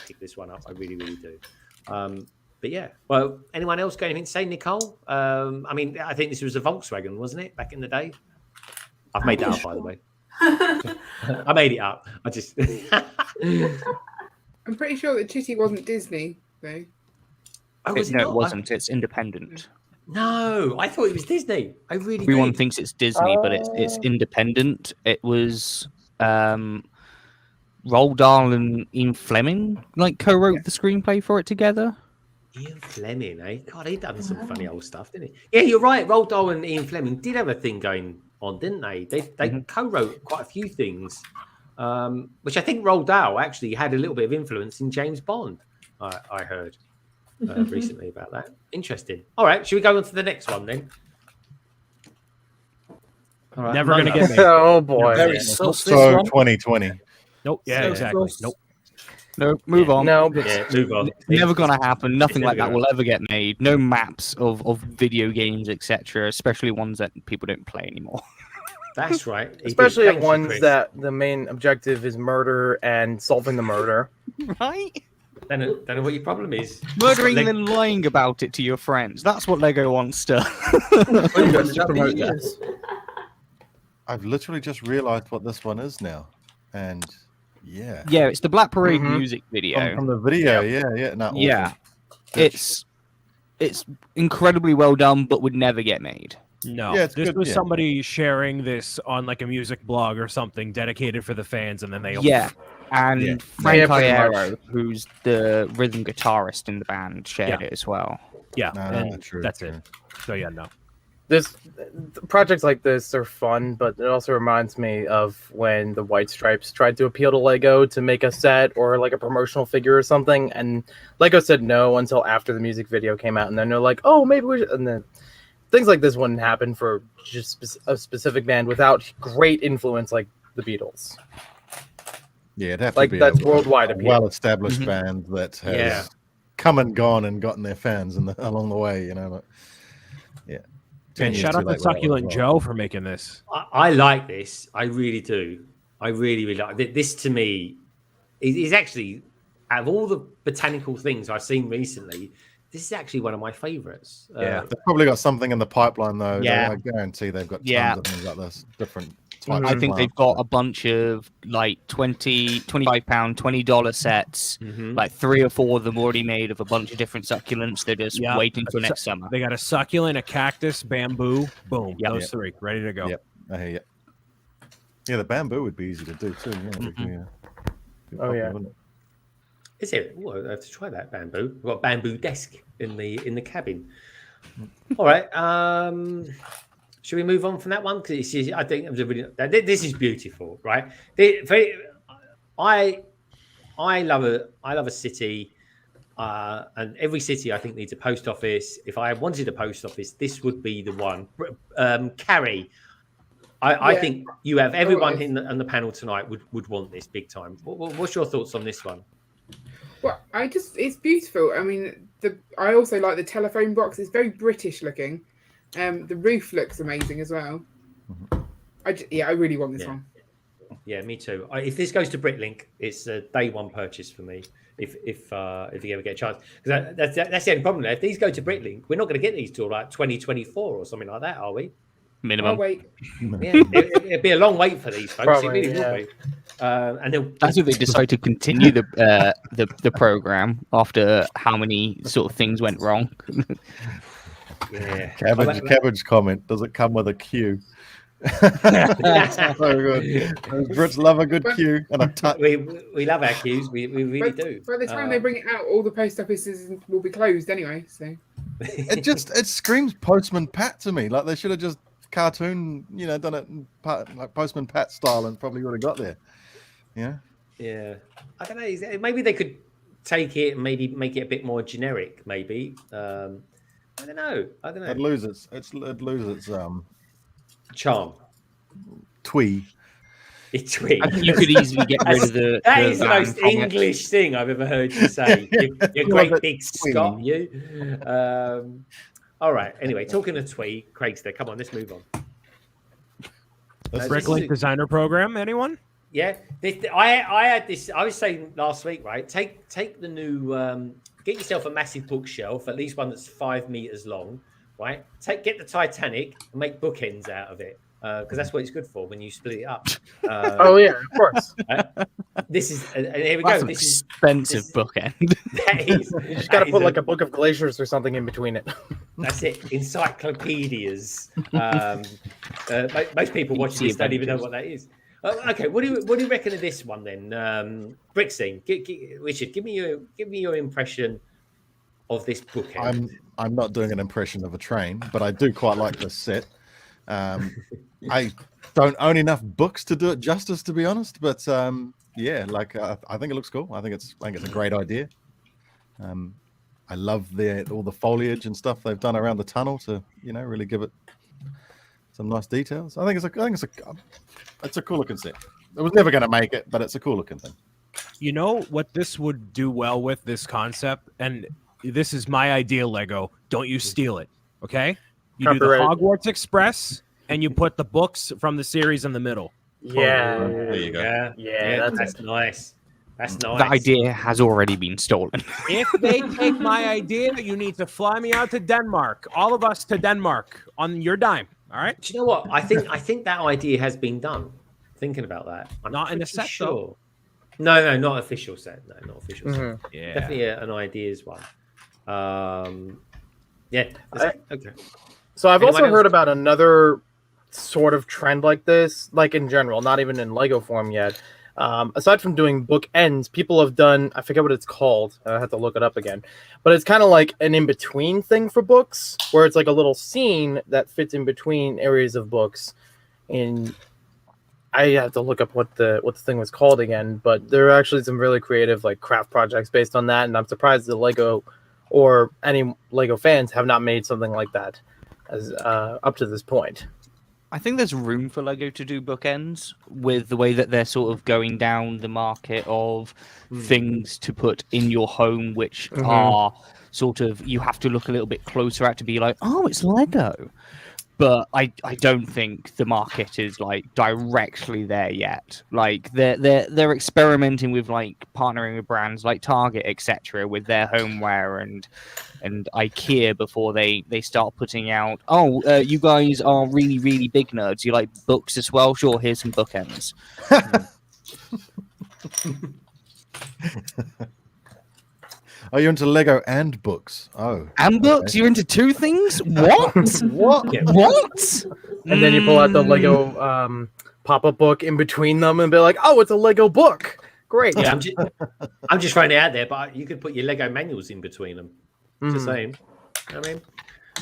pick this one up. I really, really do. But yeah. Well, anyone else got anything to say, Nicole? I mean, I think this was a Volkswagen, wasn't it, back in the day? I've made that up, by the way. I made it up. I just. I'm pretty sure that Chitty wasn't Disney, though. Oh, no, it wasn't. It's independent. No, I thought it was Disney. I really. Everyone thinks it's Disney, but it's independent. It was Roald Dahl and Ian Fleming co-wrote the screenplay for it together. Ian Fleming, eh? God, he done some funny old stuff, didn't he? Yeah, you're right. Roald Dahl and Ian Fleming did have a thing going on, didn't they? They co-wrote quite a few things, which I think Roald Dahl actually had a little bit of influence in James Bond. I heard recently about that. Interesting. All right, should we go on to the next one then? All right, Never gonna get me. Oh boy. So 2020. Nope. Yeah, So exactly. gross. Nope. No, move on. No. Yeah, move on. Never gonna happen. Nothing never like that gonna will ever get made. No maps of video games, etc. Especially ones that people don't play anymore. That's right. He did. Especially Thank you, ones Chris. that the main objective is murder and solving the murder. Right? Don't know what your problem is. Murdering Leg- and then lying about it to your friends. That's what Lego wants to. promote that. I've literally just realized what this one is now, and yeah, Yeah, it's the Black Parade Mhm. music video. from the video, yeah, no, awful. Yeah, it's incredibly well done, but would never get made. No, Yeah, it's this good, was yeah. somebody sharing this on like a music blog or something dedicated for the fans, and then they Yeah, and Yeah. Frank Yeah, pretty Iero, who's the rhythm guitarist in the band, shared Yeah. it as well. yeah, No, and true, that's true. it. So yeah, no. This projects like this are fun, but it also reminds me of when the White Stripes tried to appeal to Lego to make a set or like a promotional figure or something, and Lego said no until after the music video came out, and then they're like, "Oh, maybe we should." And then things like this wouldn't happen for just a specific band without great influence like the Beatles. Yeah, it'd have Like, to be that's a worldwide appeal. well-established band that has Yeah. come and gone and gotten their fans along the way. You know, but yeah. 10 And years shout too out to late with that one Succulent as well. Joe for making this. I like this. I really do. I really, really like this. To me, is actually out of all the botanical things I've seen recently, this is actually one of my favorites. Yeah. They've probably got something in the pipeline though. Yeah. I guarantee they've got tons Yeah. of things like this, different. Mhm. I think they've got a bunch of like £25, $20 sets. Mhm. Like 3 or 4 of them already made of a bunch of different succulents. They're just Yeah. waiting for next summer. They got a succulent, a cactus, bamboo. Boom. Yep. Those Yep. 3 ready to go. Yep. I hear you. Yeah, the bamboo would be easy to do too. Yeah. Mhm. Oh, yeah. Wouldn't it? Is it? Oh, I have to try that bamboo. We've got a bamboo desk in the cabin. All right. Should we move on from that one? Because I think it was a really, this is beautiful, right? I love a city, and every city I think needs a post office. If I wanted a post office, this would be the one. Carrie, I Yeah. think you have everyone on the panel tonight would want this big time. What's your thoughts on this one? Well, it's beautiful. I mean, I also like the telephone box. It's very British looking. The roof looks amazing as well. I really want this one. Yeah, me too. If this goes to Bricklink, it's a day one purchase for me. If you ever get a chance, because that's the only problem. If these go to Bricklink, we're not going to get these till like 2024 or something like that, are we? Minimum. Oh wait, Yeah, it'd be a long wait for these folks. Probably, it really yeah. will be. And they'll, That's if they decide to continue the program after how many sort of things went wrong. yeah. Cabbage comment. Does it come with a queue? So good. Those Brits love a good queue and a touch. we love our queues. We really do. by the time they bring it out, all the post offices will be closed anyway. So It screams Postman Pat to me. Like they should have just cartoon, done it in like Postman Pat style and probably would have got there. Yeah. Yeah, I don't know. Maybe they could take it and maybe make it a bit more generic. Maybe I don't know. It'd lose its charm. Twee. It's twee. I think you could easily get rid of the. That the is the van most from it. English thing I've ever heard you say. You're great big twee. Scot, you. All right. Anyway, talking of twee, Craig's there. Come on, let's move on. Bricklink designer program. Anyone? Yeah, I had this. I was saying last week, right? Take the new. Get yourself a massive bookshelf, at least one that's 5 meters long, right? Get the Titanic and make bookends out of it, because that's what it's good for when you split it up. Oh yeah, of course. This is, and here we That's go. an This is expensive bookend. that is. You just got to put like a book of glaciers or something in between it. That's it. Encyclopedias. Most people watching this don't even know what that is. Okay, what do you reckon of this one then? Brickscene, Richard, give me your impression of this bookend. I'm not doing an impression of a train, but I do quite like this set. I don't own enough books to do it justice, to be honest. But yeah, like I think it looks cool. I think it's a great idea. I love all the foliage and stuff they've done around the tunnel to really give it some nice details. I think it's a cool looking set. It was never going to make it, but it's a cool looking thing. You know what this would do well with this concept, and this is my idea, Lego. Don't you steal it, okay? You do the Copyright. Hogwarts Express, and you put the books from the series in the middle. Yeah. There you go. Yeah, that's nice. That's nice. The idea has already been stolen. If they take my idea, you need to fly me out to Denmark. All of us to Denmark on your dime. All right. Do you know what? I think that idea has been done. Thinking about that, I'm not in a pretty set, sure. No, not official set. No, not official set. Mhm. Yeah. Definitely an ideas one. Yeah. Okay. So I've also Anyone heard else? about another sort of trend like this, like in general, not even in Lego form yet. Aside from doing bookends, people have done, I forget what it's called. I have to look it up again. But it's kind of like an in-between thing for books, where it's like a little scene that fits in between areas of books. And I have to look up what the thing was called again. But there are actually some really creative like craft projects based on that. And I'm surprised that Lego or any Lego fans have not made something like that as up to this point. I think there's room for Lego to do bookends with the way that they're sort of going down the market of things to put in your home, which are sort of, you have to look a little bit closer at to be like, oh, it's Lego. But I don't think the market is like directly there yet. Like they're experimenting with like partnering with brands like Target, etc., with their homeware and IKEA before they start putting out. Oh, you guys are really really big nerds. You like books as well? Sure, here's some bookends. Are you into Lego and books? Oh, and books? You're into two things? What? What? What? And then you pull out the Lego pop-up book in between them and be like, oh, it's a Lego book. Great. Yeah, I'm just throwing it out there, but you could put your Lego manuals in between them. Just saying. I mean,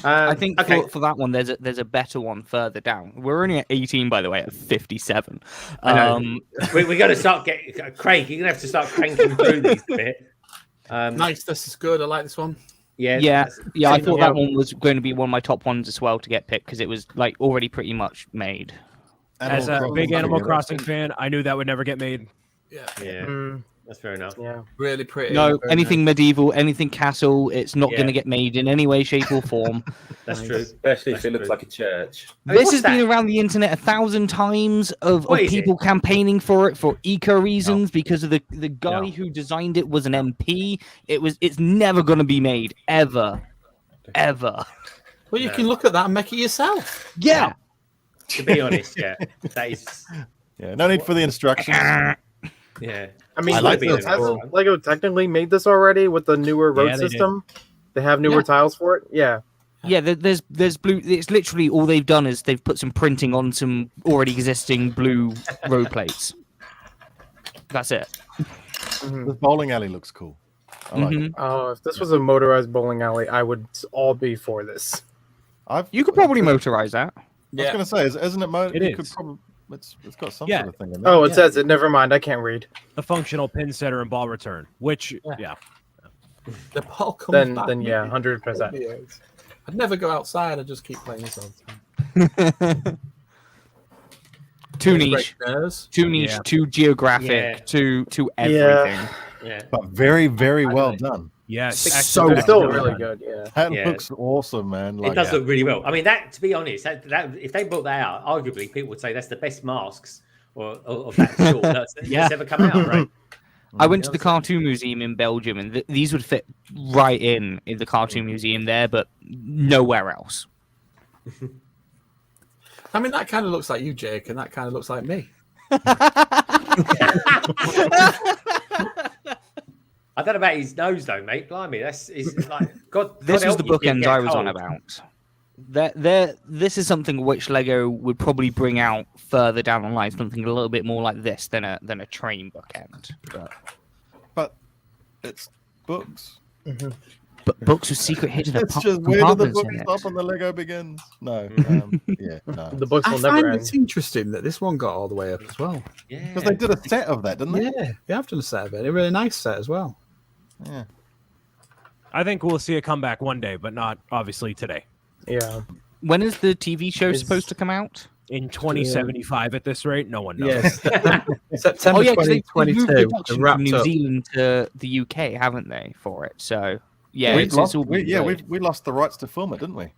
I think okay. for that one, there's a better one further down. We're only at 18, by the way, at 57. I know. We got to start getting Craig. You're gonna have to start cranking through these a bit. Nice. This is good. I like this one. Yeah. I thought that one was going to be one of my top ones as well to get picked because it was like already pretty much made. As a big Animal Crossing fan, I knew that would never get made. Yeah. That's fair enough. Yeah. Really pretty. No, Very anything nice. medieval, anything castle, it's not going to get made in any way, shape, or form. That's true. Especially if it looks like a church. This has been around the internet 1,000 times of people campaigning for it for eco reasons because of the guy who designed it was an MP. It's never going to be made ever. Well, you can look at that and make it yourself. Yeah. To be honest, yeah, that is. Yeah, no need for the instructions. Yeah, I mean, I like hasn't Lego technically made this already with the newer road they system? They have newer tiles for it. Yeah. Yeah, there's blue. It's literally all they've done is they've put some printing on some already existing blue road plates. That's it. The bowling alley looks cool. I like it. Oh, if this was a motorized bowling alley, I would all be for this. You could probably motorize that. I was going to say, isn't it? It Could is. probably, it's got some Yeah. sort of thing in there. Oh, it says it. Never mind. I can't read. The functional pin setter and ball return, which The ball comes back. Then yeah, 100%. I'd never go outside. I'd just keep playing this all the time. Too niche. Too niche. Yeah. Too geographic. Yeah. To everything. Yeah. But very, very well done. yes, So It's still good. really good. Yeah. That Yeah. looks awesome, man. It does look really well. I mean, that to be honest, that if they brought that out, arguably people would say that's the best masks or of that sort that's ever come out, right? I went to the Cartoon Museum in Belgium, and these would fit right in the Cartoon Museum there, but nowhere else. I mean, that kind of looks like you, Jake, and that kind of looks like me. I don't know about his nose though, mate. Blimey, that's like God. This God was the help you if you bookends get I was on cold. about. This is something which Lego would probably bring out further down the line, something a little bit more like this than a train bookend. But it's books. But books with secret hidden It's just where did the compartments book in it. stop and the Lego begins? No. Yeah, no. The books I will never find end. it's interesting that this one got all the way up as well. Yeah, Because they did a set of that, didn't they? Yeah, they have done a set of it. A really nice set as well. Yeah. I think we'll see a comeback one day, but not obviously today. Yeah. When is the TV show supposed to come out? In 2075 at this rate, no one knows. Yes. September 2022. They've moved production wrapped from New up. Zealand to the UK, haven't they, for it? So yeah, we it's lost, all we, been yeah, good. we lost the rights to film it, didn't we?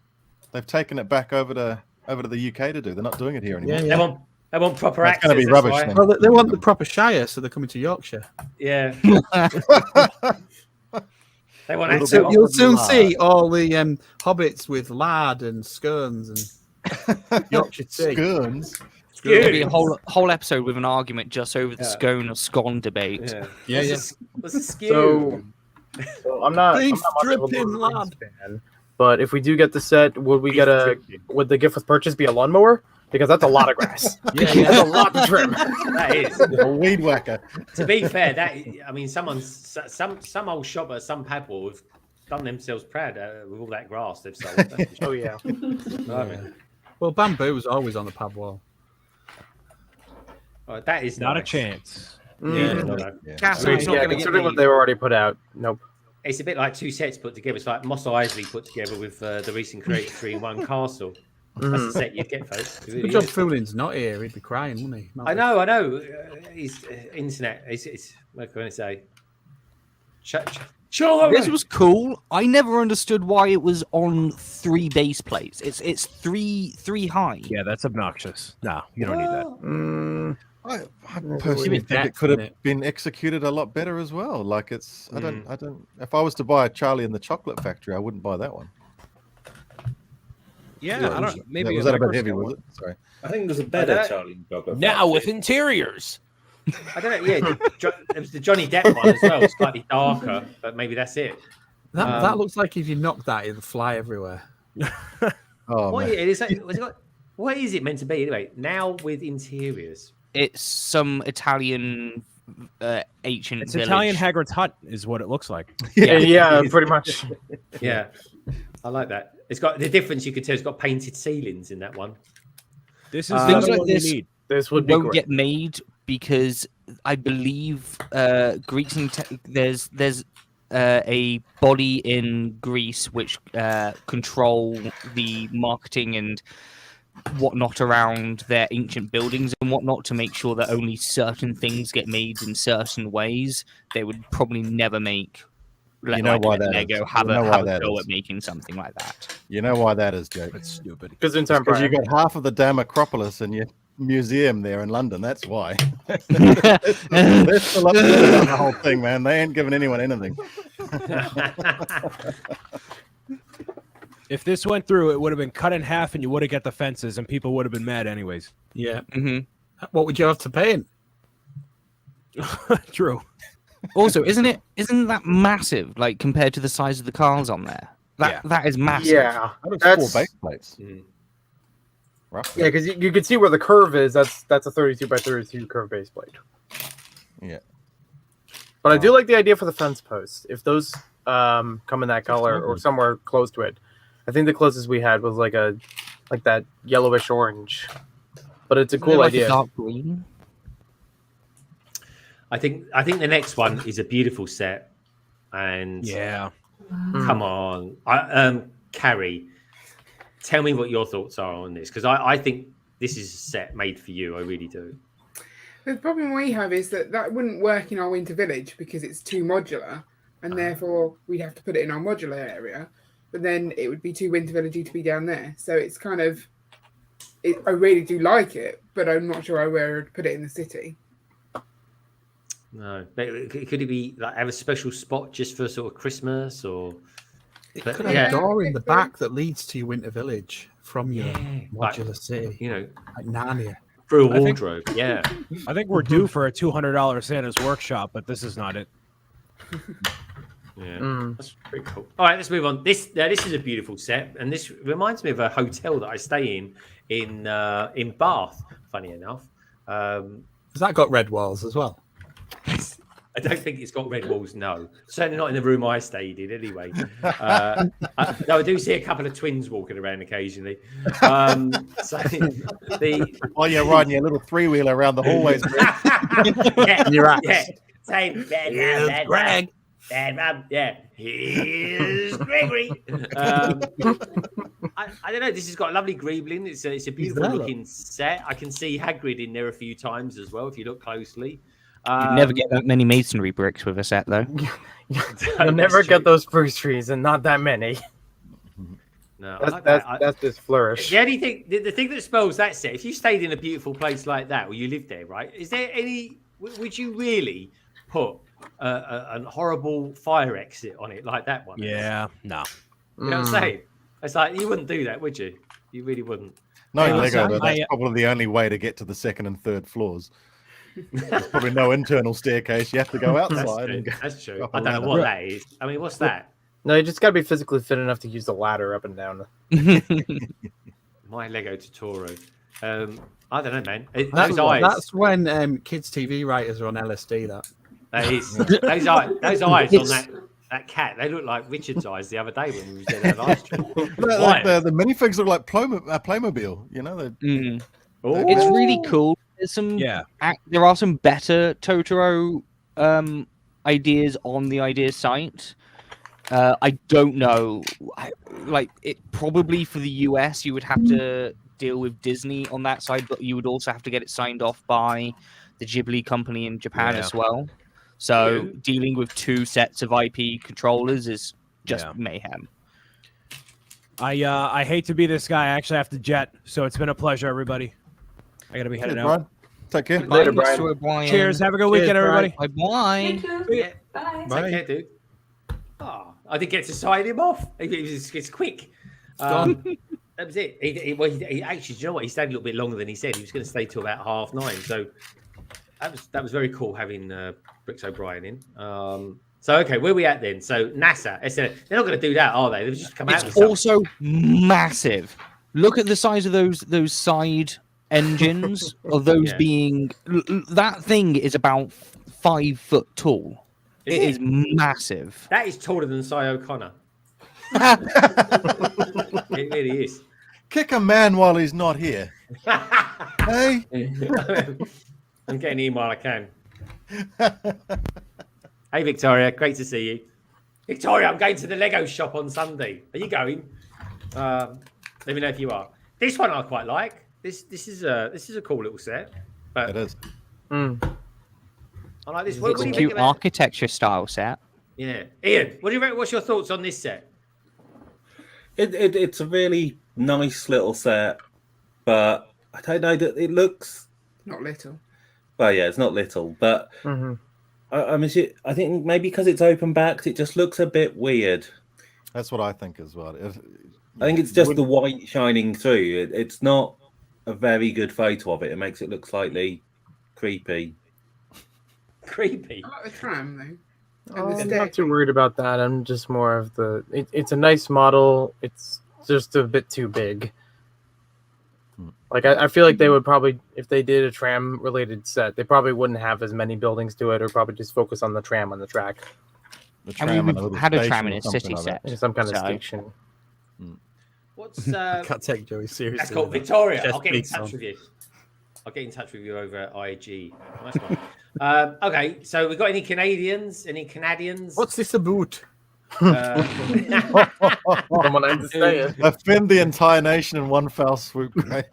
They've taken it back over to the UK to do. They're not doing it here anymore. Yeah, yeah. They want proper That's access. going to be rubbish. Then. Well, they want the proper Shire, so they're coming to Yorkshire. Yeah. They want You'll access. soon- You'll soon see all the hobbits with lard and scones and Yorkshire tea. Scones. There'll be a whole episode with an argument just over the scone or scone debate. Yeah. What's the skew? So I'm not. Beef I'm not much of a Lord dripping of the Rings lard. fan, but if we do get the set, would we get would the gift with purchase be a lawnmower? Because that's a lot of grass. Yeah. That's a lot to trim. That is. A weed whacker. To be fair, some old shopper, some people have done themselves proud with all that grass they've sold. That's for sure. Oh yeah. Blimey. Well, bamboo was always on the pub wall. Oh, that is Not a nice. chance. Considering what they've already put out, nope. It's a bit like two sets put together. It's like Mos Eisley put together with the recent Creative 3-in-1 Castle. That's the set you'd get, folks. It really Good job is. Foolin's not here. He'd be crying, wouldn't he? I know. His internet. It's what can I say? This was cool. I never understood why it was on 3 base plates. It's three high. Yeah, that's obnoxious. No, you don't need that. I personally think it could have been executed a lot better as well. Like it's, I don't. If I was to buy a Charlie and the Chocolate Factory, I wouldn't buy that one. Yeah, I don't. Maybe was that a bit heavy? Was it? Sorry. I think there's a better Charlie and Chocolate Now Factory. with interiors. I don't know. Yeah, it was the Johnny Depp one as well. Slightly darker, but maybe that's it. That looks like if you knock that, it'll fly everywhere. Oh, What man. what is it meant to be anyway? Now with interiors. It's some Italian ancient It's village. Italian Hagrid's hut, is what it looks like. Yeah, pretty much. Yeah, I like that. It's got the difference. You can tell it's got painted ceilings in that one. This is Things the like one you this need. This would be won't great. get made because I believe Greeks and there's a body in Greece which control the marketing and whatnot around their ancient buildings and whatnot to make sure that only certain things get made in certain ways. They would probably never make. You know why that Lego is. have You know a why that go is. at making something like that. You know why that is, Jake? It's stupid. Because in time, Because you got half of the damn Acropolis in your museum there in London. That's why. They're still up to the whole thing, man. They ain't giving anyone anything. If this went through, it would have been cut in half, and you would have got the fences, and people would have been mad anyways. Yeah. Mm-hmm. What would you have to pay him? True. Also, isn't that massive? Like compared to the size of the cars on there, that is massive. Yeah, That's 4 base plates. Yeah, because you can see where the curve is. That's a 32 by 32 curve base plate. Yeah. But I do like the idea for the fence posts. If those come in that color or somewhere close to it, I think the closest we had was like that yellowish orange. But it's a cool Like idea. dark green. I think the next one is a beautiful set, and Yeah. come on, Carrie, tell me what your thoughts are on this because I think this is a set made for you. I really do. The problem we have is that wouldn't work in our winter village because it's too modular, and therefore we'd have to put it in our modular area. But then it would be too winter villagey to be down there. So it's kind of, I really do like it, but I'm not sure I would put it in the city. No, but could it be like have a special spot just for sort of Christmas or? It But, could have yeah. a door in the back that leads to your winter village from your like, modular city. You know, like Narnia. through a I think- wardrobe. Yeah. I think we're due for a $200 Santa's workshop, but this is not it. Yeah, that's pretty cool. All right, let's move on. This is a beautiful set, and this reminds me of a hotel that I stay in Bath. Funny enough, Has that got red walls as well? I don't think it's got red walls. No, certainly not in the room I stayed in. Anyway, no, I do see a couple of twins walking around occasionally. So While you're riding your little 3-wheeler around the hallways, yeah, You're right. yeah. Same. Greg. Yeah, here's Gregory. I don't know. This has got a lovely greebling. It's a beautiful looking set. I can see Hagrid in there a few times as well if you look closely. You'd never get that many masonry bricks with a set, though. You'll never get those spruce trees, and not that many. No, that's just flourish. The only thing, the thing that spells that set, if you stayed in a beautiful place like that, or you lived there, right? Is there any? Would you really put a horrible fire exit on it like that one? Yeah, no. You know what I'm saying? It's like you wouldn't do that, would you? You really wouldn't. No, Lego, though, that's probably the only way to get to the second and third floors. There's probably no internal staircase. You have to go outside. That's true. I don't know what that is. I mean, what's that? No, you just got to be physically fit enough to use the ladder up and down. My Lego Totoro. I don't know, man. That's when kids' TV writers are on LSD. That is those eyes on that cat. They look like Richard's eyes the other day when we was doing that live stream. The minifigs look like Playmobil. You know, it's really cool. There's some, there are some better Totoro ideas on the idea site. I don't know, like it probably for the US you would have to deal with Disney on that side, but you would also have to get it signed off by the Ghibli company in Japan as well. So dealing with two sets of IP controllers is just mayhem. I hate to be this guy. I actually have to jet, so it's been a pleasure, everybody. I gotta be heading out. Brian. Take care. Later, Brian. Cheers. Have a good weekend, everybody. Bye. Yeah. Bye. Take care, dude. Oh, I didn't get to sign him off. It's quick. That was it. He actually, do you know what? He stayed a little bit longer than he said. He was going to stay till about 9:30. So that was very cool having Bricks O'Brien in. So okay, where are we at then? So NASA, they're not going to do that, are they? They've just come out. It's also massive. Look at the size of those side engines of those being. That thing is about 5 foot tall. It is massive. That is taller than Cy O'Connor. It really is. Kick a man while he's not here. Hey, I'm getting in while I can. Hey, Victoria, great to see you. Victoria, I'm going to the Lego shop on Sunday. Are you going? Let me know if you are. This one I quite like. This is a cool little set. But it is. I like this. It's a cute architecture style set. Yeah, Ian, what do you reckon? What's your thoughts on this set? It's a really nice little set, but I don't know that it looks not little. Well, yeah, it's not little, but I mean, I think maybe because it's open backed, it just looks a bit weird. That's what I think as well. I think it's just the white shining through. It's not a very good photo of it. It makes it look slightly creepy. Creepy. I like the tram though. I'm not too worried about that. I'm just more of it's a nice model. It's just a bit too big. Like I feel like they would probably, if they did a tram related set, they probably wouldn't have as many buildings to it, or probably just focus on the tram on the track. We've had a tram in a city set. Some kind of station. What's Can't take Joey seriously. That's called Victoria. I'll get in touch with you. I'll get in touch with you over at IG. Nice one. Okay, so we got any Canadians? Any Canadians? What's this about? Someone understand. Offend the entire nation in one foul swoop. Right?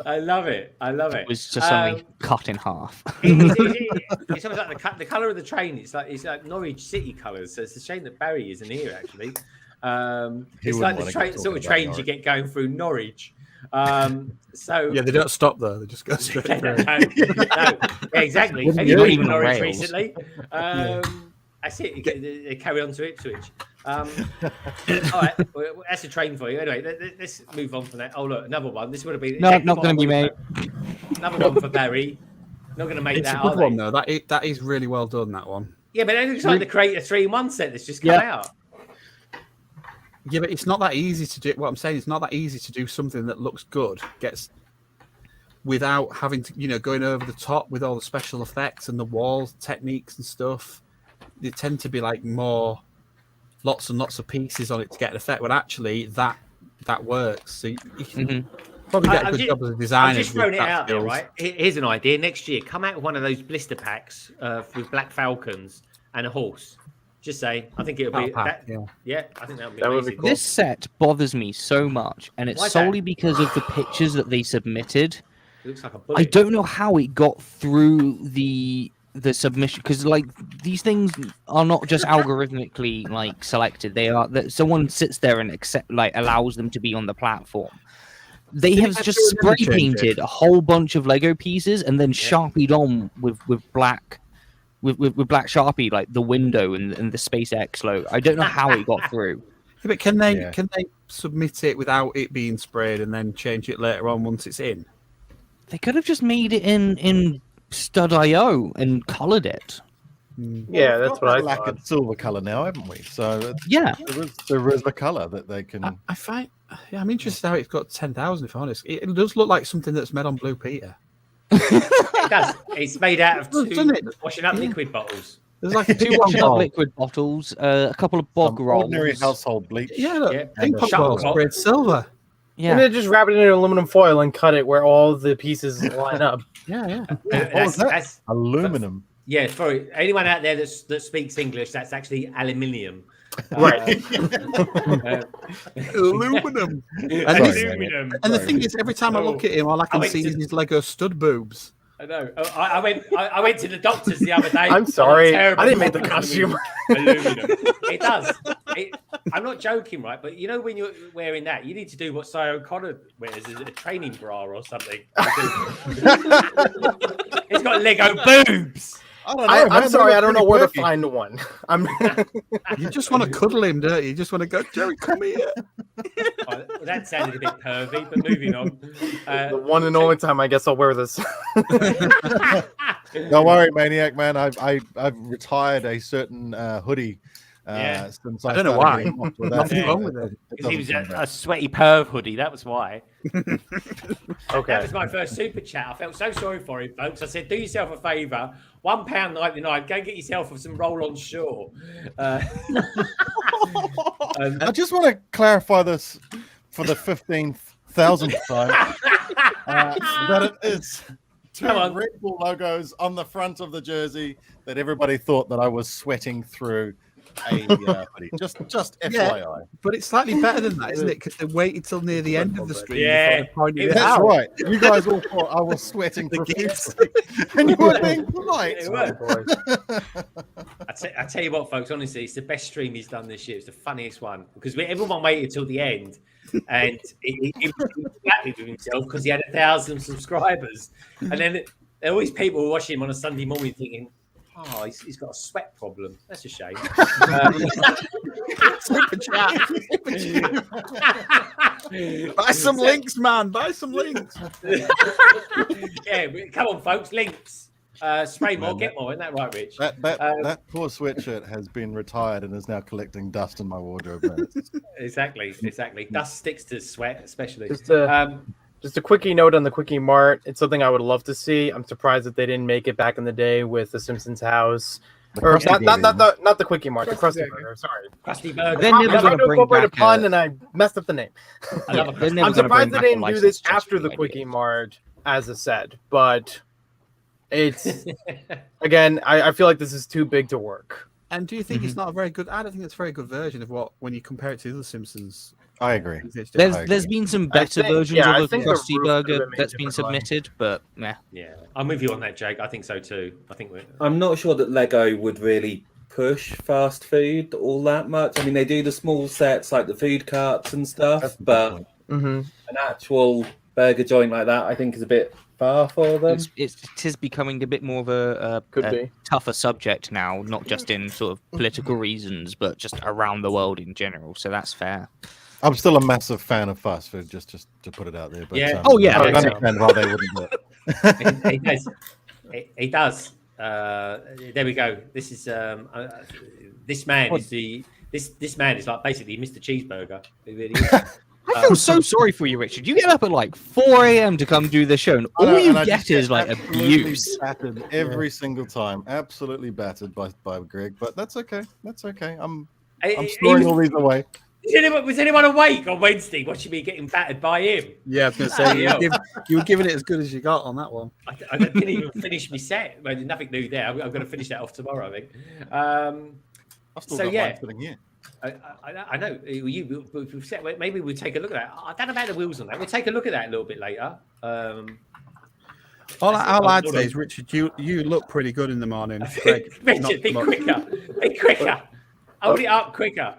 I love it. It was just only cut in half. It's almost like the colour of the train. It's like Norwich City colours. So it's a shame that Barry isn't here. Actually, it's like the sort of trains you get going through Norwich. So yeah, they don't stop there; they just go straight through. No, exactly. Have you been to Norwich recently? That's it. They carry on to Ipswich. All right, well, that's a train for you. Anyway, let's move on from that. Oh look, another one. This would have been not going to be made. Another one for Barry. Not going to make it's that. It's a good one though. That is really well done. That one. Yeah, but it looks like the Creator 3-in-1 set that's just come out. Yeah, but it's not that easy to do. What I'm saying is not that easy to do something that looks good, without having to, going over the top with all the special effects and the wall techniques and stuff. They tend to be like lots and lots of pieces on it to get an effect. But actually, that works. So you can, Probably get a good job as a designer. I'm just throwing it out there, right? Here's an idea. Next year, come out with one of those blister packs with Black Falcons and a horse. Just say, I think it'll be that. Yeah, I think that would be amazing. This set bothers me so much, and it's solely because of the pictures that they submitted. It looks like a bullet. I don't know how it got through the submission, because like these things are not just algorithmically like selected. They are that someone sits there and allows them to be on the platform. They have just spray painted a whole bunch of Lego pieces and then sharpied on with black. With black Sharpie, like the window and the SpaceX logo. I don't know how it got through. Yeah, but can they submit it without it being sprayed and then change it later on once it's in? They could have just made it in Stud.io and colored it. Yeah, that's what I thought. Lacquered silver color now, haven't we? So yeah, there is the color that they can. I find. Yeah, I'm interested how it's got 10,000. If I'm honest, it does look like something that's made on Blue Peter. It does. It's made out of two washing up liquid bottles. There's like two washing up liquid bottles, a couple of bog rolls, ordinary household bleach. Yeah, look, ping pong balls sprayed silver. Yeah, and then just wrap it in aluminum foil and cut it where all the pieces line up. Yeah. That's aluminum. Yeah, for anyone out there that speaks English, that's actually aluminium. Right. Aluminum. And the thing is, every time I look at him, all I can see is his Lego stud boobs. I know. I went to the doctors the other day. I'm sorry. I didn't make the costume. Aluminum. It does. I'm not joking, right? But you know when you're wearing that, you need to do what Cy O'Connor wears, a training bra or something. It's got Lego boobs. I'm sorry, I don't know where to find one. You just want to cuddle him, don't you? You just want to go, Jerry, come here. Well, that sounded a bit pervy, but moving on. The one and only time I guess I'll wear this. Don't worry, Maniac Man. I've retired a certain hoodie. Since I don't know why. Nothing wrong with it. Because he was a sweaty perv hoodie. That was why. Okay. That was my first super chat. I felt so sorry for him, folks. I said, do yourself a favour. £1.99. Go get yourself some roll-on shore. I just want to clarify this for the 15,000th time. That it is two Red Bull logos on the front of the jersey that everybody thought that I was sweating through. Hoodie. Just FYI. But it's slightly better than that, isn't it? Because they waited till near the end of the stream. Yeah, that's right. You guys all thought I was sweating profusely, and you were being polite. I tell you what, folks. Honestly, it's the best stream he's done this year. It's the funniest one because everyone waited till the end, and he was happy with himself because he had 1,000 subscribers, and then there were always people watching him on a Sunday morning thinking, oh, he's got a sweat problem. That's a shame. Super chat. Buy some links, man. Buy some links. Yeah, come on, folks. Links. Spray more, get more. Isn't that right, Rich? That poor sweatshirt has been retired and is now collecting dust in my wardrobe. Exactly. Dust sticks to sweat, especially. Just a quickie note on the Quickie Mart. It's something I would love to see. I'm surprised that they didn't make it back in the day with the Simpsons house. Or not the Quickie Mart, the Krusty Burger. Sorry, Krusty Burger. They're never going to incorporate a pun, and I messed up the name. I'm surprised they didn't do this after the Quickie Mart as a set, but it's again, I feel like this is too big to work. And do you think it's not a very good? I don't think it's a very good version of what when you compare it to the Simpsons. I agree. There's been some better versions of the Krusty Burger that's been submitted, but yeah, I'm with you on that, Jake. I think so too. I'm not sure that Lego would really push fast food all that much. I mean, they do the small sets like the food carts and stuff, but an actual burger joint like that, I think, is a bit far for them. It is becoming a bit more of a tougher subject now, not just in sort of political reasons, but just around the world in general. So that's fair. I'm still a massive fan of fast food, just to put it out there. But, yeah. I understand why they wouldn't do it. He does. There we go. This is this man is this man is like basically Mr. Cheeseburger. He really is. I feel so sorry for you, Richard. You get up at like 4 a.m. to come do the show, and all you get is like abuse. Battered every single time. Absolutely battered by Greg, but that's okay. I'm storing all these away. Was anyone awake on Wednesday watching me getting battered by him? Yeah, I was going to say you were giving it as good as you got on that one. I didn't even finish my set. Well, nothing new there. I'm going to finish that off tomorrow, I think. I've still got one sitting here. I know. We've set, maybe we'll take a look at that. I don't know about the wheels on that. We'll take a look at that a little bit later. All I'd say is, Richard, you look pretty good in the morning. Richard, be quicker. Be quicker. Hold it up quicker.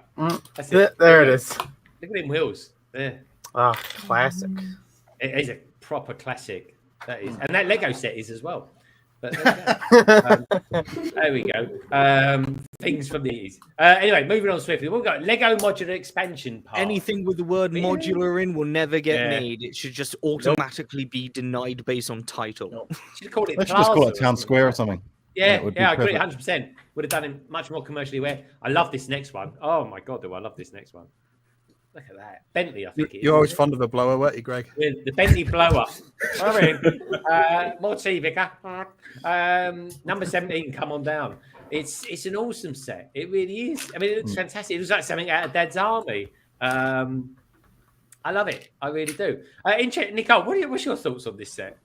That's it. There it is. Look at them wheels. There. Ah, classic. It is a proper classic. That is, and that Lego set is as well. But there we go. Things from these. Anyway, moving on swiftly. We've got Lego modular expansion part. Anything with the word modular in will never get made. It should just automatically be denied based on title. Should have called it. Let's just call it Town Square or something. Yeah, I agree, 100%. Would have done it much more commercially aware. I love this next one. Oh my god, do I love this next one? Look at that. Bentley, I think You're always fond of a blower, weren't you, Greg? The Bentley blower. More tea, Vicar. Number 17, come on down. It's an awesome set. It really is. I mean, it looks fantastic. It looks like something out of Dad's Army. I love it. I really do. Nicole, what's your thoughts on this set?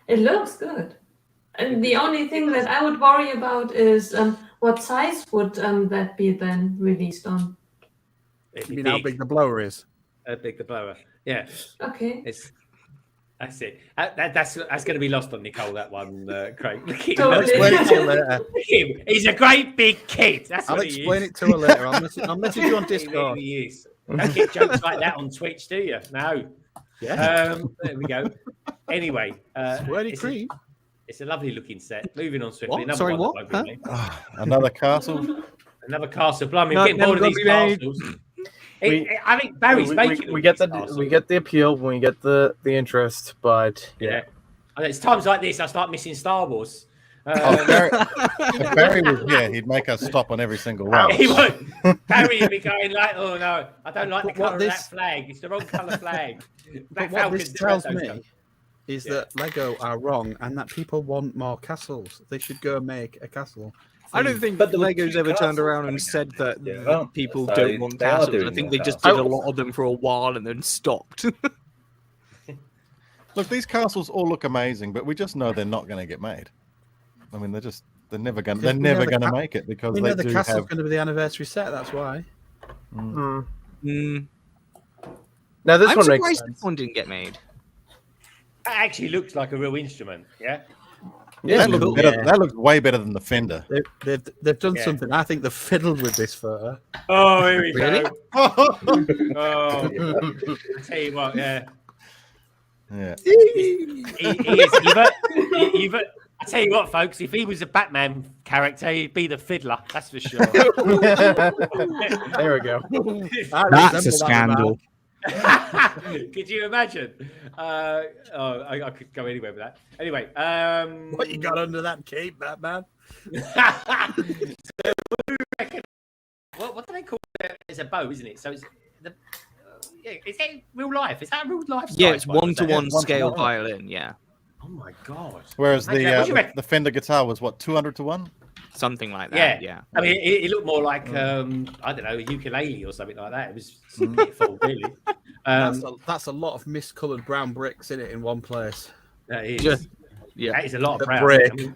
It looks good. And the only thing that I would worry about is what size would that be then released on? You mean how big the blower is? How big the blower? Yeah. Okay. That's it. That's going to be lost on Nicole, that one, Craig. Look at I'll explain it to her later. Look at him. He's a great big kid. I'll explain it to her later. I'll message you on Discord. He is. Don't get jokes like that on Twitch, do you? No. Yeah. There we go. Anyway, cream. It's a lovely looking set. Moving on swiftly. What? Sorry, what? Another castle. Another castle. Blimey, I'm getting bored of these castles. I think Barry's making. We get the appeal when we get the interest, but yeah. And it's times like this I start missing Star Wars. If Barry was here, he'd make us stop on every single one. He would. Barry would be going like, "Oh no, I don't like the colour of that flag. It's the wrong colour flag." But what this tells me is that Lego are wrong and that people want more castles. They should go make a castle. I don't think Lego's ever turned around and said that people don't want castles. I think they just did a lot of them for a while and then stopped. Look, these castles all look amazing, but we just know they're not going to get made. I mean, they're never going to make it because we know the castle's have... going to be the anniversary set. That's why. Now I'm surprised this one didn't get made. That actually looks like a real instrument. Yeah. Yeah, that looks way better than the Fender. They've done something. I think they've fiddled with this photo. Oh, here we Really? go. Oh, I tell you what, yeah. He is either. I tell you what, folks. If he was a Batman character, he'd be the fiddler. That's for sure. There we go. That's a scandal. Could you imagine? I could go anywhere with that. Anyway, what you got under that cape, Batman? What do they call it? It's a bow, isn't it? So it's the. Is that real life? Is that a real life? Yeah, it's 1-to-1 scale violin. Yeah. Oh my god! Whereas the Fender guitar was what, 200-to-1? Something like that. Yeah. I mean, it looked more like I don't know, a ukulele or something like that. It was pitiful, really. That's a lot of miscoloured brown bricks in it in one place. That is. Yeah, that is a lot of brown. Brick. I mean,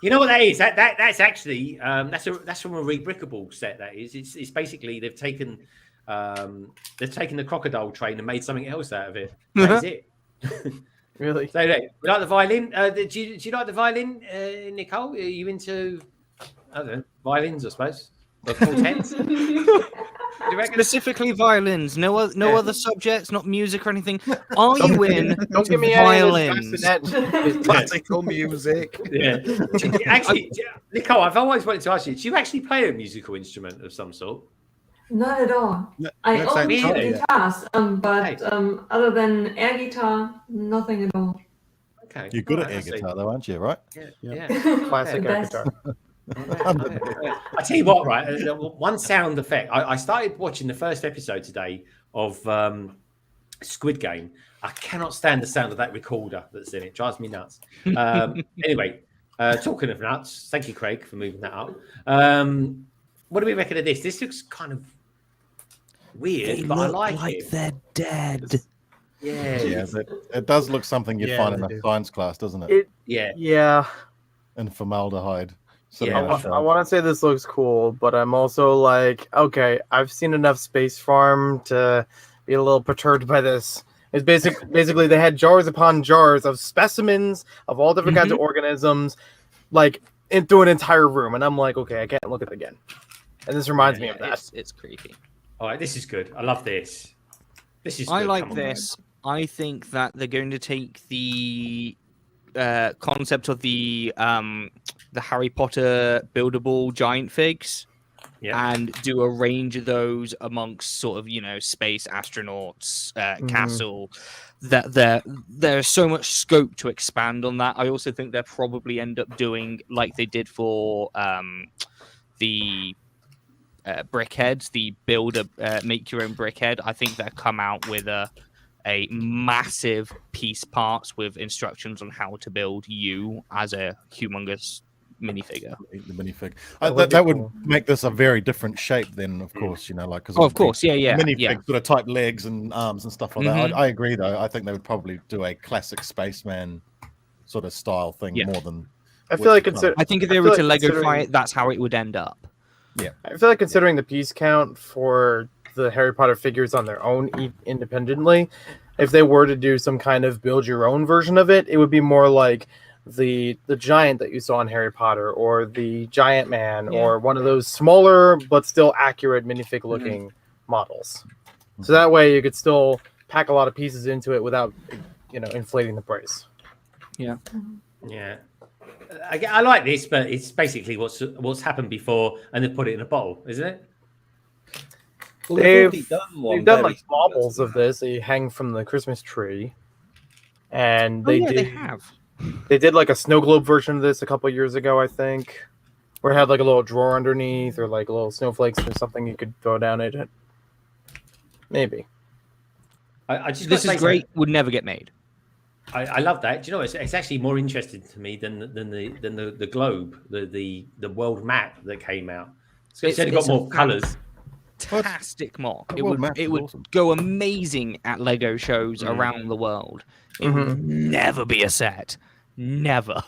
you know what that is? That's actually that's from a rebrickable set. That is. It's basically they've taken the crocodile train and made something else out of it. That is it. Really? So, you like the violin? Do you like the violin, Nicole? Are you into, I don't know, violins, I suppose? Or quartets? Specifically violins. No other subjects, not music or anything. Are you in Don't give me violins? Classical music. Yeah. Actually, Nicole, I've always wanted to ask you, do you actually play a musical instrument of some sort? Not at all. I only do guitars, but other than air guitar, nothing at all. Okay. You're good at air guitar, though, aren't you? Right? Yeah. Classic air guitar. I tell you what, right? One sound effect. I started watching the first episode today of Squid Game. I cannot stand the sound of that recorder that's in it. It drives me nuts. Anyway, talking of nuts, thank you, Craig, for moving that up. what do we reckon of this? This looks kind of weird, but I like it. They're dead. Yeah, it does look something you'd find in a science class, doesn't it? Yeah. And formaldehyde. I want to say this looks cool, but I'm also like, okay, I've seen enough Space Farm to be a little perturbed by this. It's basically they had jars upon jars of specimens of all different kinds of organisms, like through an entire room, and I'm like, okay, I can't look at it again. And this reminds me of that. It's creepy. All right, this is good. I love this. This is. I good. like Come on, this. I think that they're going to take the concept of the Harry Potter buildable giant figs and do a range of those amongst sort of, space astronauts, castle. That there's so much scope to expand on that. I also think they'll probably end up doing like they did for the brickheads, the make your own brickhead. I think they'll come out with a massive piece parts with instructions on how to build you as a humongous minifigure. The minifig. That would make this a very different shape then, of course, like because of course, minifig sort of type legs and arms and stuff like that. I agree though. I think they would probably do a classic spaceman sort of style thing more than. I feel like I think if they were to Legofy it, that's how it would end up. Yeah, I feel like considering the piece count for the Harry Potter figures on their own independently, if they were to do some kind of build your own version of it, it would be more like the giant that you saw in Harry Potter, or the Giant Man, or one of those smaller but still accurate minifig looking models. So that way you could still pack a lot of pieces into it without inflating the price. Yeah. I like this, but it's basically what's happened before, and they put it in a bottle, isn't it? Well, they've done like baubles of this. They hang from the Christmas tree, and they did like a snow globe version of this a couple years ago, I think, where it had like a little drawer underneath, or like little snowflakes or something you could throw down at it. Maybe. This is great. Would never get made. I love that. Do you know it's actually more interesting to me than the globe, the world map that came out. It's only got more colours. Fantastic mock. It would awesome. Go amazing at Lego shows around the world. It would never be a set. Never.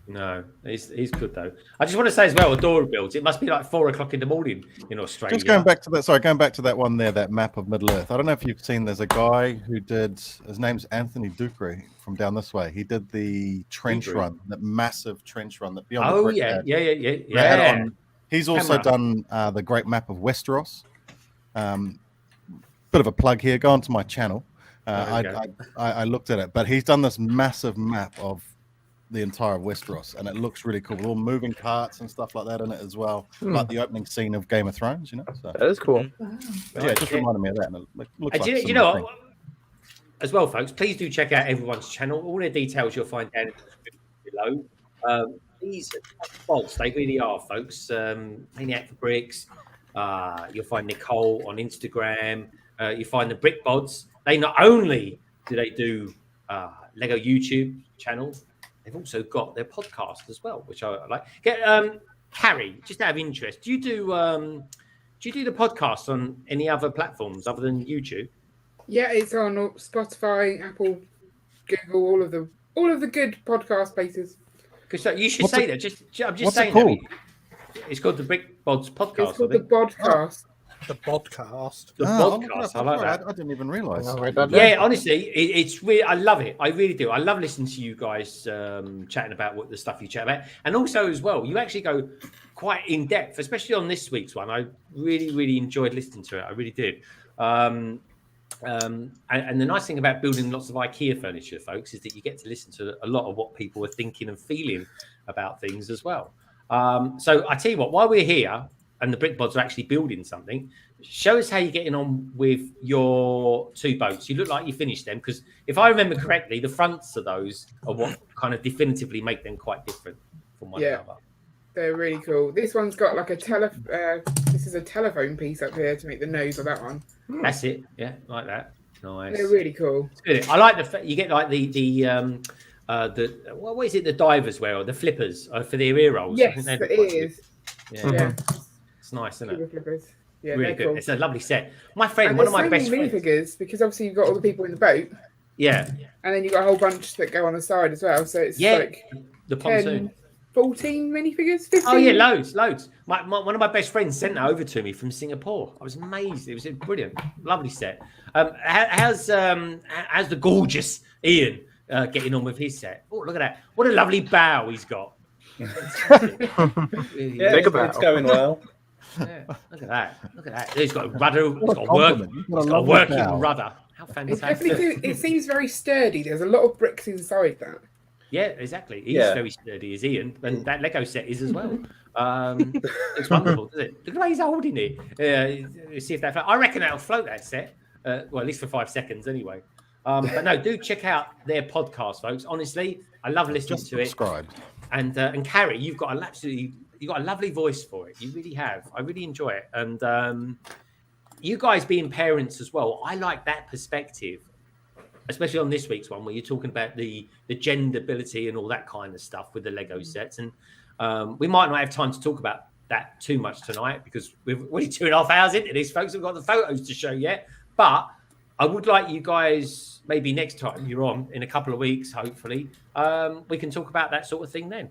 No, he's good though. I just want to say as well, Adora builds. It must be like 4 o'clock in the morning in Australia. Just going back to that one there, that map of Middle Earth. I don't know if you've seen. There's a guy who did. His name's Anthony Ducre from down this way. He did the trench run, that massive trench run that beyond. Oh yeah. He's also done the great map of Westeros. Bit of a plug here. Go onto my channel. I looked at it, but he's done this massive map of the entire Westeros, and it looks really cool with all moving carts and stuff like that in it as well, like the opening scene of Game of Thrones. So that is cool. Yeah, it just reminded me of that. And it looks like you know, as well, folks, please do check out everyone's channel. All the details you'll find down in the description below. These bots, they really are, folks. Maniac For Bricks. You'll find Nicole on Instagram. You find the Brick Bods. They not only do they do Lego YouTube channel, they've also got their podcast as well, which I like. Harry, just out of interest, do you do the podcast on any other platforms other than YouTube? Yeah, it's on Spotify, Apple, Google, all of the good podcast places. So you should say that. I'm just saying. It called? It's called the Brick Bods podcast. It's called the podcast. The podcast. The podcast. I like that. I didn't even realise. Yeah, honestly, it's really. I love it. I really do. I love listening to you guys chatting about the stuff you chat about, and also as well, you actually go quite in depth, especially on this week's one. I really enjoyed listening to it. I really did. And the nice thing about building lots of IKEA furniture, folks, is that you get to listen to a lot of what people are thinking and feeling about things as well. So I tell you what, while we're here and the Brick Bods are actually building something, show us how you're getting on with your 2 boats. You look like you finished them, because if I remember correctly, the fronts of those are what kind of definitively make them quite different from one another. They're really cool. This one's got like this is a telephone piece up here to make the nose of that one. That's it. Yeah, like that. Nice. They're really cool. It's good. I like you get like the what is it? The divers wear, or the flippers for their ear rolls. Yes, it is. Yeah. It's nice, isn't Cuba it? flippers. Yeah, Really they're good. cool. It's a lovely set. My friend, And one of there's my so best many friends. minifigures because obviously you've got all the people in the boat, Yeah. and then you've got a whole bunch that go on the side as well. So it's Yeah. like The pontoon. 14 minifigures, 15. Oh yeah, loads. One of my best friends sent that over to me from Singapore. I was amazed. It was a brilliant, lovely set. How's the gorgeous Ian getting on with his set? Oh, look at that! What a lovely bow he's got. It's going well. Yeah, look at that! Look at that! He's got a rudder. He's got a working rudder. How fantastic! It seems very sturdy. There's a lot of bricks inside that. Yeah, exactly. He's very sturdy, is Ian, and that Lego set is as well. It's wonderful, doesn't it? Look at the way he's holding it. See if that. I reckon that'll float that set. Well, at least for 5 seconds, anyway. But no, do check out their podcast, folks. Honestly, I love listening to it. Subscribe. And Carrie, you've got a lovely voice for it. You really have. I really enjoy it. And you guys being parents as well, I like that perspective. Especially on this week's one, where you're talking about the genderability and all that kind of stuff with the Lego sets. And we might not have time to talk about that too much tonight because we're only 2.5 hours into this, folks. We've got the photos to show yet. But I would like you guys, maybe next time you're on, in a couple of weeks, hopefully, we can talk about that sort of thing then.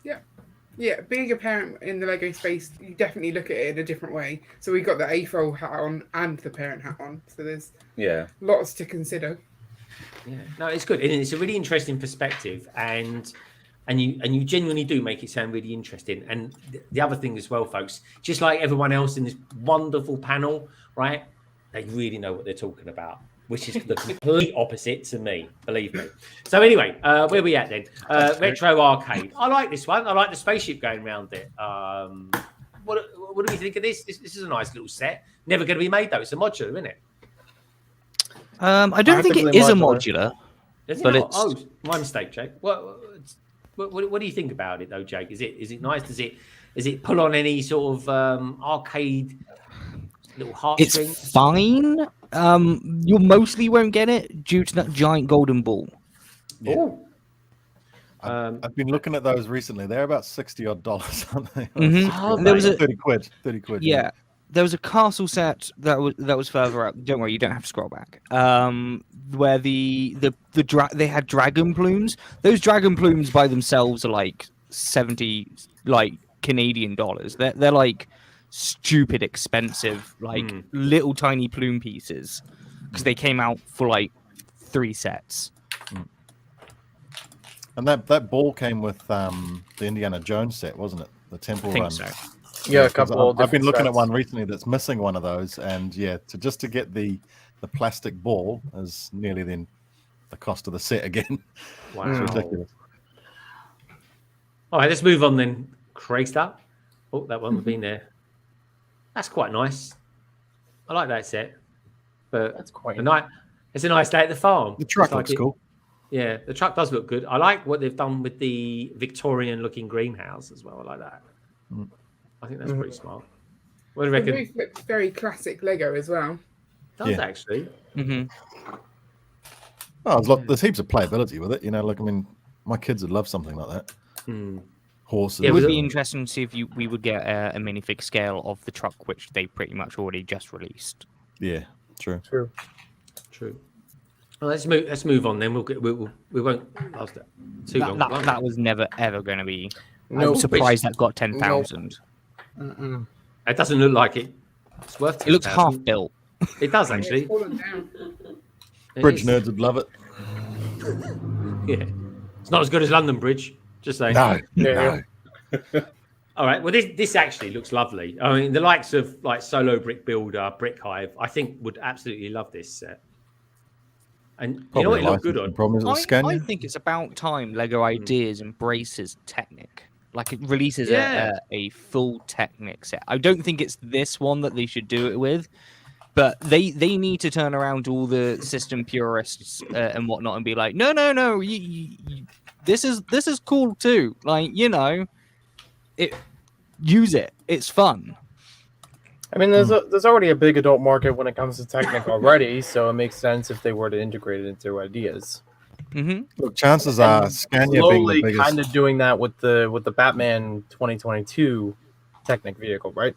Yeah, being a parent in the Lego space, you definitely look at it in a different way. So we've got the AFOL hat on and the parent hat on. So there's lots to consider. Yeah, no, it's good, and it's a really interesting perspective, and you genuinely do make it sound really interesting. And the other thing as well, folks, just like everyone else in this wonderful panel, right? They really know what they're talking about, which is the complete opposite to me, believe me. So anyway, where are we at then? Retro arcade. I like this one. I like the spaceship going around it. What do we think of this? This is a nice little set. Never going to be made though. It's a modular, isn't it? I don't think it is a modular, but it's. Oh, my mistake, Jake. What do you think about it, though, Jake? Is it nice? Does it pull on any sort of arcade little heartstrings? It's fine. You mostly won't get it due to that giant golden ball. Yeah. Oh. I've been looking at those recently. They're about $60 odd, aren't they? Mm-hmm. There was 30 quid. 30 quid. Yeah. There was a castle set that was further up. Don't worry, you don't have to scroll back. Where they had dragon plumes. Those dragon plumes by themselves are like 70 Canadian dollars. They're like stupid expensive, like little tiny plume pieces, because they came out for like 3 sets. And that ball came with the Indiana Jones set, wasn't it? The Temple Run. So. Yeah, a couple. I've been looking at one recently that's missing one of those, and just to get the plastic ball is nearly then the cost of the set again. Wow, it's ridiculous. All right, let's move on then. Craig's up. Oh, that one would be there. That's quite nice. I like that set, but that's quite it's a nice day at the farm. The truck looks cool. Yeah, the truck does look good. I like what they've done with the Victorian-looking greenhouse as well. I like that. I think that's pretty smart. What do you reckon? The roof looks very classic Lego as well. It does actually. Mm-hmm. Oh, there's heaps of playability with it. You know, like I mean, my kids would love something like that. Horses. It would be interesting to see if we would get a minifig scale of the truck, which they pretty much already just released. Yeah, true. Well, let's move on then. We won't last that too long. That was never ever going to be. Nope. I'm surprised that got 10,000. It doesn't look like it. It's worth 10,000. It looks half built. It does actually. It's fallen down. Bridge nerds would love it. Yeah, it's not as good as London Bridge. Just saying. No. All right. Well, this actually looks lovely. I mean, the likes of like Solo Brick Builder, Brick Hive, I think would absolutely love this set. And you know what it looked good on? I think it's about time Lego Ideas embraces Technic. Like it releases a full Technic set. I don't think it's this one that they should do it with, but they need to turn around to all the system purists and whatnot and be like, no, this is cool too. Like, you know, use it. It's fun. I mean, there's already a big adult market when it comes to Technic already, so it makes sense if they were to integrate it into Ideas. Mm-hmm. Look, chances are Scania being the biggest. Kind of doing that with the Batman 2022 Technic vehicle, right?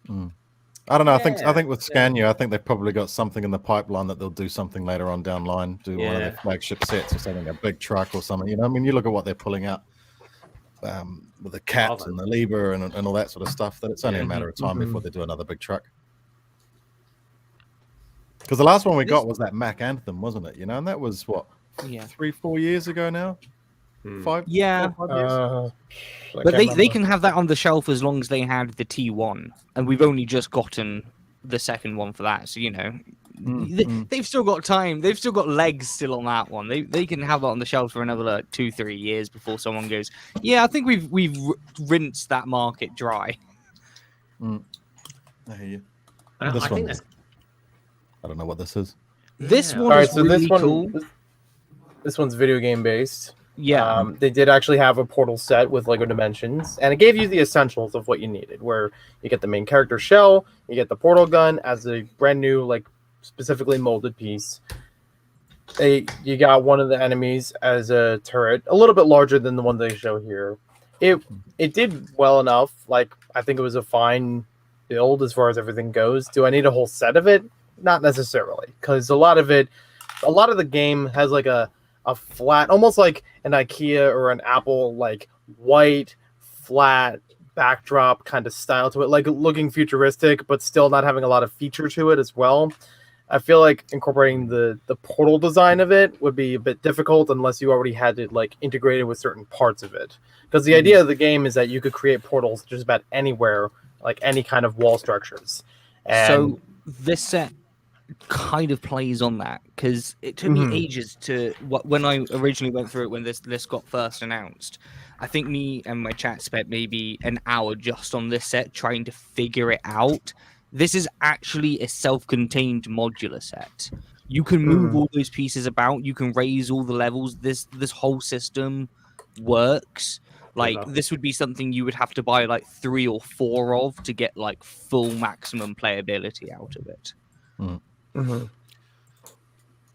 I don't know. I think with Scania, I think they've probably got something in the pipeline that they'll do something later on down the line, do one of their flagship sets or something, a big truck or something. You know, I mean, you look at what they're pulling out with the Cat and the Liber and all that sort of stuff. That it's only a matter of time before they do another big truck. Because the last one we got was that Mac Anthem, wasn't it? You know, and that was what 3-4 years ago now. 5 years? But they can have that on the shelf as long as they had the T1, and we've only just gotten the second one for that. So you know, they've still got time. They've still got legs still on that one. They can have that on the shelf for another like 2-3 years before someone goes, yeah, I think we've rinsed that market dry. I hear you. I think that's. I don't know what this is. This one is really cool. This one's video game based. Yeah. They did actually have a portal set with Lego Dimensions, and it gave you the essentials of what you needed, where you get the main character shell, you get the portal gun as a brand new, like, specifically molded piece. You got one of the enemies as a turret, a little bit larger than the one they show here. It did well enough. Like, I think it was a fine build as far as everything goes. Do I need a whole set of it? Not necessarily, because a lot of the game has like a flat, almost like an IKEA or an Apple, like white flat backdrop kind of style to it, like looking futuristic, but still not having a lot of feature to it as well. I feel like incorporating the portal design of it would be a bit difficult unless you already had it like integrated with certain parts of it. Because the idea of the game is that you could create portals just about anywhere, like any kind of wall structures. And so this set kind of plays on that, because it took me ages to when I originally went through it when this list got first announced. I think me and my chat spent maybe an hour just on this set trying to figure it out. This is actually a self-contained modular set. You can move all those pieces about. You can raise all the levels. This whole system works. Like, this would be something you would have to buy like 3 or 4 of to get like full maximum playability out of it.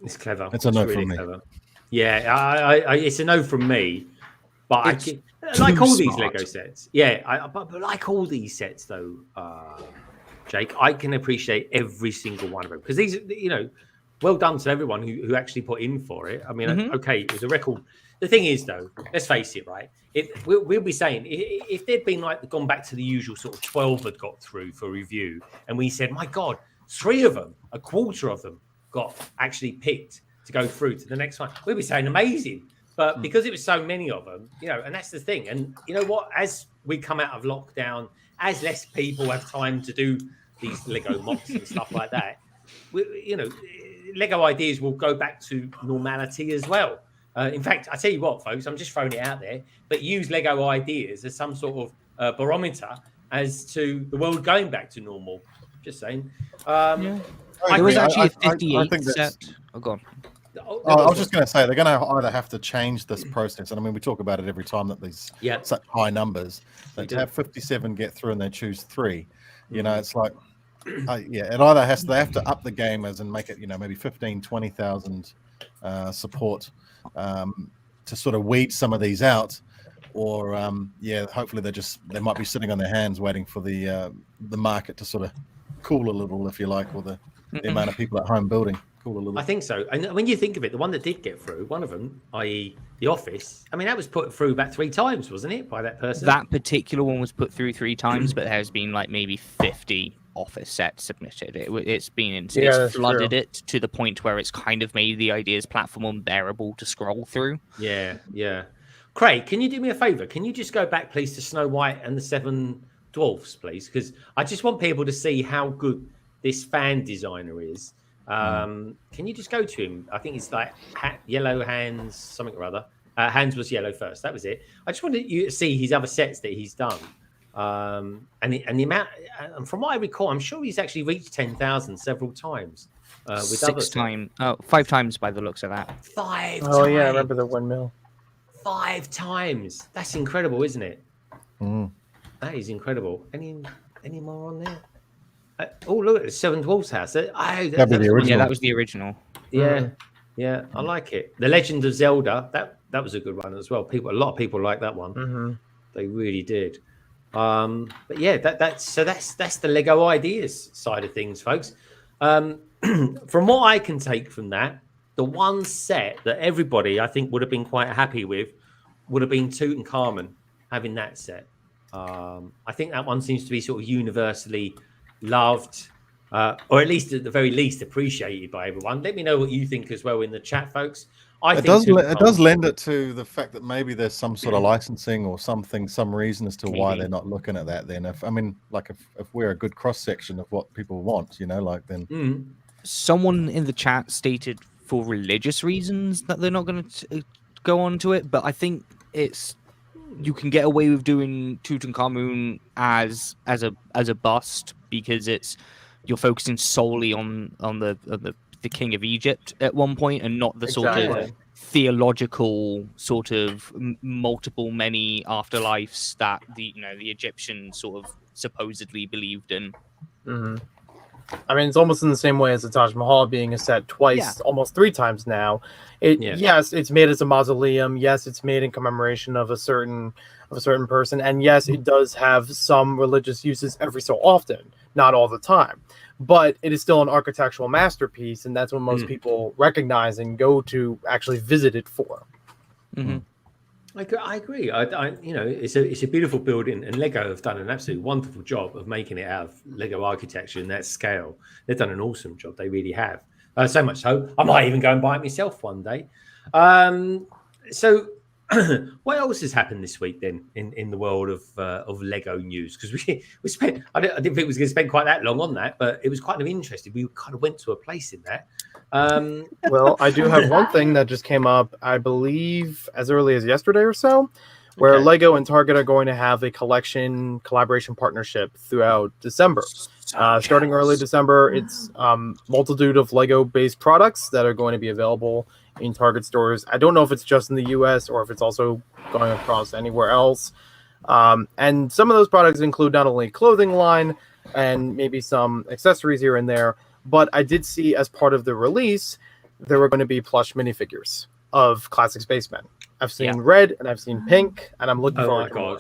It's clever. It's a no really from me. Clever. Yeah, it's a no from me. But like all these Lego sets. Yeah, but like all these sets though, Jake, I can appreciate every single one of them, because these, you know, well done to everyone who actually put in for it. I mean, okay, it was a record. The thing is, though, let's face it, right? We'll be saying if there'd been like gone back to the usual sort of 12 that got through for review, and we said, my God, 3 of them, a quarter of them got actually picked to go through to the next one, we'd be saying amazing. But because it was so many of them, you know, and that's the thing. And you know what? As we come out of lockdown, as less people have time to do these Lego mocks and stuff like that, you know, Lego ideas will go back to normality as well. In fact, I tell you what, folks, I'm just throwing it out there, but use Lego ideas as some sort of barometer as to the world going back to normal. Just saying. There was actually a 58 set. Oh, God. I was just going to say, they're going to either have to change this process, and I mean, we talk about it every time that these such high numbers, that to have 57 get through and they choose 3, you know, it's like, it either they have to up the game as in make it, you know, maybe 15, 20,000 support to sort of weed some of these out, or hopefully they might be sitting on their hands waiting for the market to sort of cool a little, if you like, or the amount of people at home building. I think so. And when you think of it, the one that did get through, one of them, i.e. The Office, I mean, that was put through about 3 times, wasn't it, by that person? That particular one was put through 3 times, but there's been like maybe 50 Office sets submitted. It's flooded it to the point where it's kind of made the Ideas platform unbearable to scroll through. Yeah. Craig, can you do me a favor? Can you just go back, please, to Snow White and the 7 Dwarfs, please? Because I just want people to see how good this fan designer is. Can you just go to him? I think it's like yellow hands, something or other. Hands was yellow first. That was it. I just wanted you to see his other sets that he's done. And the amount, and from what I recall, I'm sure he's actually reached 10,000 several times. With 5 times by the looks of that. 5 Oh times. yeah, I remember the windmill. 5 times. That's incredible, isn't it? That is incredible. Any more on there? Oh, look at the 7 Dwarfs house. That was the original. Yeah, I like it. The Legend of Zelda. That was a good one as well. A lot of people like that one. They really did. But yeah, that's the Lego ideas side of things, folks. From what I can take from that, the one set that everybody I think would have been quite happy with would have been Tutankhamun, having that set. I think that one seems to be sort of universally loved, or at least at the very least appreciated by everyone. Let me know what you think as well in the chat, folks. It does lend it to the fact that maybe there's some sort of licensing or something, some reason as to why they're not looking at that. Then, if we're a good cross section of what people want, then. Someone in the chat stated for religious reasons that they're not going to go on to it, but I think you can get away with doing Tutankhamun as a bust because you're focusing solely on the king of Egypt at one point and not the sort of theological sort of multiple many afterlives that the Egyptians sort of supposedly believed in. Mm-hmm. I mean, it's almost in the same way as the Taj Mahal being a set twice, almost 3 times now. Yes, it's made as a mausoleum. Yes, it's made in commemoration of a certain person, and yes, it does have some religious uses every so often, not all the time. But it is still an architectural masterpiece, and that's what most people recognize and go to actually visit it for. Mm-hmm. I agree. It's a beautiful building, and Lego have done an absolutely wonderful job of making it out of Lego architecture in that scale. They've done an awesome job. They really have. So much so, I might even go and buy it myself one day. So, what else has happened this week then in the world of Lego news? Because we spent, I didn't think we was going to spend quite that long on that, but it was kind of interesting. We kind of went to a place in that. Well, I do have one thing that just came up, I believe, as early as yesterday or so, where Lego and Target are going to have a collaboration partnership throughout December. Starting early December, it's multitude of Lego-based products that are going to be available in Target stores. I don't know if it's just in the U.S. or if it's also going across anywhere else. And some of those products include not only clothing line and maybe some accessories here and there, but I did see as part of the release, there were going to be plush minifigures of classic spacemen. I've seen red and I've seen pink, and I'm looking forward to more.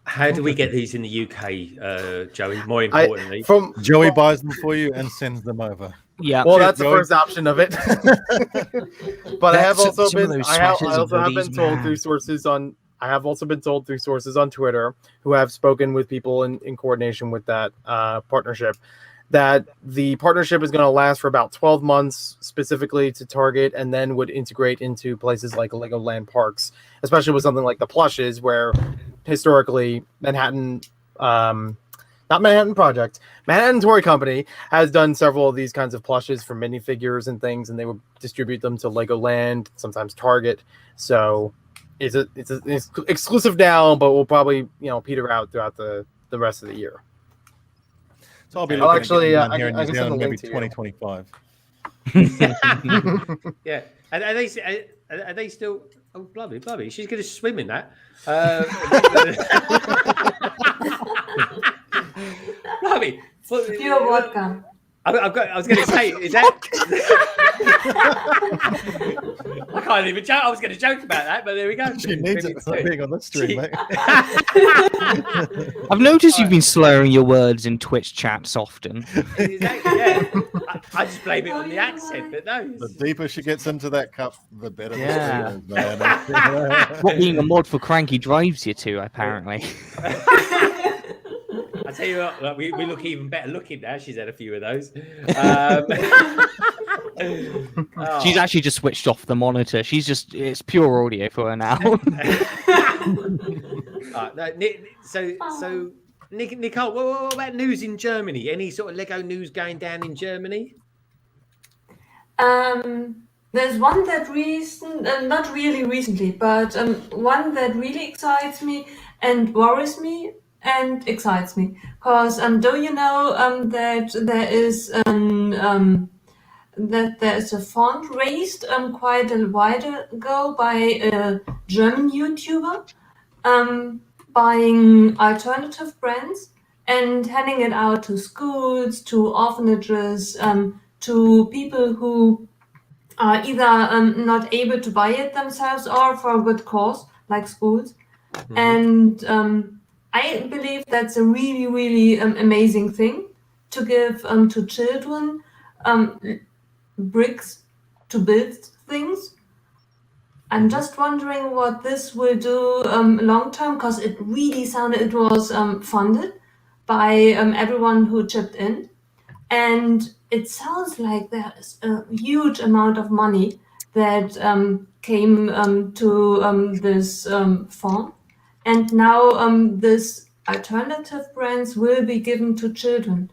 How do we get these in the UK, Joey? More importantly, Joey buys them for you and sends them over. Yeah, well, that's the first option of it. But I have also been told through sources on. I have also been told through sources on Twitter who have spoken with people in coordination with that partnership, that the partnership is going to last for about 12 months specifically to Target, and then would integrate into places like Legoland parks, especially with something like the plushes, where historically Manhattan Toy Company has done several of these kinds of plushes for minifigures and things, and they would distribute them to Legoland, sometimes Target. So it's exclusive now, but will probably peter out throughout the rest of the year. So I'll be looking here in New Zealand, maybe 2025. Yeah, are they still? Oh, bloody! She's going to swim in that. Bloody! Pure vodka. I was going to say, is that? I can't even joke. I was going to joke about that, but there we go. She needs it for being on the stream, mate. I've noticed you've been slurring your words in Twitch chats often. Exactly, yeah. I just blame it on the accent, but no. The deeper she gets into that cup, the better Yeah. the stream is, man. What being a mod for Cranky drives you to, apparently. I tell you what, we look even better looking now. She's had a few of those. She's actually just switched off the monitor. It's pure audio for her now. So Nicole, what about news in Germany? Any sort of Lego news going down in Germany? There's one that not really recently, but one that really excites me and worries me and excites me. Because do you know that there is a fund raised quite a while ago by a German YouTuber buying alternative brands and handing it out to schools, to orphanages, to people who are either not able to buy it themselves or for a good cause, like schools. And I believe that's a really, really amazing thing to give to children bricks to build things. I'm just wondering what this will do long term, because it really sounded it was funded by everyone who chipped in, and it sounds like there is a huge amount of money that came to this farm, and now this alternative brands will be given to children.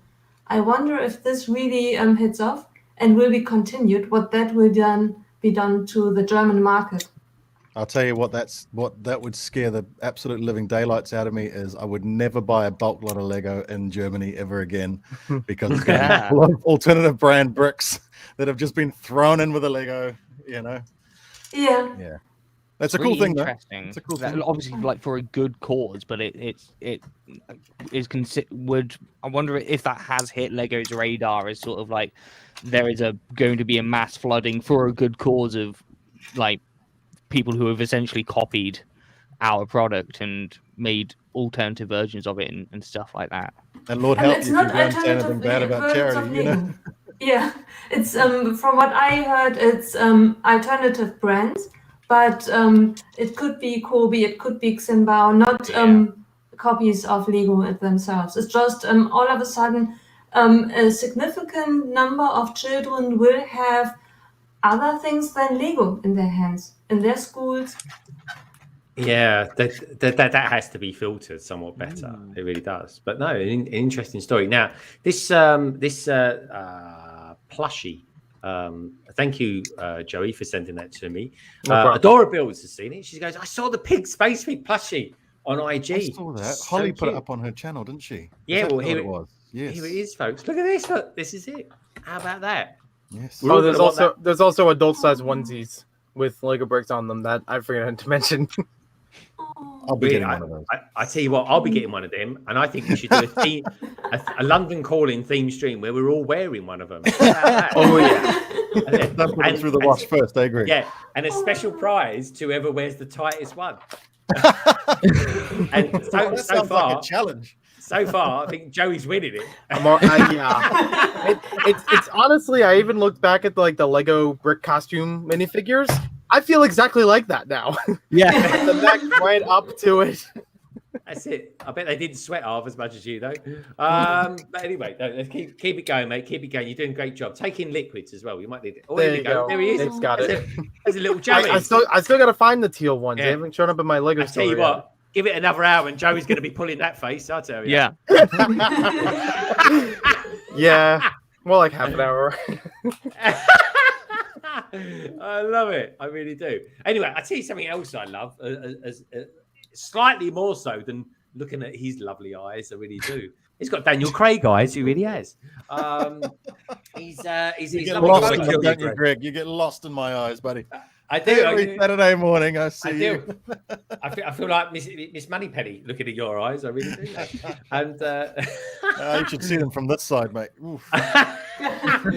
I wonder if this really hits off and will be continued. What that will be done to the German market. I'll tell you what that would scare the absolute living daylights out of me is I would never buy a bulk lot of Lego in Germany ever again because it's going to be a lot of alternative brand bricks that have just been thrown in with a Lego, you know. Yeah. That's a cool thing, though. Interesting. It's a cool thing. Obviously, like for a good cause, but it is would. I wonder if that has hit Lego's radar as sort of like there is going to be a mass flooding for a good cause of like people who have essentially copied our product and made alternative versions of it and stuff like that. And Lord help you if you don't say anything bad about charity, you know. Yeah, it's from what I heard, it's alternative brands, but it could be Kobe, it could be Ximbao, not copies of Lego themselves. It's just all of a sudden a significant number of children will have other things than Lego in their hands, in their schools. Yeah, that has to be filtered somewhat better. It really does. But no, an interesting story. Now, this plushie. Thank you, Joey, for sending that to me. Adora Bills has seen it. She goes, "I saw the pig space pig plushie on IG." I saw that. So Holly put it cute. up on her channel, didn't she? Yeah, well, here it was. Yes. Here it is, folks. Look at this. Look, this is it. How about that? Yes. Oh, there's also adult size onesies with Lego bricks on them that I forgot to mention. I'll be getting one of those. I tell you what, I'll be getting one of them, and I think we should do a London Calling theme stream where we're all wearing one of them. Oh yeah, Don't put it through the wash first. I agree. Yeah, and a special prize to whoever wears the tightest one. And so sounds far, like a challenge. So far, I think Joey's winning it. Yeah, it's honestly. I even looked back at the Lego brick costume minifigures. I feel exactly like that now. Yeah, the neck right up to it. That's it. I bet they didn't sweat half as much as you, though. But anyway, no, let's keep it going, mate. Keep it going. You're doing a great job. Take in liquids as well. You might need it. Oh, There there you we go. go. There he is. It's got it. There's a little Joey. I still got to find the teal ones. They haven't shown up in my Lego I store tell you yet. what. Give it another hour, and Joey's going to be pulling that face. I'll tell you. Yeah. Yeah. More like half an hour. I love it. I really do. Anyway, I tell you something else I love, slightly more so than looking at his lovely eyes. I really do. He's got Daniel Craig eyes. He really has. He's You get lovely lost photo. in them, don't you, Greg? You get lost in my eyes, buddy. I do. Every Saturday morning, I see you. I feel like Miss Moneypenny looking at your eyes. I really do. And You should see them from this side, mate. Oof. I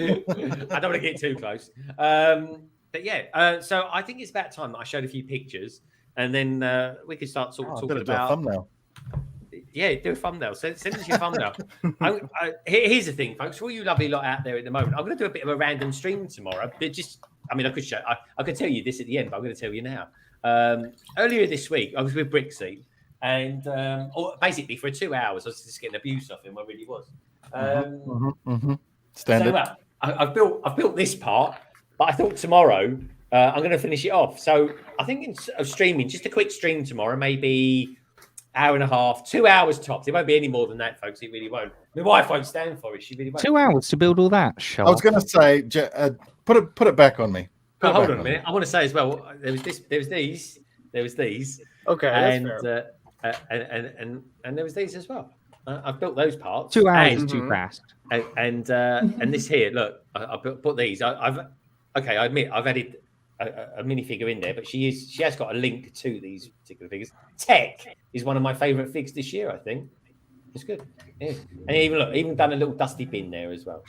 don't want to get too close. But yeah, so I think it's about time that I showed a few pictures, and then we could start talking Do a about thumbnail. Yeah, do a thumbnail. Send us your thumbnail. Here's the thing, folks. For all you lovely lot out there at the moment, I'm going to do a bit of a random stream tomorrow. But I could show. I could tell you this at the end, but I'm going to tell you now. Earlier this week, I was with BrickScene, and basically for 2 hours, I was just getting abuse off him. I really was. Standard. So, well, I've built this part, but I thought tomorrow I'm going to finish it off. So I think of streaming, just a quick stream tomorrow, maybe hour and a half, 2 hours tops. It won't be any more than that, folks. It really won't. My wife won't stand for it. She really won't. 2 hours to build all that. I was going to say, put it back on me. Oh, hold on a minute. I want to say as well. There was these. Okay, and there was these as well. I've built those parts. 2 hours too fast. And this here, look, I put these. I admit I've added a minifigure in there, but she has got a link to these particular figures. Tech is one of my favourite figs this year. I think it's good. Yeah. And even done a little dusty bin there as well.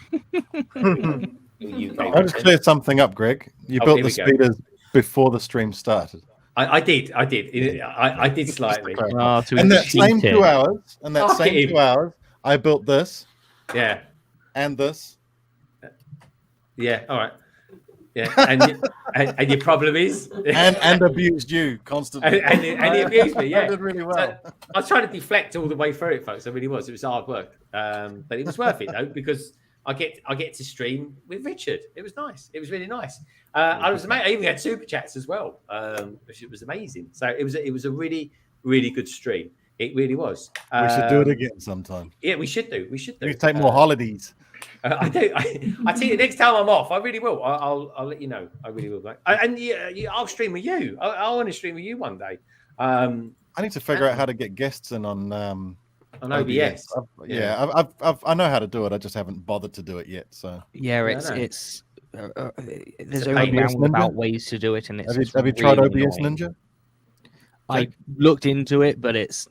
I'll just clear something up, Greg. You built the speeders before the stream started. I did. I did slightly. Oh, to And that same cheated. 2 hours, and that Fuck same him. 2 hours, I built this Yeah. and this. Yeah. All right. Yeah. And your problem is and abused you constantly. and he abused me. I Yeah. did really well. So I was trying to deflect all the way through it, folks. I really was. It was hard work, but it was worth it though because I get to stream with Richard. It was nice. It was really nice. I even had super chats as well, which was amazing. So it was a really good stream. It really was. We should do it again sometime. Yeah, we should do. We should do. We take more holidays. I do. I tell you, next time I'm off, I really will. I'll let you know. I really will. Mate. And I'll stream with you. I want to stream with you one day. I need to figure out how to get guests in on OBS. I know how to do it. I just haven't bothered to do it yet. So Yeah, it's there's only OBS roundabout Ninja? ways to do it, and it's have you tried really OBS annoying. Ninja? I looked into it, but it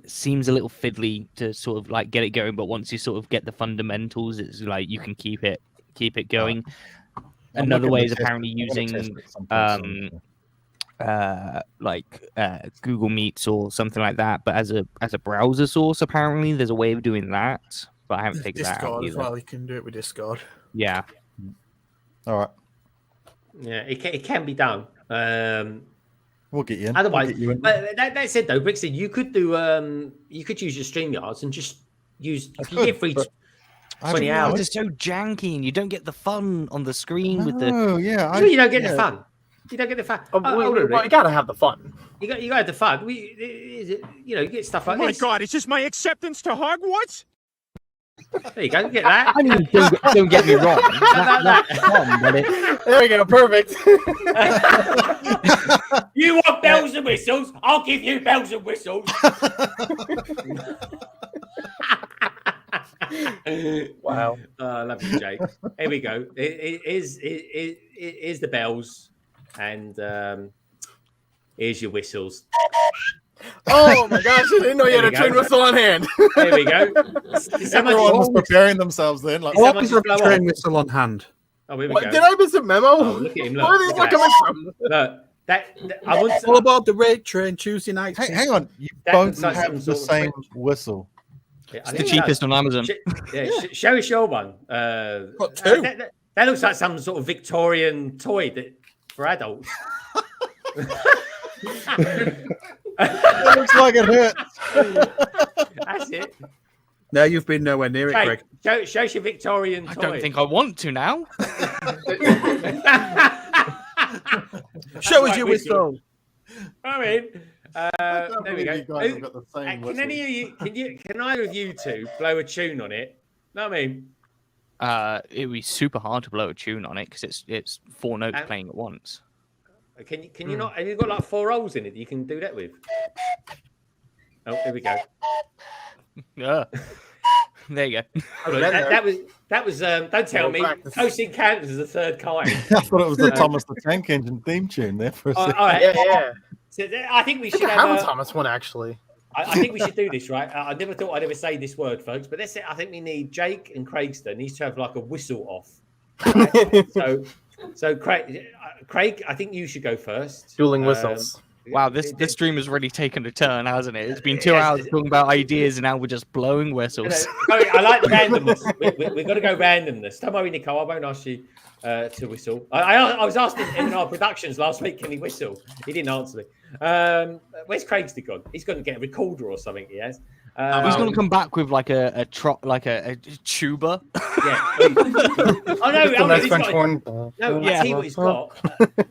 seems a little fiddly to sort of like get it going. But once you sort of get the fundamentals, it's like you can keep it going. Another way is apparently using Google Meets or something like that, but as a browser source. Apparently, there's a way of doing that, but I haven't figured that out Discord as either. well. You can do it with Discord. Yeah. All right. Yeah, it can be done. We'll get you in. Otherwise, We'll get you in. but that said though, Bricksy, you could do you could use your StreamYards and just use you can get free 20 hours. It's so janky, and you don't get the fun on the screen with the. Oh yeah, you don't get the fun. You don't get the fun. You gotta have the fun. You got to have the fun. You get stuff like Oh my this. God, is this my acceptance to Hogwarts? There you go. Get that. I mean, don't get me wrong. That's fun, but There we go. Perfect. You want bells and whistles? I'll give you bells and whistles. Wow. I love you, Jake. Here we go. It is the bells, and here's your whistles. Oh my gosh! I didn't know you had There a we train go. whistle on hand. There we go. Everyone was preparing themselves then. Like, What is a train whistle on hand? Oh, here we What, go. did I miss a memo? Oh, look at him. Look. Where are these Look all at coming that. from? Look, that I want All about the raid train Tuesday night. hang on, you That both looks like some have the sort of same whistle. Yeah, I It's think the it cheapest does. on Amazon. Show us your one. Got two. That looks like some sort of Victorian toy for adults. It looks like it hurts. That's it. No, you've been nowhere near it, Hey, Greg. show us your Victorian I toy. don't think I want to now. Show us right, your whistle. whistle. I mean, there we believe go. you guys have got the same Can any of you? Can either of you two blow a tune on it? Know what I mean? It would be super hard to blow a tune on it because it's four notes playing at once. Can you not? Have you got like 4 rolls in it that you can do that with? Oh, there we go. Yeah. There you go. Hold on, that was. Don't tell me. Close Encounters is the third kind. I thought it was the Thomas the Tank Engine theme tune there for a All second. right. Yeah. So I think we should I have a have. Thomas one actually. I think we should do this, right? I never thought I'd ever say this word, folks, but that's it. I think we need Jake and Craigster needs to have like a whistle off. Right? So Craig, I think you should go first. Dueling whistles. Wow, this stream has really taken a turn, hasn't it? It's been 2 hours talking about ideas, and now we're just blowing whistles. I like the randomness. We've got to go randomness. Don't worry, Nicole. I won't ask you to whistle. I was asking him in our productions last week, can he whistle? He didn't answer me. Where's Craig's gone? He's going to get a recorder or something. He has. He's going to come back with like a tuba. Yeah. Oh no! He's got, no, Yeah. I tell you what he's got.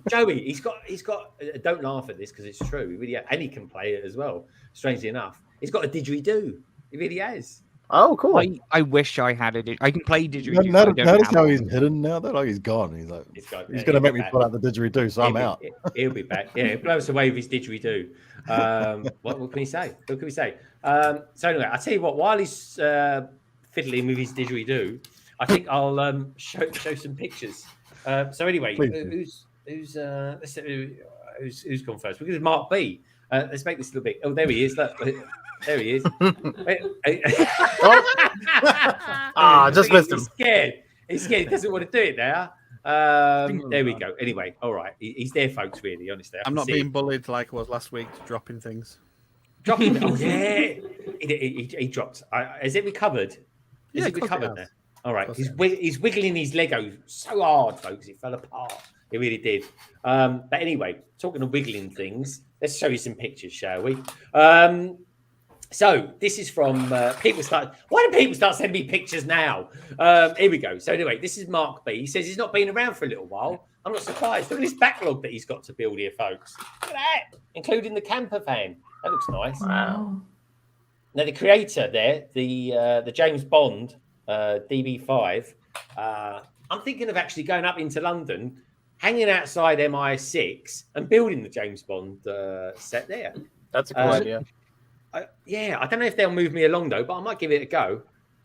Joey, he's got. Don't laugh at this because it's true. He really, and he can play it as well. Strangely enough, he's got a didgeridoo. He really has. Oh, cool. I wish I had a. I can play didgeridoo. but I don't Notice have how one. he's hidden now. That like he's gone. He's like He's gone. he's going to make me pull out the didgeridoo, so I'm out. He'll be back. Yeah, he'll blow us away with his didgeridoo. What can he say? What can we say? So anyway, I'll tell you what. While he's fiddling with his didgeridoo, I think I'll show some pictures. So anyway, Please. who's gone first? We're going to Mark B. Let's make this a little bit. Oh, there he is. Look, there he is. Just missed him. He's scared. He's scared. He doesn't want to do it now. There we go. Anyway, all right. He's there, folks, really, honestly. I'm not being bullied like I was last week, dropping things. Dropping oh, yeah. He dropped. Has it recovered? Yeah, it recovered now? All right. He's wiggling his Lego so hard, folks. It fell apart. It really did. But anyway, talking of wiggling things, let's show you some pictures, shall we? So this is from people start. Why do people start sending me pictures now? Here we go. So anyway, this is Mark B. He says he's not been around for a little while. I'm not surprised. Look at this backlog that he's got to build here, folks. Look at that, including the camper van. That looks nice. Wow. Now the creator there, the James Bond DB5. I'm thinking of actually going up into London, hanging outside MI6, and building the James Bond set there. That's a cool idea. I don't know if they'll move me along though, but I might give it a go.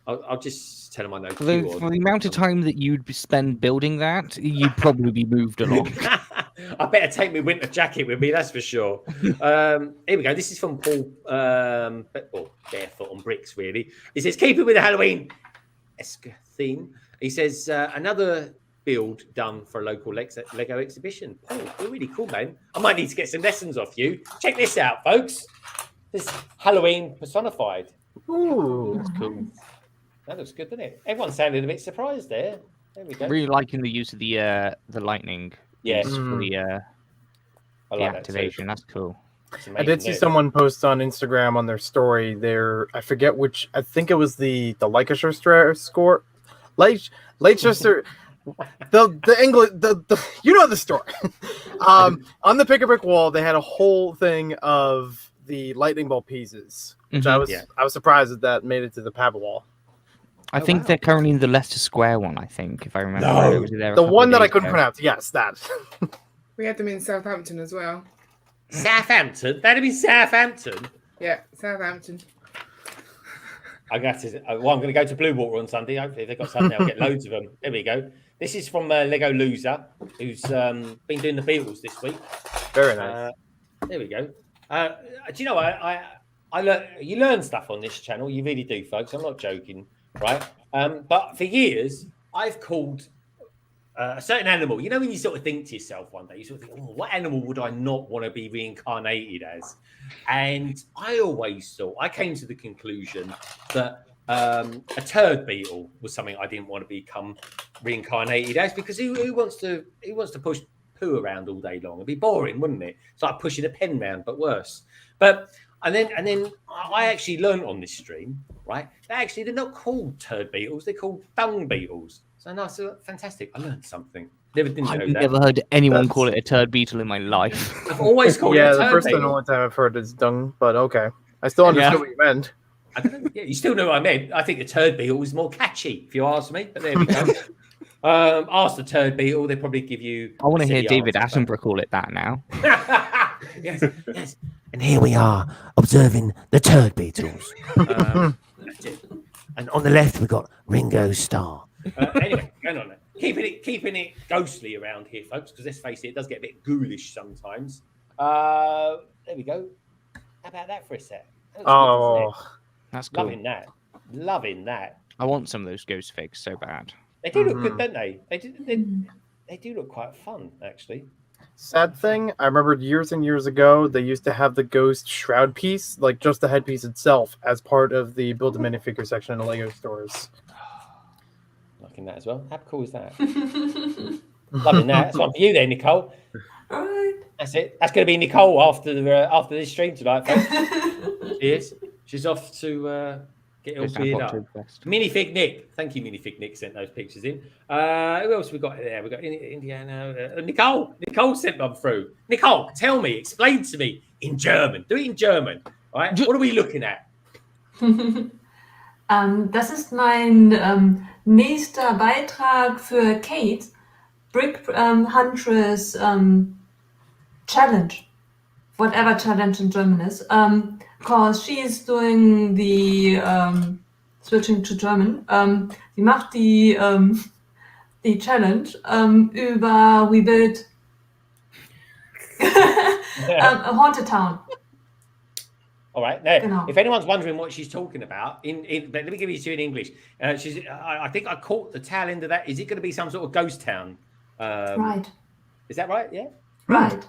I'll just tell them I know. For the amount of time that you'd spend building that, you'd probably be moved along. I better take my winter jacket with me, that's for sure. Here we go. This is from Paul Barefoot on Bricks, really. He says, keep it with the Halloween-esque theme. He says, another build done for a local Lego exhibition. Paul, you're really cool, man. I might need to get some lessons off you. Check this out, folks. This Halloween personified. Ooh, that's cool. That looks good, doesn't it? Everyone sounded a bit surprised there. There we go. Really liking the use of the lightning. Yes. For the like activation. That's cool. I did see someone post on Instagram on their story there. I forget which. I think it was the Leicester score. Leicester. The English. The you know the story. On the Pick-a-Brick wall, they had a whole thing of the lightning bolt pieces, which I was surprised that made it to the Pabba wall. I think they're currently in the Leicester Square one. I think, if I remember, right. The one that I couldn't pronounce. Yes, that. We had them in Southampton as well. Southampton? That'd be Southampton. Yeah, Southampton. I'm going to go to Blue Water on Sunday. Hopefully, they've got something. I'll get loads of them. There we go. This is from Lego Loser, who's been doing the Beatles this week. Very nice. There we go. Do you know you learn stuff on this channel. You really do, folks. I'm not joking, right? But for years, I've called a certain animal. You know, when you sort of think to yourself one day, you sort of think, what animal would I not want to be reincarnated as? And I always thought, I came to the conclusion that a turd beetle was something I didn't want to become reincarnated as, because who wants to push poo around all day long? It'd be boring, wouldn't it? It's like pushing a pen round, but worse. And then I actually learned on this stream, right? They're not called turd beetles; they're called dung beetles. So nice, fantastic. I learned something. I've never heard anyone call it a turd beetle in my life. I've always called it a turd the first beetle. and only time I've heard is dung, but okay. I still understood what you meant. I don't know. Yeah, you still know what I meant. I think the turd beetle is more catchy, if you ask me. But there we go. Ask the turd beetle, they probably give you. I want to hear David Attenborough call it that now. Yes. And here we are observing the turd beetles. That's it. And on the left we've got Ringo Starr. Anyway, going on. Keeping it ghostly around here, folks, because let's face it, it does get a bit ghoulish sometimes. There we go. How about that for a sec? That's cool. Loving that. I want some of those ghost figs so bad. They do look good, don't they? They do look quite fun, actually. Sad thing, I remember years and years ago, they used to have the ghost shroud piece, like just the headpiece itself, as part of the build a minifigure section in the Lego stores. Liking that as well. How cool is that? Loving that. That's one for you there, Nicole. All right. That's it. That's going to be Nicole after this stream tonight, folks. She is. She's off to get all geared up. Minifig Nick. Thank you, Minifig Nick, sent those pictures in. Who else we got there? We got Indiana. Nicole. Nicole sent them through. Nicole, tell me, explain to me in German. Do it in German. All right. What are we looking at? Das ist mein nächster Beitrag für Kate, Brick Huntress Challenge, whatever challenge in German is, because she is doing the switching to German. Sie macht die Challenge über We Build a Haunted Town. All right. Now, if anyone's wondering what she's talking about, but let me give you two in English. I think I caught the tail end of that. Is it going to be some sort of ghost town Right. Is that right? Yeah. Right.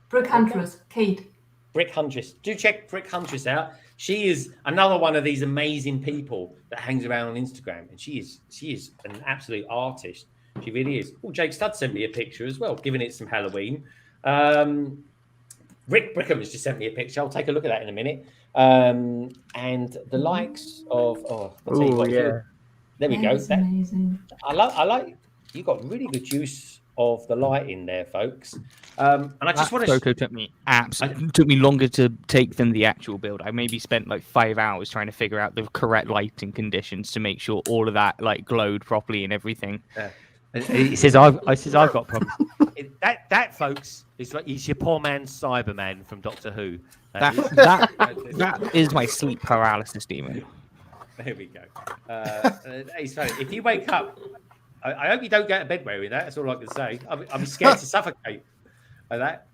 Brick Huntress, Kate. Brick Huntress. Do check Brick Huntress out. She is another one of these amazing people that hangs around on Instagram, and she is an absolute artist. She really is. Oh, Jake Studd sent me a picture as well, giving it some Halloween. Rick Brickham has just sent me a picture. I'll take a look at that in a minute. And the likes of I'll tell you what, yeah. There we go. That's amazing. I like you got really good use of the light in there, folks. And I just want to. Photo took me longer to take than the actual build. I maybe spent like 5 hours trying to figure out the correct lighting conditions to make sure all of that like glowed properly and everything. He says I've got problems. that folks is like he's your poor man's Cyberman from Doctor Who. That is my sleep paralysis demon. There we go. He's funny. If you wake up, I hope you don't go to bed wearing that. That's all I can say. I'm scared to suffocate by that.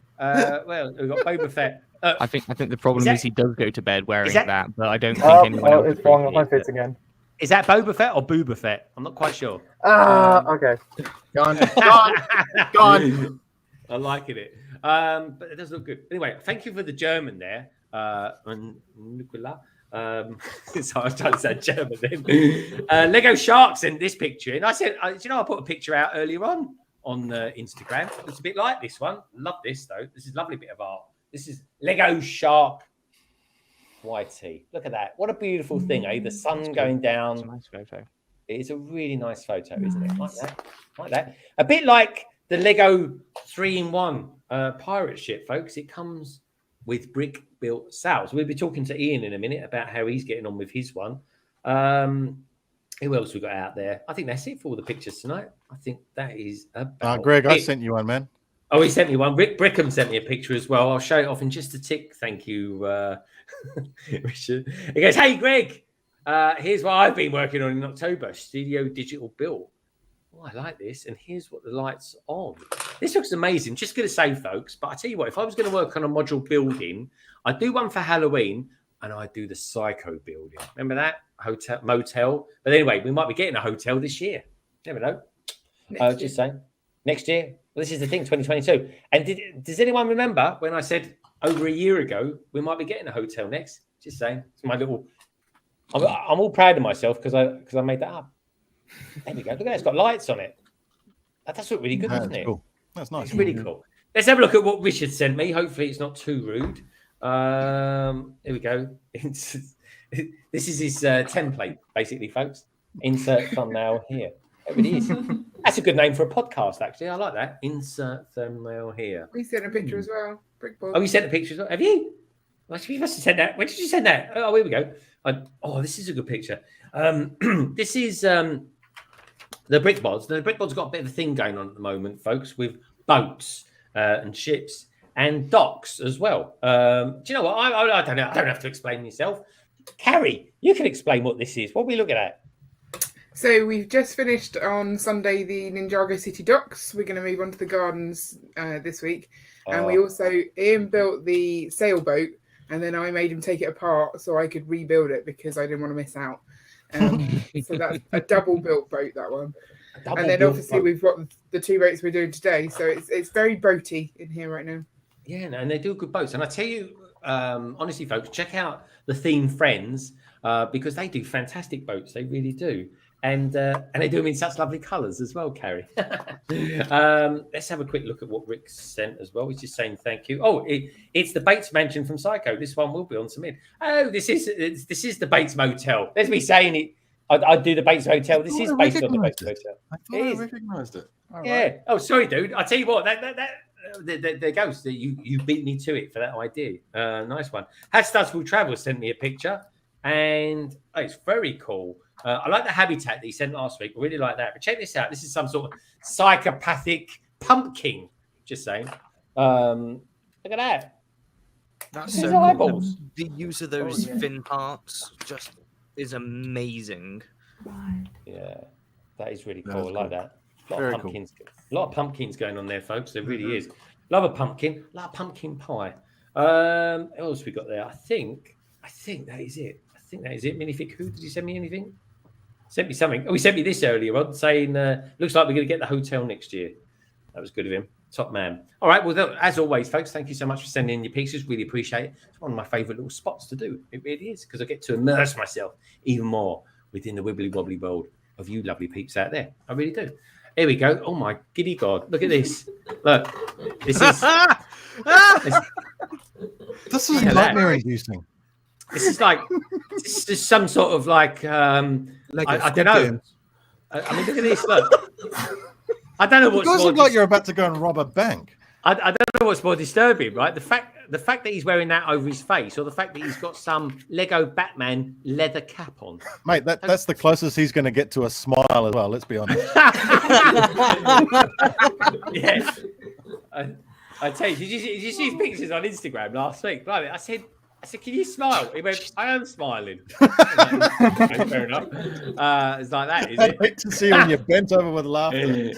Well, we've got Boba Fett. I think the problem is he does go to bed wearing that, but I don't think anyone else. It's falling off my face again. Is that Boba Fett or Booba Fett? I'm not quite sure. Okay. Gone. I'm liking it. But it does look good. Anyway, thank you for the German there. Nicola. So I was trying to say German then. Lego Sharks in this picture. And I said, I put a picture out earlier on Instagram. It's a bit like this one. Love this, though. This is a lovely bit of art. This is Lego Shark YT. Look at that. What a beautiful thing, eh? The sun going down. It's a nice photo. It is a really nice photo, isn't it? Like that. A bit like the Lego 3-in-1 pirate ship, folks. It comes with brick-built sails. We'll be talking to Ian in a minute about how he's getting on with his one. Who else we got out there? I think that's it for all the pictures tonight. I think that is about Greg, I it. sent you one, man. Oh, he sent me one. Rick Brickham sent me a picture as well. I'll show it off in just a tick. Thank you, Richard. He goes, hey, Greg, here's what I've been working on in October, Studio Digital Build. Oh, I like this. And here's what the light's on. This looks amazing. Just going to say, folks, but I tell you what, if I was going to work on a module building, I'd do one for Halloween and I'd do the Psycho building. Remember that? Motel. But anyway, we might be getting a hotel this year. Never know. Just saying. Next year. Well, this is the thing, 2022. And does anyone remember when I said over a year ago, we might be getting a hotel next? Just saying. It's my little... I'm all proud of myself because I made that up. There we go. Look at that. It's got lights on it. That does look really good, doesn't it? Cool. That's nice. It's really cool. Let's have a look at what Richard sent me. Hopefully it's not too rude. Here we go. This is his template, basically, folks. Insert thumbnail here. There it is. That's a good name for a podcast, actually. I like that. Insert thumbnail here. We sent a picture as well. Brick Bods. Oh, you sent a picture as well? Have you? Well, you must have sent that. When did you send that? Oh, here we go. This is a good picture. This is the Brick Bods. The Brick Bods got a bit of a thing going on at the moment, folks, with boats and ships and docks as well. Do you know what? I don't know. I don't have to explain myself. Carrie, you can explain what this is. What are we looking at? So we've just finished on Sunday the Ninjago City docks. We're going to move on to the gardens this week. And we also, Ian built the sailboat and then I made him take it apart so I could rebuild it because I didn't want to miss out. So that's a double built boat, that one. And then obviously we've got the two boats we're doing today. So it's very boaty in here right now. Yeah, and they do good boats. And I tell you, honestly, folks, check out the Theme Friends because they do fantastic boats. They really do. And they do them in such lovely colours as well, Carrie. Let's have a quick look at what Rick sent as well. He's just saying thank you. Oh, it's the Bates Mansion from Psycho. This one will be on some in. Oh, this is the Bates Motel. There's me saying it. I'd do the Bates Hotel. This is based on the Bates Motel. I thought I recognised it. All yeah. right. Oh, sorry, dude. I tell you what. There goes. You beat me to it for that idea. Nice one. Studs Will Travel sent me a picture, and it's very cool. I like the habitat that he sent last week. I really like that. But check this out. This is some sort of psychopathic pumpkin. Just saying. Look at that. That's His so eyeballs. The use of those fin parts just is amazing. Yeah, that is really cool. That's I like cool. that. A lot Very of pumpkins. A lot of pumpkins going on there, folks. There really is. Love a pumpkin. Love pumpkin pie. What else we got there? I think that is it. Minifig, who did he send me anything? Sent me something. Oh, he sent me this earlier on saying, looks like we're going to get the hotel next year. That was good of him. Top man. All right. Well, as always, folks, thank you so much for sending in your pieces. Really appreciate it. It's one of my favourite little spots to do. It really is, because I get to immerse myself even more within the wibbly wobbly world of you lovely peeps out there. I really do. Here we go. Oh my giddy god! Look at this. Look, this is this is nightmare-inducing. This is like this is some sort of like I don't know. I mean, look at this. Look, I don't know what's. It does more look like you're about to go and rob a bank. I don't know what's more disturbing, right? The fact that he's wearing that over his face, or the fact that he's got some Lego Batman leather cap on. Mate, that's the closest he's going to get to a smile as well. Let's be honest. Yeah. I tell you, did you see his pictures on Instagram last week? Blimey, I said, can you smile? He went, I am smiling. Okay, fair enough. It's like that, is it? Wait to see when you're bent over with laughter.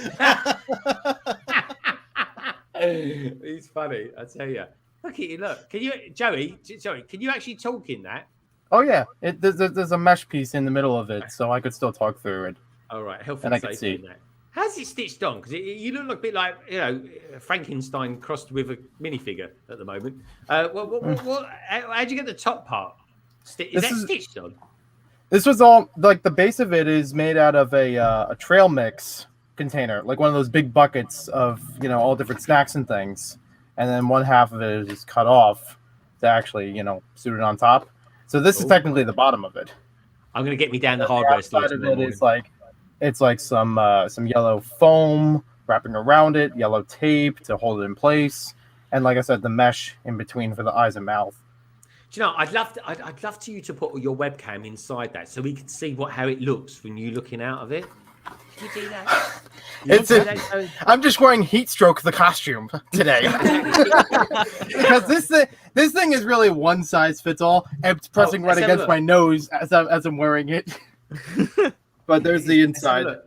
He's funny, I tell you. Look at you, look. Can you, Joey, can you actually talk in that? Oh yeah, there's a mesh piece in the middle of it, so I could still talk through it. All right, health and and I can safety see. in that. How's it stitched on? Because you look like a bit like, Frankenstein crossed with a minifigure at the moment. How'd you get the top part? Is that stitched on? This was all like the base of it is made out of a trail mix container, like one of those big buckets of all different snacks and things, and then one half of it is cut off to actually suit it on top. So this is technically the bottom of it. I'm gonna get me down the hardware store. It's like some yellow foam wrapping around it, yellow tape to hold it in place, and like I said, the mesh in between for the eyes and mouth. Do you know? I'd love you to put your webcam inside that so we can see how it looks when you're looking out of it. Can you do that? I'm just wearing Heatstroke the costume today because this thing is really one size fits all. And it's pressing right against my nose as I'm wearing it. But there's the inside of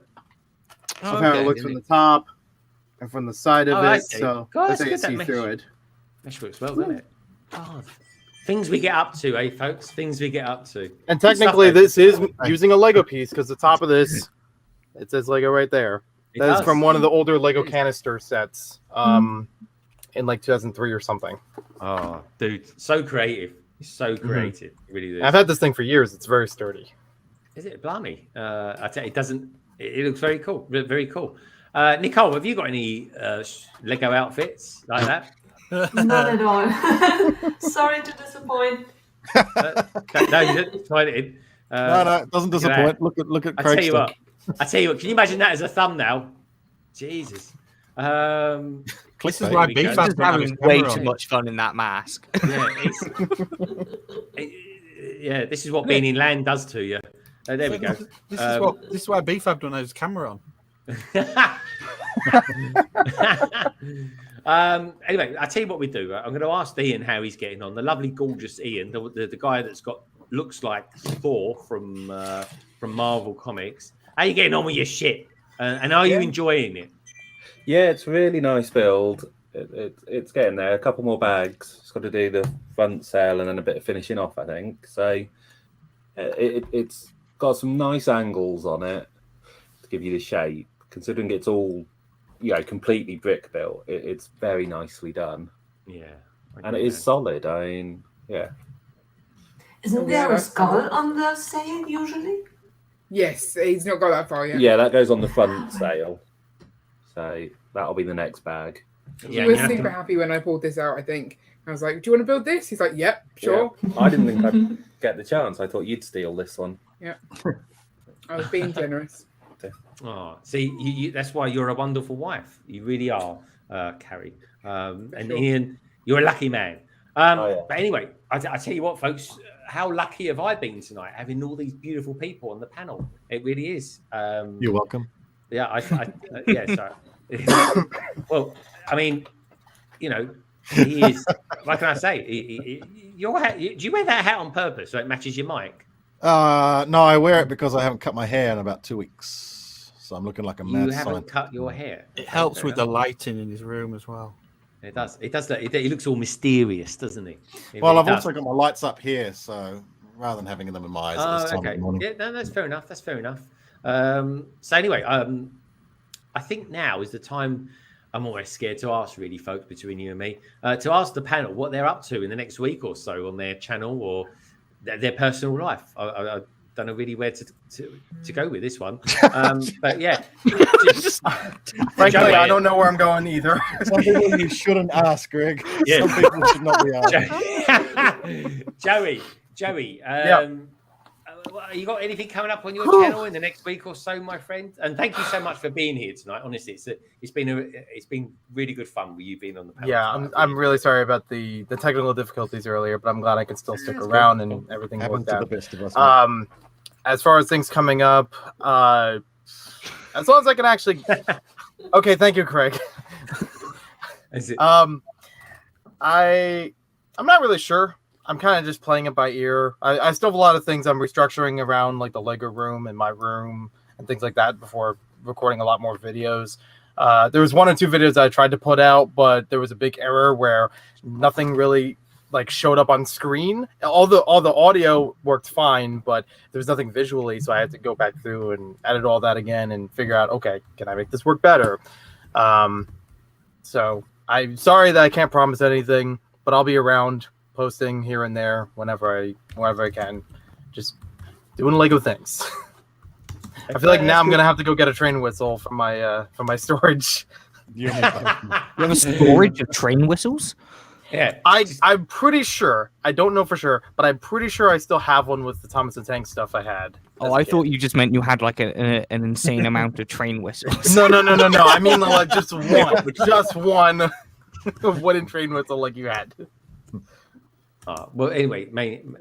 how it looks from the top and from the side of it. So that's how you see through it. Mesh works well, doesn't it? God. Things we get up to, eh, folks? Things we get up to. And technically, this is using a Lego piece because the top of this, it says Lego right there. That is from one of the older Lego canister sets in like 2003 or something. Oh, dude, so creative. It's so creative. It really is. I've had this thing for years. It's very sturdy. Is it? Blimey. I tell you, it looks very cool. Very cool. Nicole, have you got any Lego outfits like that? Not at all. Sorry to disappoint. No, you didn't find it in. No, it doesn't disappoint. Look at Craig's stuff. I tell you what. Can you imagine that as a thumbnail? Jesus. This is why Beef is having way too much fun in that mask. Yeah, this is what being in land does to you. There we go. This is why Beefab don't have his camera on. Anyway, I tell you what we do. I'm going to ask Ian how he's getting on. The lovely, gorgeous Ian, the guy that's looks like Thor from Marvel Comics. How are you getting on with your shit? And are you enjoying it? Yeah, it's really nice build. It's getting there. A couple more bags. It's got to do the front sail and then a bit of finishing off, I think. So it's got some nice angles on it to give you the shape. Considering it's all, completely brick built, it's very nicely done. Yeah, and it is solid. I mean, yeah. Isn't there a skull on the sail usually? Yes, he's not got that far yet. Yeah, that goes on the front sail. So that'll be the next bag. He was super happy when I pulled this out, I think. I was like, do you want to build this? He's like, yep, sure. Yeah. I didn't think I'd get the chance. I thought you'd steal this one. Yeah. I was being generous. Oh, see, that's why you're a wonderful wife. You really are, Carrie. And Ian, you're a lucky man. But anyway, I tell you what, folks, how lucky have I been tonight having all these beautiful people on the panel? It really is. You're welcome. Yeah, sorry. Well, I mean, he is. What can I say? Your hat. Do you wear that hat on purpose so it matches your mic? No, I wear it because I haven't cut my hair in about 2 weeks, so I'm looking like a mad You haven't scientist. cut your hair. It helps with the lighting in his room as well. It does. It does. He looks all mysterious, doesn't he? Well, I've also got my lights up here, so rather than having them in my eyes at this time of the morning. Yeah, no, that's fair enough. So anyway, I think now is the time. I'm always scared to ask, really, folks, between you and me, to ask the panel what they're up to in the next week or so on their channel or their personal life. I don't know really where to go with this one. But yeah. Frankly, I don't know where I'm going either. Some people you shouldn't ask, Greg. Yeah. Some people should not be asked. Joey, you got anything coming up on your channel in the next week or so, my friend? And thank you so much for being here tonight. Honestly, it's been really good fun with you being on the panel. Yeah, I'm really sorry about the technical difficulties earlier, but I'm glad I could still stick around and everything worked out. The best of us, as far as things coming up, as long as I can actually. Okay, thank you, Craig. I'm not really sure. I'm kind of just playing it by ear. I still have a lot of things I'm restructuring around, like the Lego room and my room and things like that before recording a lot more videos. There was 1 or 2 videos I tried to put out, but there was a big error where nothing really like showed up on screen. All the audio worked fine, but there was nothing visually, so I had to go back through and edit all that again and figure out, okay, can I make this work better? So I'm sorry that I can't promise anything, but I'll be around posting here and there whenever I can, just doing Lego things. I feel like now I'm gonna have to go get a train whistle from my storage. You have a storage of train whistles? Yeah, I'm pretty sure. I don't know for sure, but I'm pretty sure I still have one with the Thomas the Tank stuff I had. Oh, I thought you just meant you had like an insane amount of train whistles. No. I mean like just one wooden train whistle like you had. Well, anyway,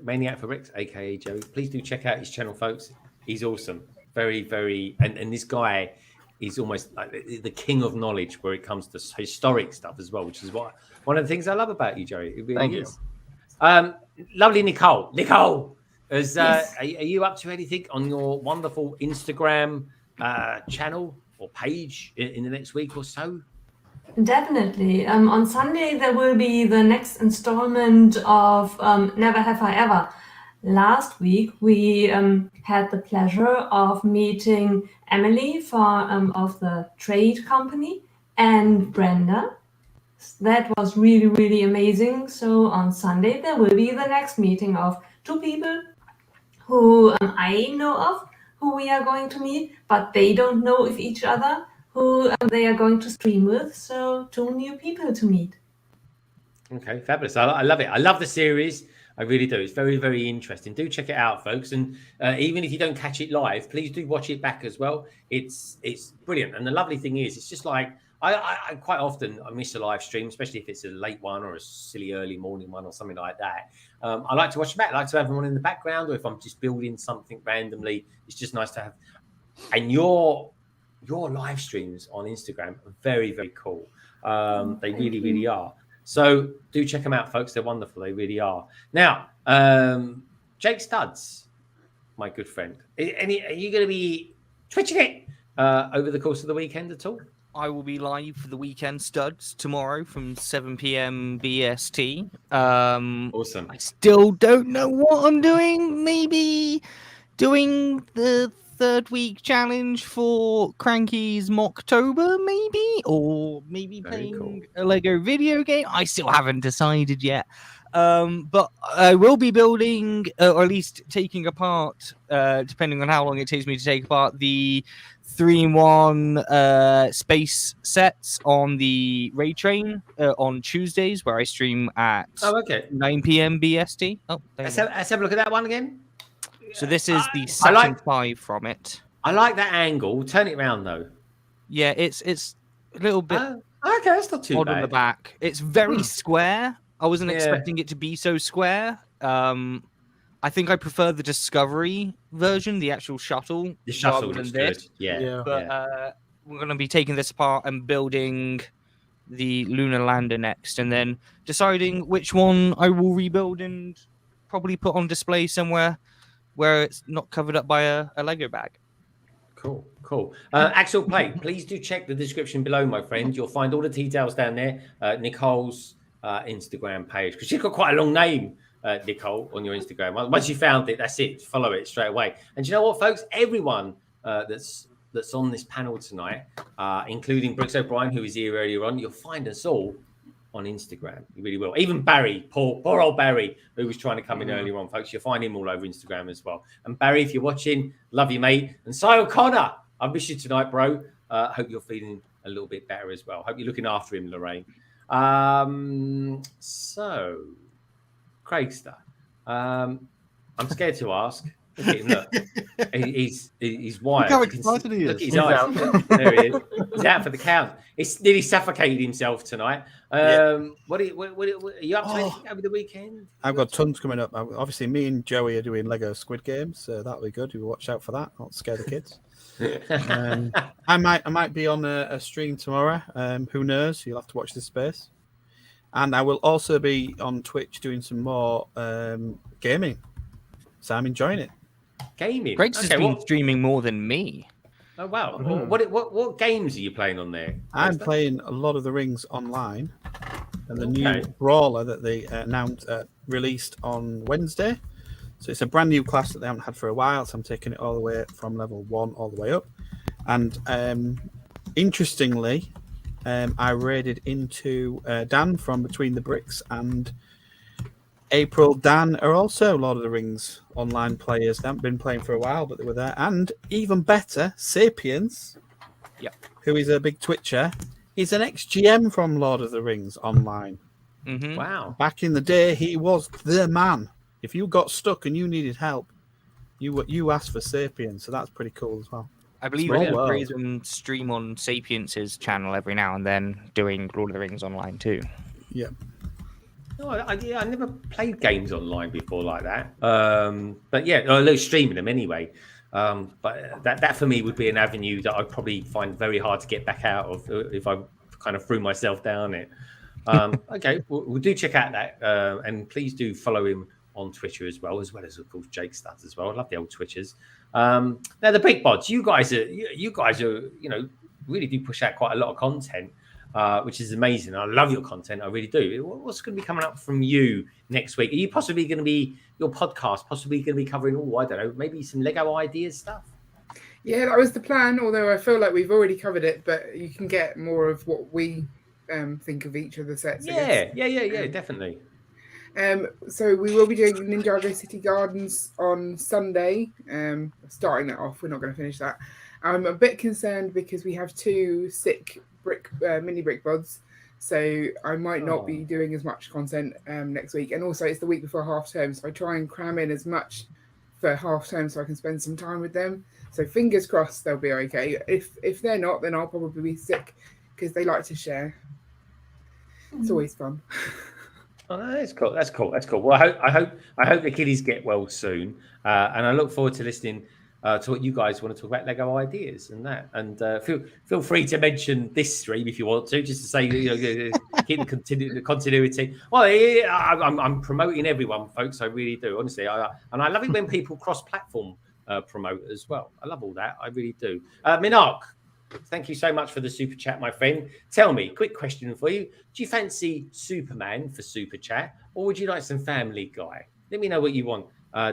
Maniac for Bricks, aka Joey. Please do check out his channel, folks. He's awesome. Very, very, and this guy is almost like the king of knowledge where it comes to historic stuff as well, which is one of the things I love about you, Joey. It really Thank is. Lovely Nicole. Yes. Are you up to anything on your wonderful Instagram channel or page in the next week or so? Definitely. On Sunday, there will be the next installment of Never Have I Ever. Last week, we had the pleasure of meeting Emily of the trade company and Brenda. That was really, really amazing. So on Sunday, there will be the next meeting of 2 people who I know of, who we are going to meet, but they don't know of each other, who they are going to stream with. So 2 new people to meet. Okay, fabulous. I love it. I love the series. I really do. It's very, very interesting. Do check it out, folks. And even if you don't catch it live, please do watch it back as well. It's brilliant. And the lovely thing is, it's just like, I quite often I miss a live stream, especially if it's a late one or a silly early morning one or something like that. I like to watch it back. I like to have one in the background, or if I'm just building something randomly, it's just nice to have. And your live streams on Instagram are very, very cool. They really, really are. So do check them out, folks. They're wonderful. They really are. Now, Jake Studs, my good friend, are you going to be twitching it over the course of the weekend at all? I will be live for the Weekend Studs tomorrow from 7 p.m. BST. Awesome. I still don't know what I'm doing. Maybe doing the 3rd week challenge for Cranky's Mocktober, maybe, or maybe playing a Lego video game. I still haven't decided yet. But I will be building, or at least taking apart, depending on how long it takes me to take apart, the 3-in-1 space sets on the Raid Train on Tuesdays, where I stream at 9 p.m. BST. Oh, let's have a look at that one again. So this is the second 5 from it. I like that angle. Turn it around though. Yeah, it's a little bit okay. That's not too odd bad. on the back. It's very square. I wasn't expecting it to be so square. I think I prefer the Discovery version, the actual shuttle. The shuttle rather looks than this. good. Yeah. But we're going to be taking this apart and building the lunar lander next, and then deciding which one I will rebuild and probably put on display somewhere where it's not covered up by a Lego bag. Cool. Axel Plate, please do check the description below, my friend. You'll find all the details down there. Nicole's Instagram page, because she's got quite a long name, Nicole, on your Instagram. Once you found it, that's it. Follow it straight away. And you know what, folks? Everyone that's that's on this panel tonight, including Brooks O'Brien, who was here earlier on. You'll find us all on Instagram. You really will. Even Barry, poor old Barry, who was trying to come in earlier on, folks. You'll find him all over Instagram as well. And Barry, if you're watching, love you, mate. And Si O'Connor, I miss you tonight, bro. Hope you're feeling a little bit better as well. Hope you're looking after him, Lorraine. So, Craigster, I'm scared to ask. Look at him, look. He's wired. Look how excited he is. Look at his eyes. There he is. He's out for the count. He's nearly suffocated himself tonight. What are you up to anything over the weekend? I've got tons coming up. Obviously, me and Joey are doing Lego Squid Games, so that'll be good. You watch out for that. Not scare the kids. I might be on a stream tomorrow. Who knows? You'll have to watch this space. And I will also be on Twitch doing some more gaming. So I'm enjoying it. Gaming. Greg's has been streaming more than me. Oh wow! What games are you playing on there? I'm playing a Lord of the Rings online, and the new brawler that they released on Wednesday. So it's a brand new class that they haven't had for a while. So I'm taking it all the way from level 1 all the way up. And interestingly, I raided into Dan from Between the Bricks, and April, Dan are also Lord of the Rings online players. They haven't been playing for a while, but they were there. And even better, Sapiens, who is a big Twitcher, is an ex-GM from Lord of the Rings online. Mm-hmm. Wow. Back in the day, he was the man. If you got stuck and you needed help, you asked for Sapiens. So that's pretty cool as well. I believe he's on stream on Sapiens' channel every now and then, doing Lord of the Rings online too. Yeah. No, I never played games online before like that. But yeah, I love streaming them anyway. But that for me would be an avenue that I'd probably find very hard to get back out of if I kind of threw myself down it. Okay, we'll do check out that, and please do follow him on Twitter as well as of course Jake Studs as well. I love the old Twitchers. Now the Brick Bods, you guys are really do push out quite a lot of content. Which is amazing. I love your content. I really do. What's going to be coming up from you next week? Are you possibly going to be your podcast? Possibly going to be covering I don't know, maybe some Lego ideas stuff. Yeah, that was the plan. Although I feel like we've already covered it, but you can get more of what we think of each of the sets. Yeah, definitely. So we will be doing Ninjago City Gardens on Sunday. Starting that off, we're not going to finish that. I'm a bit concerned because we have 2 sick mini Brick Bods, so I might not be doing as much content next week. And also it's the week before half term, so I try and cram in as much for half term so I can spend some time with them. So fingers crossed they'll be okay. If they're not, then I'll probably be sick because they like to share. It's always fun. Oh, that's cool. That's cool. Well, I hope the kiddies get well soon, and I look forward to listening to what you guys want to talk about Lego ideas and that. And feel free to mention this stream if you want to, just to say keep the continuity. Well, I'm promoting everyone, folks. I really do, honestly. And I love it when people cross-platform promote as well. I love all that. I really do. Minark, thank you so much for the super chat, my friend. Tell me, quick question for you: do you fancy Superman for super chat, or would you like some Family Guy? Let me know what you want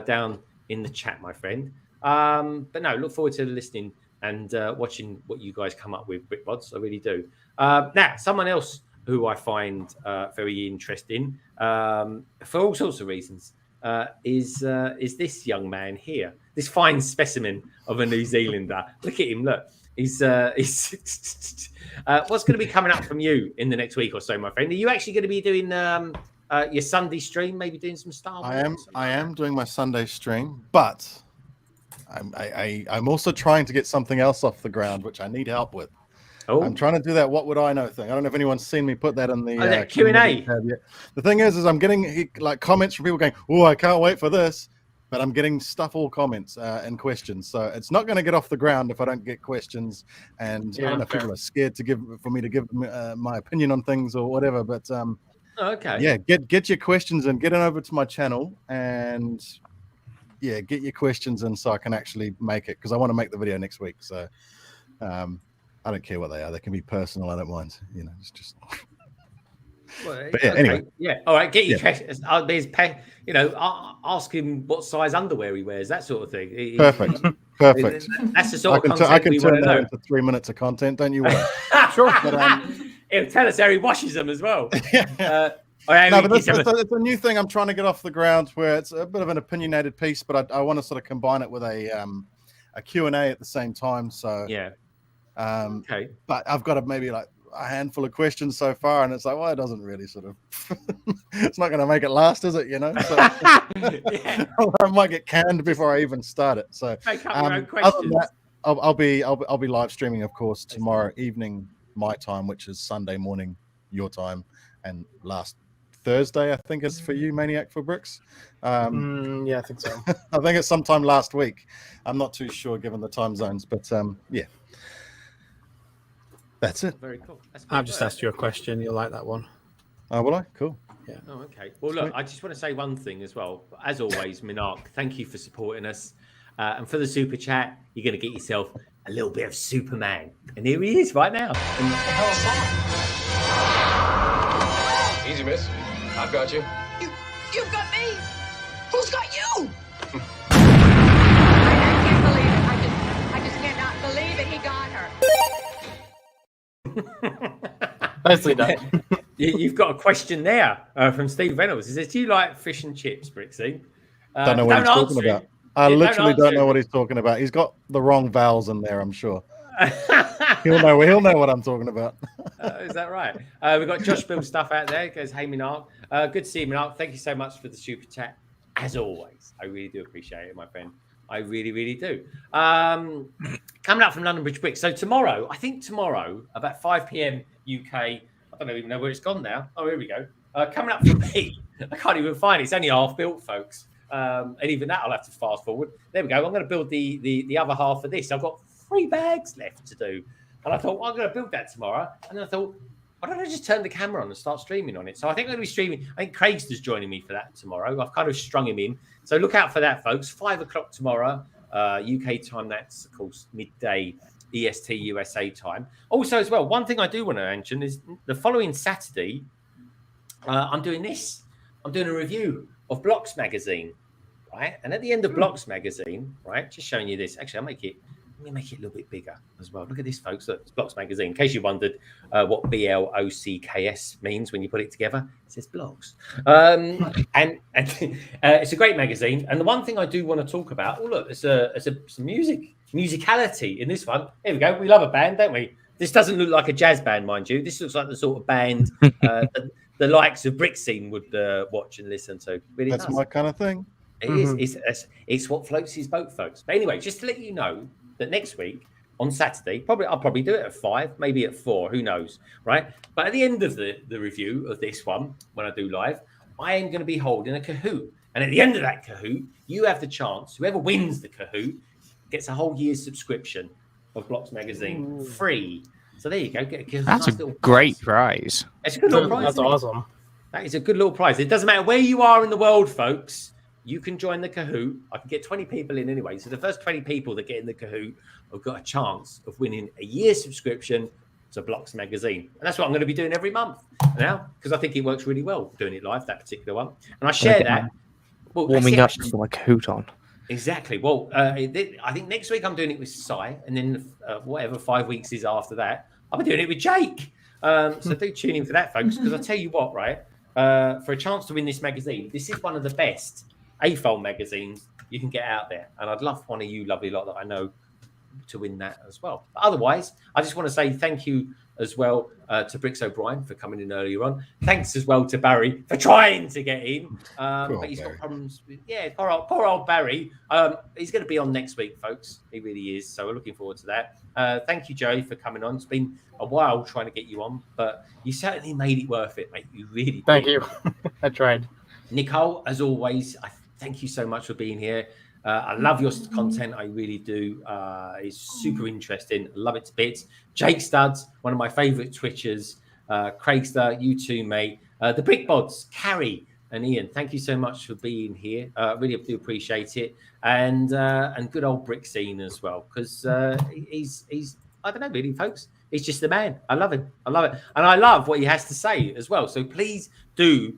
down in the chat, my friend. But no, look forward to listening and watching what you guys come up with, Brick Bods. I really do. Now, someone else who I find very interesting for all sorts of reasons is this young man here, this fine specimen of a New Zealander. Look at him. Look, he's what's going to be coming up from you in the next week or so, my friend? Are you actually going to be doing your Sunday stream? Maybe doing some Star Wars? I am doing my Sunday stream, but I'm also trying to get something else off the ground, which I need help with. Oh. I'm trying to do that "What would I know" thing. I don't know if anyone's seen me put that in the Q&A. The thing is I'm getting like comments from people going, "Oh, I can't wait for this," but I'm getting all comments and questions. So it's not going to get off the ground if I don't get questions. And I don't know if people are scared for me to give my opinion on things or whatever. But okay, yeah, get your questions and get it over to my channel and. Yeah, get your questions in so I can actually make it, because I want to make the video next week. So I don't care what they are. They can be personal. I don't mind. It's just. Well, but yeah, anyway. Yeah. All right. Get your questions. Ask him what size underwear he wears. That sort of thing. Perfect. Perfect. That's the sort of I content can we want turn to that know. into 3 minutes of content. Don't you worry. Sure. But, It'll tell us how he washes them as well. No, but it's a new thing I'm trying to get off the ground where it's a bit of an opinionated piece, but I want to sort of combine it with a Q&A at the same time. So yeah. Okay. But I've got maybe like a handful of questions so far, and it's like, well, it doesn't really sort of it's not going to make it last, is it? You know, so I might get canned before I even start it. So make up your own other questions. than that, I'll be live streaming, of course, tomorrow evening my time, which is Sunday morning your time, and last Thursday I think is for you, Maniac for Bricks. Yeah, I think so. I think it's sometime last week. I'm not too sure given the time zones, but yeah. That's it. Very cool. I've just asked you a question. You'll like that one. Oh, will I? Cool. Yeah. Oh, okay. Well, look, I just want to say one thing as well. As always, Minark, thank you for supporting us. And for the super chat, you're going to get yourself a little bit of Superman. And here he is right now. What the hell is that? Easy, miss. I've got you. You've got me? Who's got you? I just cannot believe it. He got her. Nicely done. You've got a question there from Steve Reynolds. He says, do you like fish and chips, Bricksy? Don't know what he's talking about. I literally don't know what he's talking about. He's got the wrong vowels in there, I'm sure. He'll know what I'm talking about. Is that right? We've got Josh Bill stuff out there. He goes, hey, Minark. Good to see you, Minark. Thank you so much for the super chat. As always, I really do appreciate it, my friend. I really, really do. Coming up from London Bridge Bricks. So tomorrow, about 5 p.m. UK, I don't even know where it's gone now. Oh, here we go. Coming up from me, I can't even find it. It's only half built, folks. And even that I'll have to fast forward. There we go. I'm going to build the other half of this. I've got 3 bags left to do. And I thought, well, I'm going to build that tomorrow. And then I thought, why don't I just turn the camera on and start streaming on it? So I think I'm going to be streaming. I think Craig's joining me for that tomorrow. I've kind of strung him in. So look out for that, folks. 5 o'clock tomorrow, UK time. That's, of course, midday EST USA time. Also, as well, one thing I do want to mention is the following Saturday, I'm doing this. I'm doing a review of Blocks magazine, right? And at the end of Blocks magazine, right, just showing you this. Actually, let me make it a little bit bigger as well. Look at this, folks. Look, it's Blocks magazine. In case you wondered what BLOCKS means when you put it together, it says Blocks. And it's a great magazine. And the one thing I do want to talk about, oh look, there's some musicality in this one. Here we go. We love a band, don't we? This doesn't look like a jazz band, mind you. This looks like the sort of band the likes of Brick Scene would watch and listen to. Really, that's my kind of thing. It is. It's what floats his boat, folks. But anyway, just to let you know that next week on Saturday, I'll probably do it at 5, maybe at 4, who knows, right? But at the end of the review of this one, when I do live, I am going to be holding a KAHOOT, and at the end of that KAHOOT, you have the chance. Whoever wins the KAHOOT gets a whole year's subscription of Blocks magazine free. So there you go. That's a great prize. It's a good little prize. That's awesome. That is a good little prize. It doesn't matter where you are in the world, folks. You can join the KAHOOT. I can get 20 people in anyway. So the first 20 people that get in the KAHOOT have got a chance of winning a year's subscription to Blocks magazine. And that's what I'm going to be doing every month now, because I think it works really well doing it live, that particular one. And I share that. Well, warming up for my KAHOOT on. Exactly. Well, I think next week I'm doing it with Sai, and then whatever 5 weeks is after that, I'll be doing it with Jake. So do tune in for that, folks, because I tell you what, right? For a chance to win this magazine, this is one of the best AFOL magazines you can get out there. And I'd love one of you lovely lot that I know to win that as well. But otherwise, I just want to say thank you as well to Bricks O'Brien for coming in earlier on. Thanks as well to Barry for trying to get in. But he's got problems with, poor old Barry. He's going to be on next week, folks. He really is. So we're looking forward to that. Thank you, Joey, for coming on. It's been a while trying to get you on, but you certainly made it worth it, mate. You really did. Thank you. I tried. Nicole, as always, I thank you so much for being here. I love your content. I really do. It's super interesting. I love it to bits. Jake Studs, one of my favorite Twitchers. Craigster, you too, mate. The Brick Bods, Carrie and Ian, thank you so much for being here. Really do appreciate it. And good old Brick Scene as well, because he's I don't know, really, folks. He's just the man. I love him. I love it. And I love what he has to say as well. So please do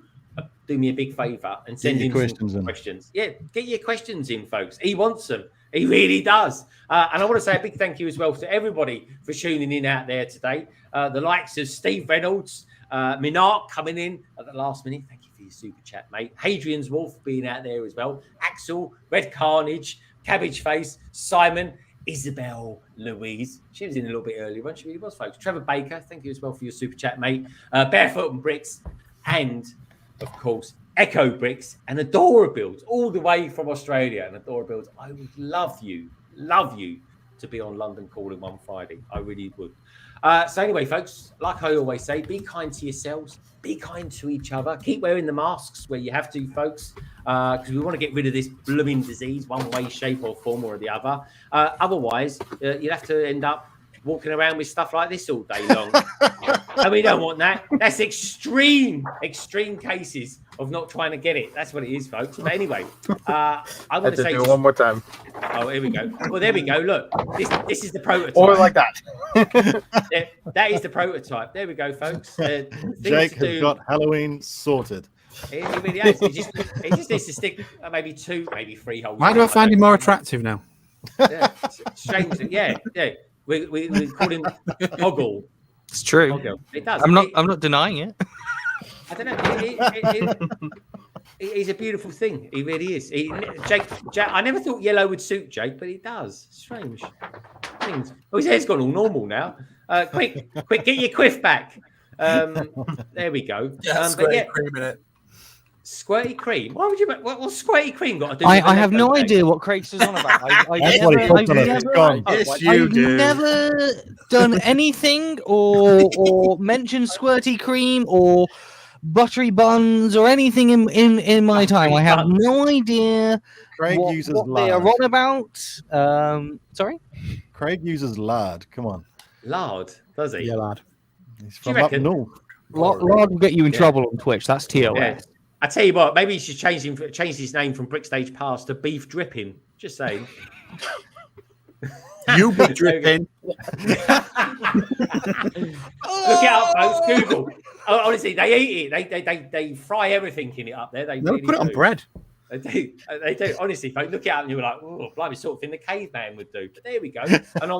me a big favor and send in some questions. Yeah, get your questions in, folks. He wants them. He really does. And I want to say a big thank you as well to everybody for tuning in out there today. The likes of Steve Reynolds, Minark coming in at the last minute. Thank you for your super chat, mate. Hadrian's Wolf being out there as well. Axel, Red Carnage, Cabbage Face, Simon, Isabel, Louise. She was in a little bit earlier, wasn't she? Really was, folks. Trevor Baker, thank you as well for your super chat, mate. Barefoot and Bricks, and of course, Echo Bricks and Adora Builds, all the way from Australia. And Adora Builds, I would love you to be on London Calling one Friday. I really would. So anyway, folks, like I always say, be kind to yourselves, be kind to each other, keep wearing the masks where you have to, folks, because we want to get rid of this blooming disease one way, shape or form or the other. Otherwise, you'd have to end up walking around with stuff like this all day long. And we don't want that. That's extreme cases of not trying to get it. That's what it is, folks. But anyway, I'm going to say do it one more time. Oh, here we go. Well, there we go. Look, this is the prototype. Or like that. That is the prototype. There we go, folks. Jake has got Halloween sorted. He really has. He just needs to stick maybe 2, maybe 3 holes. Why do I find him more attractive now? Yeah, strange. Yeah. We call him Hoggle. It's true. Hoggle. It does. I'm not denying it. I don't know. He's a beautiful thing. He really is. Jake, I never thought yellow would suit Jake, but he does. Strange things. Oh, his hair's gone all normal now. Quick, get your quiff back. There we go. Squirty cream in it. Squirty cream. Why would you? What's squirty cream got to do? I have no idea what Craig's is on about. I've never done anything or mentioned squirty cream or buttery buns or anything in my time. I have no idea Craig uses what lard. they are on about. Sorry? Craig uses lard. Come on. Lard, does he? Yeah, lard. He's from up north. Lard will get you in trouble on Twitch. That's TOS. Yeah. I tell you what, maybe he should change his name from BrickStagePass to Beef Dripping. Just saying. You be dripping. Look it up, folks. Google. Oh, honestly, they eat it. They fry everything in it up there. They really put it on do. bread. They do. Honestly, folks, look it up and you're like, oh, blimey, sort of thing the caveman would do. But there we go. And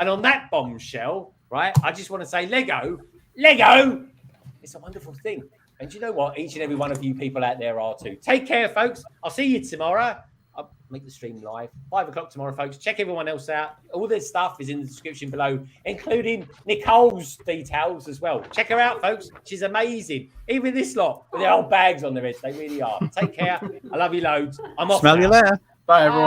on that bombshell, right? I just want to say, Lego. It's a wonderful thing. And do you know what? Each and every one of you people out there are too. Take care, folks. I'll see you tomorrow. I'll make the stream live. 5 o'clock tomorrow, folks. Check everyone else out. All this stuff is in the description below, including Nicole's details as well. Check her out, folks. She's amazing. Even this lot with their old bags on their heads. They really are. Take care. I love you loads. I'm off. Smell now. you later. Bye, everyone.